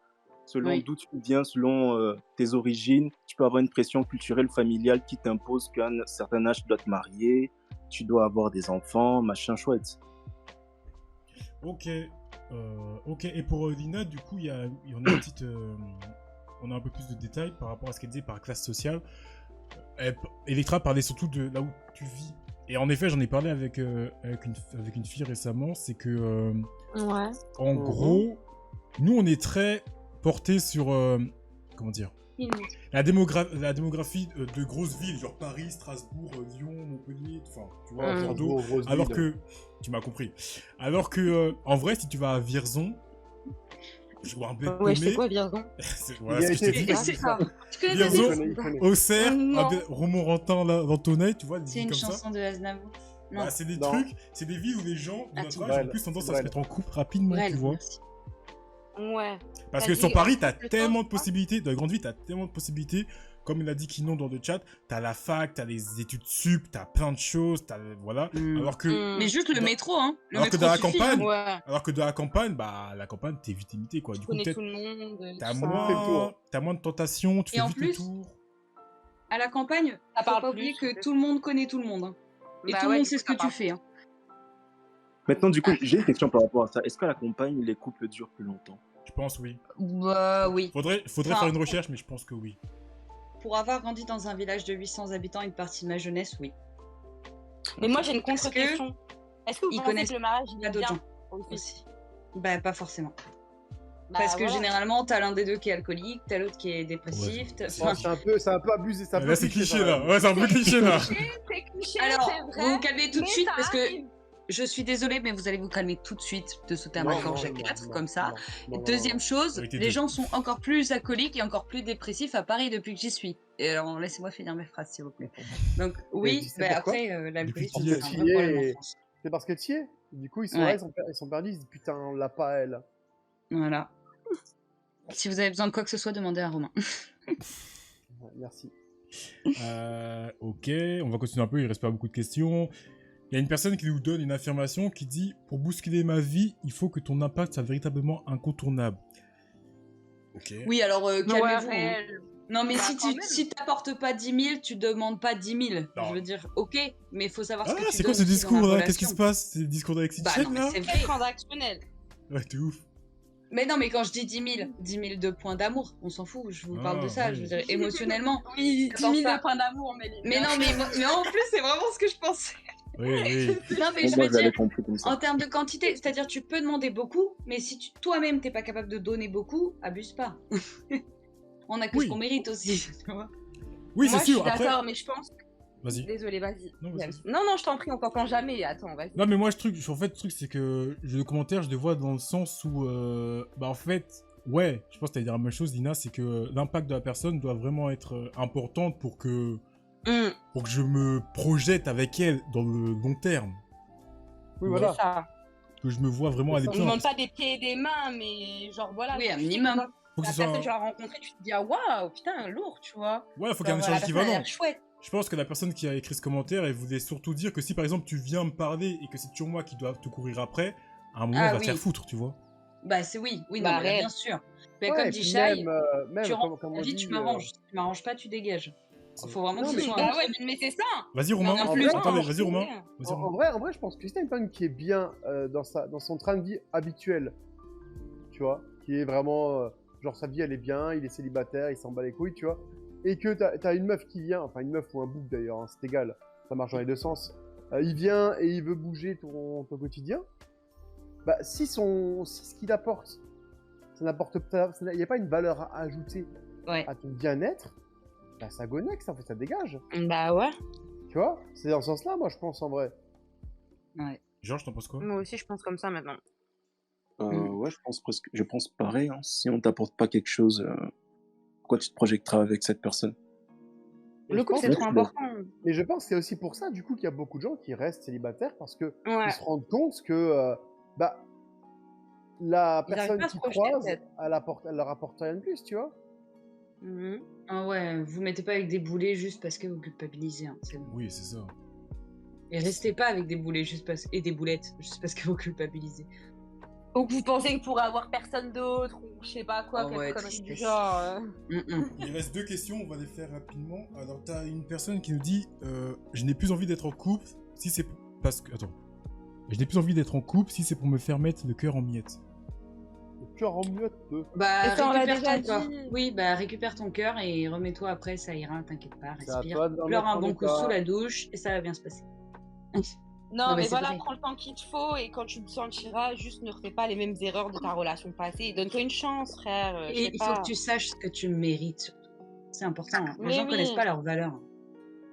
Oui. d'où tu viens, selon tes origines. Tu peux avoir une pression culturelle, familiale qui t'impose qu'à un certain âge, tu dois te marier, tu dois avoir des enfants, machin chouette. Ok. Ok. Et pour Lina, du coup, on a une petite, on a un peu plus de détails par rapport à ce qu'elle disait par classe sociale. Electra parlait surtout de là où tu vis. Et en effet, j'en ai parlé avec une fille récemment, c'est que, Ouais. en gros, nous, on est très porté sur, comment dire, la démographie de grosses villes, genre Paris, Strasbourg, Lyon, Montpellier, enfin, tu vois, Bordeaux. Alors que, tu m'as compris. Alors que, en vrai, si tu vas à Vierzon, je vois un peu Ouais, je sais quoi, Vierzon? Voilà ce que je t'ai dit. Tu connais Vierzon, Auxerre, Non. Romorantin, Lantonnais, tu vois, des C'est villes une comme ça. chanson de Aznavour. Non. Bah, c'est des Non. trucs, c'est des villes où les gens de notre âge ont plus tendance à se Brel. mettre en couple rapidement, Brel, tu vois. merci. Ouais. Parce T'as que sur dit, Paris, t'as le tellement temps, de possibilités, dans les grandes villes, t'as tellement de possibilités. Comme il a dit Kinon dans le chat, t'as la fac, t'as les études sup, t'as plein de choses, voilà. Alors que, Mais juste le Dans- métro, hein. Le alors que métro dans la suffit, campagne, hein. Ouais. alors que dans la campagne, bah, la campagne, t'es vite limité, quoi. Tu Du coup, connais peut-être, tout le monde. t'as tout ça. fait le tour. moins de tentations, tu Et fais en vite le plus, tour. À la campagne, Ça faut parle pas oublier plus, en que fait. tout le monde connaît tout le monde. Hein. Et Bah tout le ouais, monde du sait coup, ce que ça tu parle fais. Hein. Maintenant, du coup, j'ai une question par rapport à ça. Est-ce qu'à la campagne, les couples durent plus longtemps? Je pense, oui. Bah oui. Faudrait Enfin, faire une recherche, mais je pense que oui. Pour avoir grandi dans un village de 800 habitants une partie de ma jeunesse, oui. Mais moi, j'ai une Parce contre-question. Est-ce que vous ils pensez connaissent que le mariage, il pas est d'autres bien gens aussi? aussi. Bah pas forcément. Bah, Parce que voilà. généralement, t'as l'un des deux qui est alcoolique, t'as l'autre qui est dépressif. Ouais, t'as- c'est- enfin, C'est un peu abusé. C'est un peu Là, c'est cliché, ça, là. Ouais, c'est un peu cliché, là. C'est cliché, Alors, c'est vous vrai. vous calmez tout de mais suite ça parce que arrive. je suis désolée, mais vous allez vous calmer tout de suite de sauter un Non, accord non, à non, 4 non, comme ça. non, non, Deuxième non. chose, Avec tes les deux. gens sont encore plus alcooliques et encore plus dépressifs à Paris depuis que j'y suis. Et alors, laissez-moi finir mes phrases, s'il vous plaît. Donc, tu oui, sais mais pourquoi après, l'alcoolisme, Depuis c'est que un tu vrai y es problème en et- France. C'est parce que tu y es. Du coup, ils sont Ouais. là, ils sont perdus, ils se disent putain, on l'a pas elle. Voilà. Si vous avez besoin de quoi que ce soit, demandez à Romain. Ouais, merci. Ok, on va continuer un peu, il reste pas beaucoup de questions. Il y a une personne qui nous donne une affirmation qui dit « Pour bousculer ma vie, il faut que ton impact soit véritablement incontournable. » Ok. Oui, alors, Ouais, calmez-vous. hein. réel. Non, mais Bah, si quand tu même. si t'apportes pas 10 000, tu demandes pas 10 000. Non. Je veux dire, ok, mais il faut savoir ce Ah, que tu c'est quoi donnes ce aussi dans la discours là? Qu'est-ce qui relation. se passe? C'est le discours d'Alexis Bah Tchèque non, mais là? c'est Très vrai. transactionnel. Ouais, t'es ouf. Mais non, mais quand je dis 10 000 de points d'amour, on s'en fout, je vous parle de Ah, ça, oui. je veux dire, émotionnellement. Oui, 10 J'apporte 000 pas. de points d'amour, mais Mais non, mais en plus, c'est vraiment ce que je pensais. Oui, oui. Non, mais Bon, je moi, veux je l'avais dire, compris comme ça. en termes de quantité, c'est-à-dire tu peux demander beaucoup, mais si toi-même t'es pas capable de donner beaucoup, abuse pas. On a que Oui. ce qu'on mérite aussi, tu vois. Oui, Moi, c'est je sûr. suis Après, d'accord, mais je pense. vas-y. Désolée, vas-y. Non, vas-y. Non, non, je t'en prie, on t'entend jamais. Attends, vas-y. Non, mais moi, en fait, le truc, c'est que le commentaire, je le vois dans le sens où, bah, en fait, ouais, je pense que t'allais dire la même chose, Lina, c'est que l'impact de la personne doit vraiment être important pour que je me projette avec elle dans le long terme. Oui, Ouais. voilà. C'est ça. Que je me vois vraiment aller On plus ne loin. demande pas des pieds et des mains, mais genre voilà. Oui, un tu sais que minimum. quand Faut que La ce soit personne que tu as rencontrée, tu te dis ah waouh, putain, lourd, tu vois. Ouais, faut qu'il y ait un Genre, échange la personne a équivalent. l'air chouette. Je pense que la personne qui a écrit ce commentaire, elle voulait surtout dire que si par exemple tu viens me parler et que c'est toujours moi qui dois te courir après, à un moment, Ah on va te oui. faire foutre, tu vois. Bah c'est oui, non, Bah, mais là, réel. bien sûr. Mais Ouais, comme et dit puis Shai, même tu rentres comme dans la on vie, dit, tu m'arranges. Tu m'arranges pas, tu dégages. Faut vraiment Non, que mais- ce soit Bah un ouais, mais c'est ça. Vas-y, Romain. Mais en plus, Attendez, vas-y, Romain. Vas-y, En Romain. vrai, je pense que c'est une personne qui est bien dans son train de vie habituel. Tu vois, qui est vraiment. Genre, sa vie, elle est bien, il est célibataire, il s'en bat les couilles, tu vois. Et que t'as une meuf qui vient, enfin une meuf ou un bouc d'ailleurs, hein, c'est égal, ça marche dans les deux sens. Il vient et il veut bouger ton quotidien. Bah, si ce qu'il apporte, ça n'apporte pas. Il n'y a pas une valeur à ajouter Ouais. à ton bien-être, bah, ça gonnexe, en fait, ça dégage. Bah ouais. Tu vois, c'est dans ce sens-là, moi, je pense, en vrai. Ouais. Georges, t'en penses quoi? Moi aussi, je pense comme ça maintenant. Ouais, je pense pareil. Hein. Si on t'apporte pas quelque chose, pourquoi tu te projecteras avec cette personne? Et Le je coup, pense c'est que- trop important. Mais je pense que c'est aussi pour ça, du coup, qu'il y a beaucoup de gens qui restent célibataires parce que Ouais. ils se rendent compte que bah, la Ils arrivent personne pas à se qu'ils projeter, croisent, peut-être. elle leur apporte rien de plus, tu vois. Mhm. Ah ouais, vous mettez pas avec des boulets juste parce que vous culpabilisez, hein, c'est bon. Oui, c'est ça. Et restez pas avec des boulets juste parce et des boulettes juste parce que vous culpabilisez. Donc vous pensez que pour avoir personne d'autre ou je sais pas quoi, Oh quelque ouais, connerie du tristesse. genre. Il reste deux questions, on va les faire rapidement. Alors, t'as une personne qui nous dit je n'ai plus envie d'être en couple si c'est parce que. Attends. Je n'ai plus envie d'être en couple si c'est pour me faire mettre le cœur en miettes. cœur en miettes. Bah, Et ça, on l'a récupère déjà ton cœur. dit. Oui, bah, récupère ton cœur et remets-toi après, ça ira, t'inquiète pas, C'est à respire. toi de le Pleure remettre un en bon coup état. sous la douche et ça va bien se passer. Non, Non, mais mais c'est voilà, vrai. prends le temps qu'il te faut et quand tu te sentiras, juste ne refais pas les mêmes erreurs de ta relation passée. Donne-toi une chance, frère. Je Et sais il faut pas. que tu saches ce que tu mérites, surtout. C'est important, hein. Les Mais gens connaissent oui, pas leur valeur.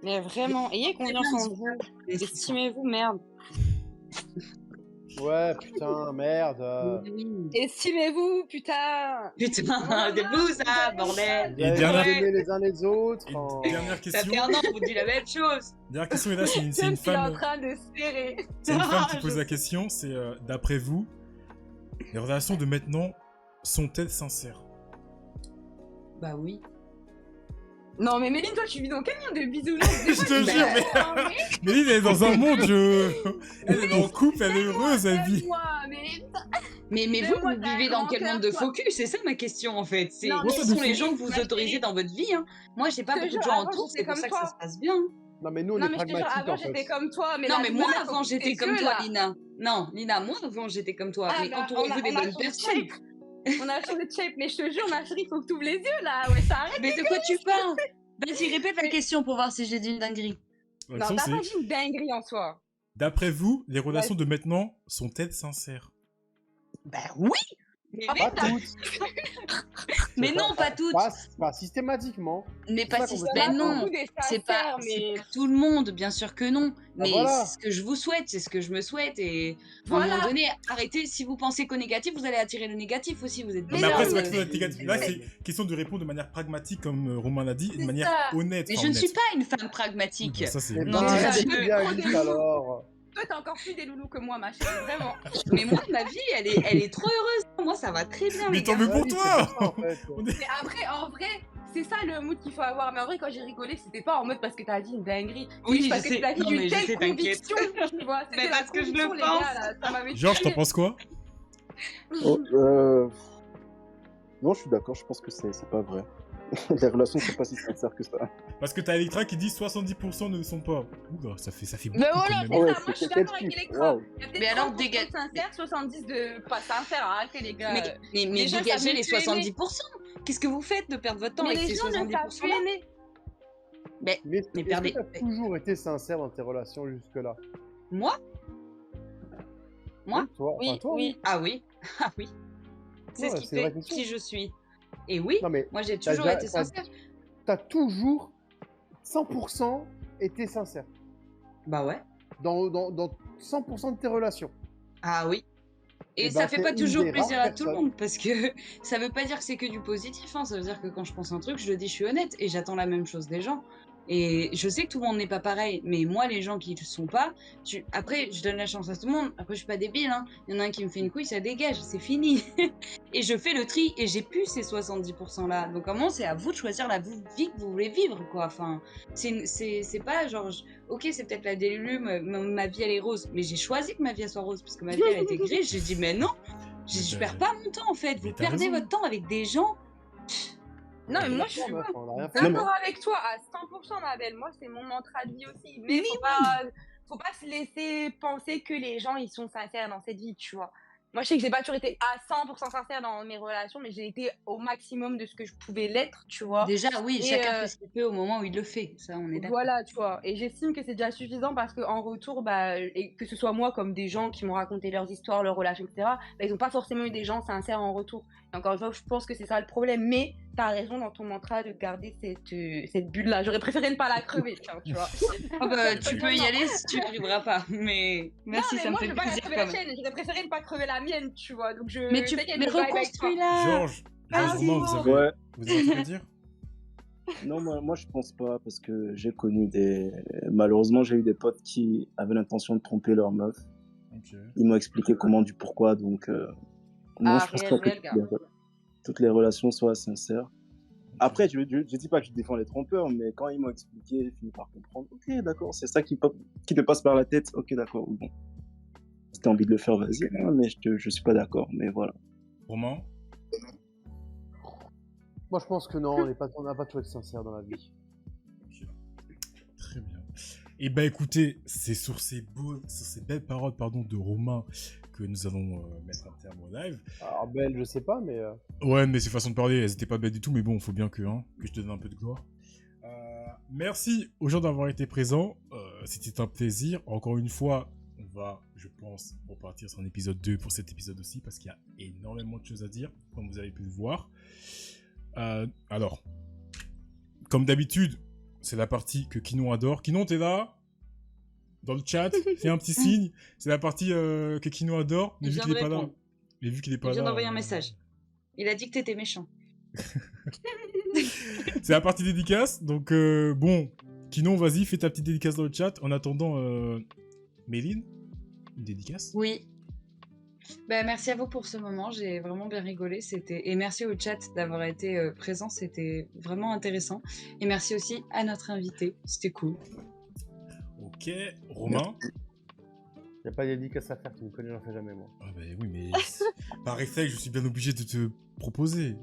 mais vraiment, ayez confiance en vous. Estimez-vous, merde. Ouais, putain, merde. Oui. Estimez-vous, putain. Putain, Voilà, c'est vous ça, vous avez bordel. Vous Et allez dernière- vous aimer les uns les autres. Et en- dernière Ça question. fait un an, on vous dit la même chose. Dernière question, et là, c'est une Je suis en femme. train de serrer. C'est une femme qui Je pose la sais. question. C'est d'après vous, les relations de maintenant sont-elles sincères? Bah oui. Non, mais Méline, toi, tu vis dans quel monde de bisounours? Je te Bah, jure, mais Méline, elle est dans un monde. Elle est en couple, elle est heureuse, elle vit. Moi, Méline. Mais Mais vous, moi, vous t'as un vivez dans grand quel cœur, monde de toi. focus? C'est ça ma question en fait. C'est Non, mais quels sont les Méline, gens que vous ma autorisez chérie. dans votre vie, hein? Moi, j'ai pas Je te beaucoup de jure, gens avant, autour, j'étais c'est pour comme ça que ça toi. se passe bien. Non, mais nous, on Non, est mais je te jure, pragmatiques avant, en fait. j'étais comme toi. Mais Non, la mais vie moi m'a fait avant couper j'étais tes comme yeux, toi, là. Lina. Non, Lina, moi avant j'étais comme toi. Ah, Mais bah, entourez-vous des on a bonnes changé de personnes. shape. On a changé de shape. Mais je te jure, ma chérie, il faut que tu ouvres les yeux, là. Ouais, ça arrête. Mais de quoi tu parles? Vas-y, répète la question pour voir si j'ai dit une dinguerie. La Non, question, t'as pas c'est dit une dinguerie en soi. d'après vous, les relations de maintenant sont-elles sincères? Bah oui. Mais, Ah, Pas t'as- toutes. mais non, pas toutes. Pas systématiquement. Mais C'est pas ça si. qu'on veut Ben savoir. non. beaucoup des C'est pas, sincères, mais c'est pas tout le monde, bien sûr que non. Mais voilà. c'est ce que je vous souhaite, c'est ce que je me souhaite. Et à un Voilà. moment donné, arrêtez. Si vous pensez qu'au négatif, vous allez attirer le négatif aussi. Vous êtes Non, Mais mais bizarre. après, non, c'est pas mais- question d'être négatif. Là, c'est question de répondre de manière pragmatique, comme Romain l'a dit, et de C'est manière ça. honnête. Mais enfin, je ne honnête. suis pas une femme Oui, pragmatique. bon, ça, c'est. Eh Non, ben, déjà, c'est je- bien trop juste des alors. toi, t'as encore plus des loulous que moi, ma chérie. Vraiment. Mais moi, ma vie, elle est trop heureuse. Moi, ça va très bien, Mais les tant gars. mieux pour Oui, toi. c'est pour ça, en fait. On est- Mais après, en vrai, c'est ça le mood qu'il faut avoir. Mais en vrai, quand j'ai rigolé, c'était pas en mode parce que t'as dit une dinguerie. C'est Oui, juste je parce sais. que t'as dit Non, mais une je telle sais, t'inquiète. conviction, tu vois. C'était Mais la parce que je le conviction, les pense. gars, là, ça m'avait Georges, t'en tué. penses quoi? Oh, non, je suis d'accord, je pense que c'est pas vrai. Les relations sont pas si sincères que ça. Parce que t'as Electra qui dit 70% ne le sont pas. Oula, ça fait beaucoup Mais quand voilà, même. c'est Ouais, ça. Moi, je suis c'est d'accord quel avec chiffre? Electra. Waouh. Il y a peut-être Mais alors, 30% dégage. de sincères, 70 de pas sincères. Arrêtez, les gars. Mais les gens dégagez savent les plus aimer. 70%. Qu'est-ce que vous faites de perdre votre temps Mais avec les ces gens ne savent 70% plus là? aimer. Mais Mais est-ce Mais que perdez- t'as toujours été sincère dans tes relations jusque-là? moi? Moi? Toi, Oui, enfin, toi, oui. Ah oui. Ah oui. C'est Ouais, ce qui c'est une vraie fait question. qui je suis. Et oui, Non, mais moi j'ai t'as toujours déjà- été sincère. t'as toujours 100% été sincère Bah ouais. dans 100% de tes relations. Ah oui. Et Eh ça ben, fait t'es pas une toujours des plaisir rares à tout le personnes. monde parce que ça veut pas dire que c'est que du positif, hein. Ça veut dire que quand je pense un truc, je le dis, je suis honnête et j'attends la même chose des gens. Et je sais que tout le monde n'est pas pareil, mais moi, les gens qui le sont pas, après, je donne la chance à tout le monde. Après, je suis pas débile, hein. Il y en a un qui me fait une couille, ça dégage, c'est fini. Et je fais le tri et j'ai plus ces 70% là. Donc, à un moment, c'est à vous de choisir la vie que vous voulez vivre, quoi. Enfin, c'est pas genre, ok, c'est peut-être la déluge, ma vie elle est rose, mais j'ai choisi que ma vie elle soit rose parce que ma vie elle a été grise. J'ai dit, mais non, je perds pas mon temps en fait. Vous Mais t'as perdez raison. votre temps avec des gens. Non, mais moi, je suis Meuf, on a rien fait. Non, mais- d'accord avec toi à 100%, ma belle. Moi, c'est mon mantra de vie aussi. Mais faut pas se laisser penser que les gens, ils sont sincères dans cette vie, tu vois. Moi, je sais que j'ai pas toujours été à 100% sincère dans mes relations, mais j'ai été au maximum de ce que je pouvais l'être, tu vois. Déjà, oui, Et, chacun fait ce qu'il peut au moment où il le fait. Ça, on est d'accord. Voilà, tu vois. Et j'estime que c'est déjà suffisant parce qu'en retour, bah, et que ce soit moi comme des gens qui m'ont raconté leurs histoires, leurs relations, etc., bah, ils n'ont pas forcément eu des gens sincères en retour. Et encore une fois, je pense que c'est ça le problème. Mais t'as raison dans ton mantra de garder cette bulle-là. J'aurais préféré ne pas la crever, tiens, tu vois. Oh, bah, tu peux y aller si tu n'y arriveras pas. Mais merci, non, mais ça me moi, fait je veux pas la plaisir crever quand la même. tienne. J'aurais préféré ne pas crever la mienne, tu vois. Donc Mais tu t'inquiète, mais je vibe avec toi. reconstruis-la. Georges, Ah, Romain, vous avez, Ouais. vous avez un truc à dire? Non, moi je pense pas parce que j'ai connu des. Malheureusement, j'ai eu des potes qui avaient l'intention de tromper leur meuf. Ok. Ils m'ont expliqué comment du pourquoi, donc non, Ah, je pense réel, pas que réel, gars. toutes les relations soient sincères. Après, je dis pas que je défends les trompeurs, mais quand ils m'ont expliqué, j'ai fini par comprendre. Ok, d'accord, c'est ça qui te passe par la tête. Ok, d'accord. Bon, si t'as envie de le faire, vas-y. hein, mais je suis pas d'accord. Mais voilà. Romain? Moi, je pense que non, on n'a pas toujours été sincère dans la vie. Ok. Très bien. Et bah écoutez, c'est sur ces belles paroles, pardon, de Romain que nous allons mettre un terme au live. Alors, belle, je sais pas, mais. Ouais, mais c'est façon de parler, elles étaient pas belles du tout, mais bon, faut bien que je te donne un peu de gloire. Merci aux gens d'avoir été présents. C'était un plaisir. Encore une fois, on va, je pense, repartir sur un épisode 2 pour cet épisode aussi, parce qu'il y a énormément de choses à dire, comme vous avez pu le voir. Alors, comme d'habitude, c'est la partie que Kinon adore. Kinon, t'es là? Dans le chat, fais un petit signe. C'est la partie que Kinon adore, mais Il vu vient qu'il de est pas là. répondre. Mais vu qu'il est pas Il vient là. d'envoyer un message. Il a dit que t'étais méchant. C'est la partie dédicace. Donc, bon, Kinon, vas-y, fais ta petite dédicace dans le chat. En attendant, Méline, une dédicace? Oui. Bah, merci à vous pour ce moment, j'ai vraiment bien rigolé. Et merci au chat d'avoir été présent, c'était vraiment intéressant. Et merci aussi à notre invité, c'était cool. Ok, Romain. Y a pas de dédicace à faire, tu me connais, j'en fais jamais, moi. Ah bah oui, mais par réflexe, je suis bien obligé de te proposer.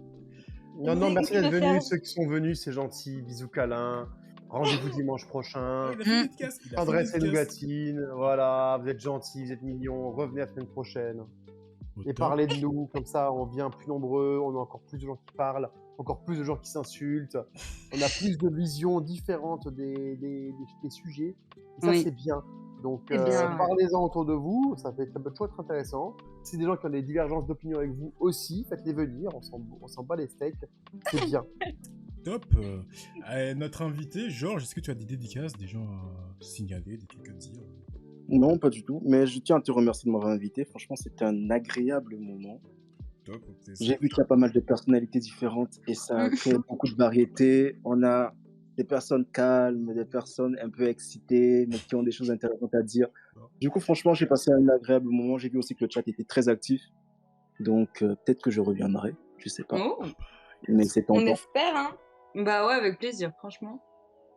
Non, non, Oui, merci oui, d'être je vais faire. venus. Ceux qui sont venus, c'est gentil. Bisous câlins. Rendez-vous dimanche prochain. Il a fait une dédicace. Il a fait une Adresse et dédicace. nougatine. Voilà, vous êtes gentils, vous êtes mignons. Revenez la semaine prochaine. Au Et top. parlez de nous, comme ça on vient plus nombreux, on a encore plus de gens qui parlent, encore plus de gens qui s'insultent, on a plus de visions différentes des sujets, et ça Oui. c'est bien. Donc C'est bien. parlez-en autour de vous, ça peut toujours être intéressant. Si des gens qui ont des divergences d'opinion avec vous aussi, faites-les venir, on s'en bat les steaks, c'est bien. Top. Notre invité, Georges, est-ce que tu as des dédicaces, des gens à signaler, des trucs à dire? Non, pas du tout. Mais je tiens à te remercier de m'avoir invité. Franchement, c'était un agréable moment. Top, au plaisir. J'ai vu qu'il y a pas mal de personnalités différentes et ça a créé beaucoup de variétés. On a des personnes calmes, des personnes un peu excitées, mais qui ont des choses intéressantes à dire. Du coup, franchement, j'ai passé un agréable moment. J'ai vu aussi que le chat était très actif. Donc, peut-être que je reviendrai. Je sais pas. Oh, Mais c'est On tentant. espère, hein. bah ouais, avec plaisir, franchement.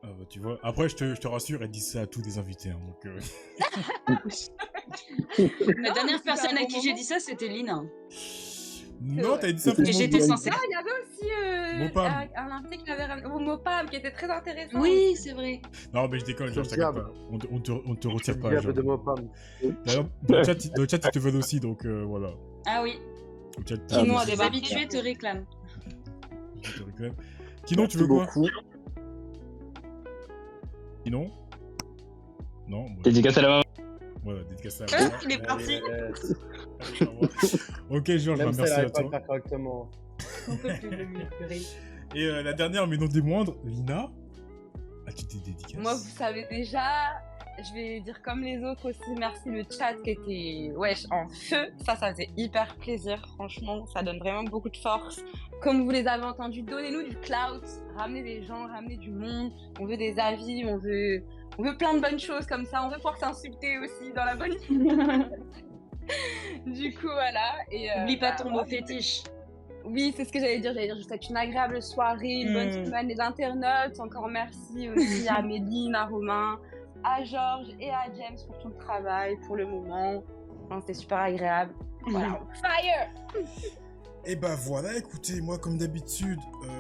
Ah bah, tu vois. Après, je te rassure, elle dit ça à tous les invités. Hein, donc, La dernière c'était personne un à bon qui j'ai moment. dit ça, c'était Lina. Non, vrai. t'as dit ça Et pour Et j'étais moi. censée. Ah, il y avait aussi Mopam. un invité qui avait un Mopam qui était très intéressant. Oui, c'est vrai. Non, mais je déconne, Georges, Quel t'inquiète diable. pas. On te retire Le pas, diable Georges. de Mopam. D'ailleurs, dans le chat, ils te veulent aussi, donc voilà. Ah oui, Au chat, Ah, Kinon mais a les débarqué. habitués te réclament. je te réclame. Kinon, tu Merci veux quoi? beaucoup. Kinon? Non, moi, Dédicace à la maman. voilà, dédicace à Ah, moi. il est parti. Yes. Allez, au revoir. Ok, Georges, Même bah, si elle merci à n'arrive pas à le toi. faire correctement. On peut plus de lui, purée. Et la dernière, mais non des moindres, Lina, as-tu des dédicaces? Moi, vous savez déjà, je vais dire comme les autres aussi, merci le chat qui était en feu. Ça faisait hyper plaisir. Franchement, ça donne vraiment beaucoup de force. Comme vous les avez entendus, donnez-nous du clout, ramenez des gens, ramenez du monde. On veut des avis, on veut plein de bonnes choses comme ça. On veut pouvoir s'insulter aussi dans la bonne. Du coup, voilà. Et, Oublie pas bah, ton mot fétiche. oui, c'est ce que j'allais dire. J'allais dire, je vous souhaite une agréable soirée, une bonne semaine les internautes. Encore merci aussi à Méline, à Romain, à Georges et à James pour tout le travail, pour le moment. Enfin, c'était super agréable. Voilà, fire! Et bah voilà, écoutez, moi comme d'habitude,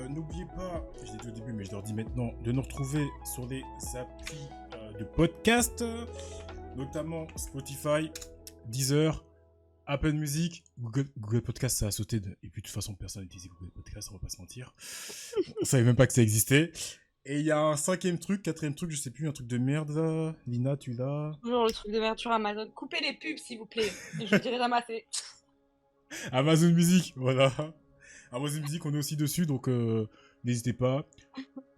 n'oubliez pas, je l'ai dit au début mais je le redis maintenant, de nous retrouver sur les applis de podcast, notamment Spotify, Deezer, Apple Music, Google Podcast ça a sauté, et puis de toute façon personne n'utilise Google Podcast, on va pas se mentir, on savait même pas que ça existait. Et il y a un quatrième truc, je sais plus, un truc de merde là, Lina tu l'as? Toujours le truc d'ouverture Amazon. Coupez les pubs, s'il vous plaît. Je vous dirai d'amasser. Amazon Music, voilà. Amazon Music, on est aussi dessus, donc n'hésitez pas.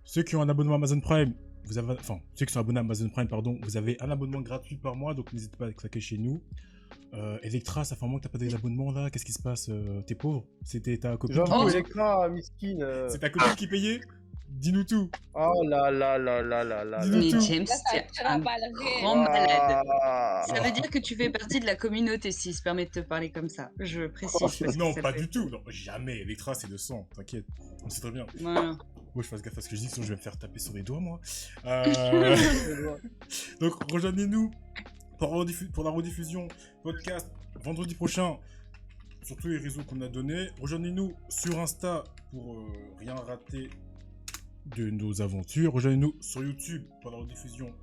Ceux qui ont un abonnement Amazon Prime, ceux qui sont abonnés à Amazon Prime, pardon, vous avez un abonnement gratuit par mois, donc n'hésitez pas à claquer chez nous. Electra, ça fait un moment que t'as pas d'abonnement là, qu'est-ce qui se passe? T'es pauvre? C'était ta copine qui J'avoue, payait? Electra, miskine. C'est ta copine qui payait? Dis-nous tout. Oh là là là là là là. Dis-nous Mais tout. James, Là, ça t'es tire un à balles réelles. grand malade. Ah. Ça veut dire que tu fais partie de la communauté s'il se permet de te parler comme ça. Je précise. parce que Non, ça pas fait- du tout. Non, jamais. Electra, c'est le sang. T'inquiète. On sait très bien. Voilà. Moi, je fasse gaffe à ce que je dis, sinon je vais me faire taper sur les doigts, moi. Donc, rejoignez-nous pour la rediffusion podcast vendredi prochain sur tous les réseaux qu'on a donnés. Rejoignez-nous sur Insta pour rien rater de nos aventures. Rejoignez-nous sur YouTube pour la rediffusion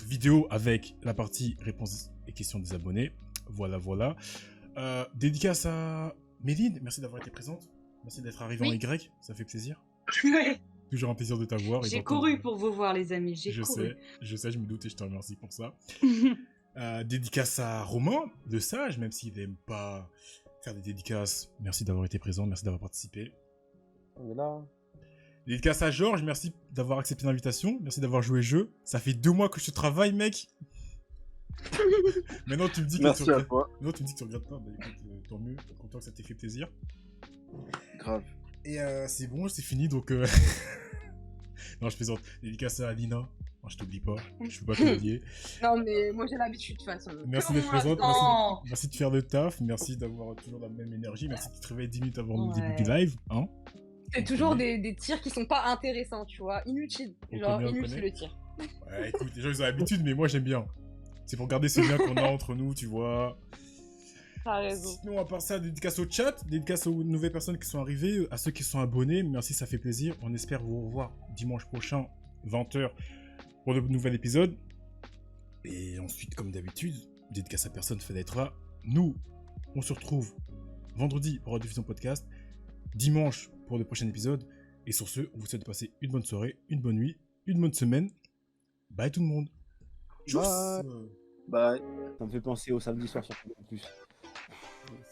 vidéo avec la partie réponses et questions des abonnés. Voilà. Dédicace à Méline, merci d'avoir été présente. Merci d'être arrivée en Oui. Y, ça fait plaisir. Ouais. Toujours un plaisir de t'avoir. et J'ai d'entendre- couru pour vous voir, les amis. J'ai Je couru. sais, je me doute et je te remercie pour ça. Dédicace à Romain, de Sage, même s'il n'aime pas faire des dédicaces. Merci d'avoir été présent, merci d'avoir participé. On est là. Dédicace à Georges, merci d'avoir accepté l'invitation, merci d'avoir joué le jeu. Ça fait 2 mois que je travaille, mec. Maintenant, tu me dis que Merci tu à regrettes... toi. Non, tu me dis que tu regrettes pas. Bah écoute, tant mieux, content que ça t'ait fait plaisir. Grave. Et c'est bon, c'est fini, donc... Non, je plaisante. Dédicace à Alina. Non, je t'oublie pas, je peux pas t'oublier. Non, mais moi j'ai l'habitude de toute façon. Merci d'être Comment présente, attends merci de faire le taf, merci d'avoir toujours la même énergie, merci de te réveiller 10 minutes avant le début Ouais. du live. Hein. C'est On toujours connaît. des tirs qui sont pas intéressants, tu vois. Inutiles. On Genre, connaît, on inutile connaît. le tir. Ouais, écoute, les gens ils ont l'habitude, mais moi j'aime bien. C'est pour garder ce lien qu'on a entre nous, tu vois. T'as raison. Sinon, à part ça, dédicace au chat, dédicace aux nouvelles personnes qui sont arrivées, à ceux qui sont abonnés, merci, ça fait plaisir. On espère vous revoir dimanche prochain, 20h, pour le nouvel épisode. Et ensuite, comme d'habitude, dédicace à personne, fait d'être là. Nous, on se retrouve vendredi pour la diffusion podcast, dimanche pour le prochain épisode. Et sur ce, on vous souhaite de passer une bonne soirée, une bonne nuit, une bonne semaine. Bye tout le monde. Tchuss. Bye. Ça me fait penser au samedi soir sur Canal+.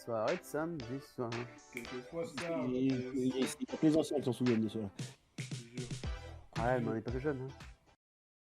Soirée de samedi soir. Quelquefois ça. Il y a que les anciens qui s'en souviennent de cela. Ouais, mais on n'est pas que jeunes. Hein.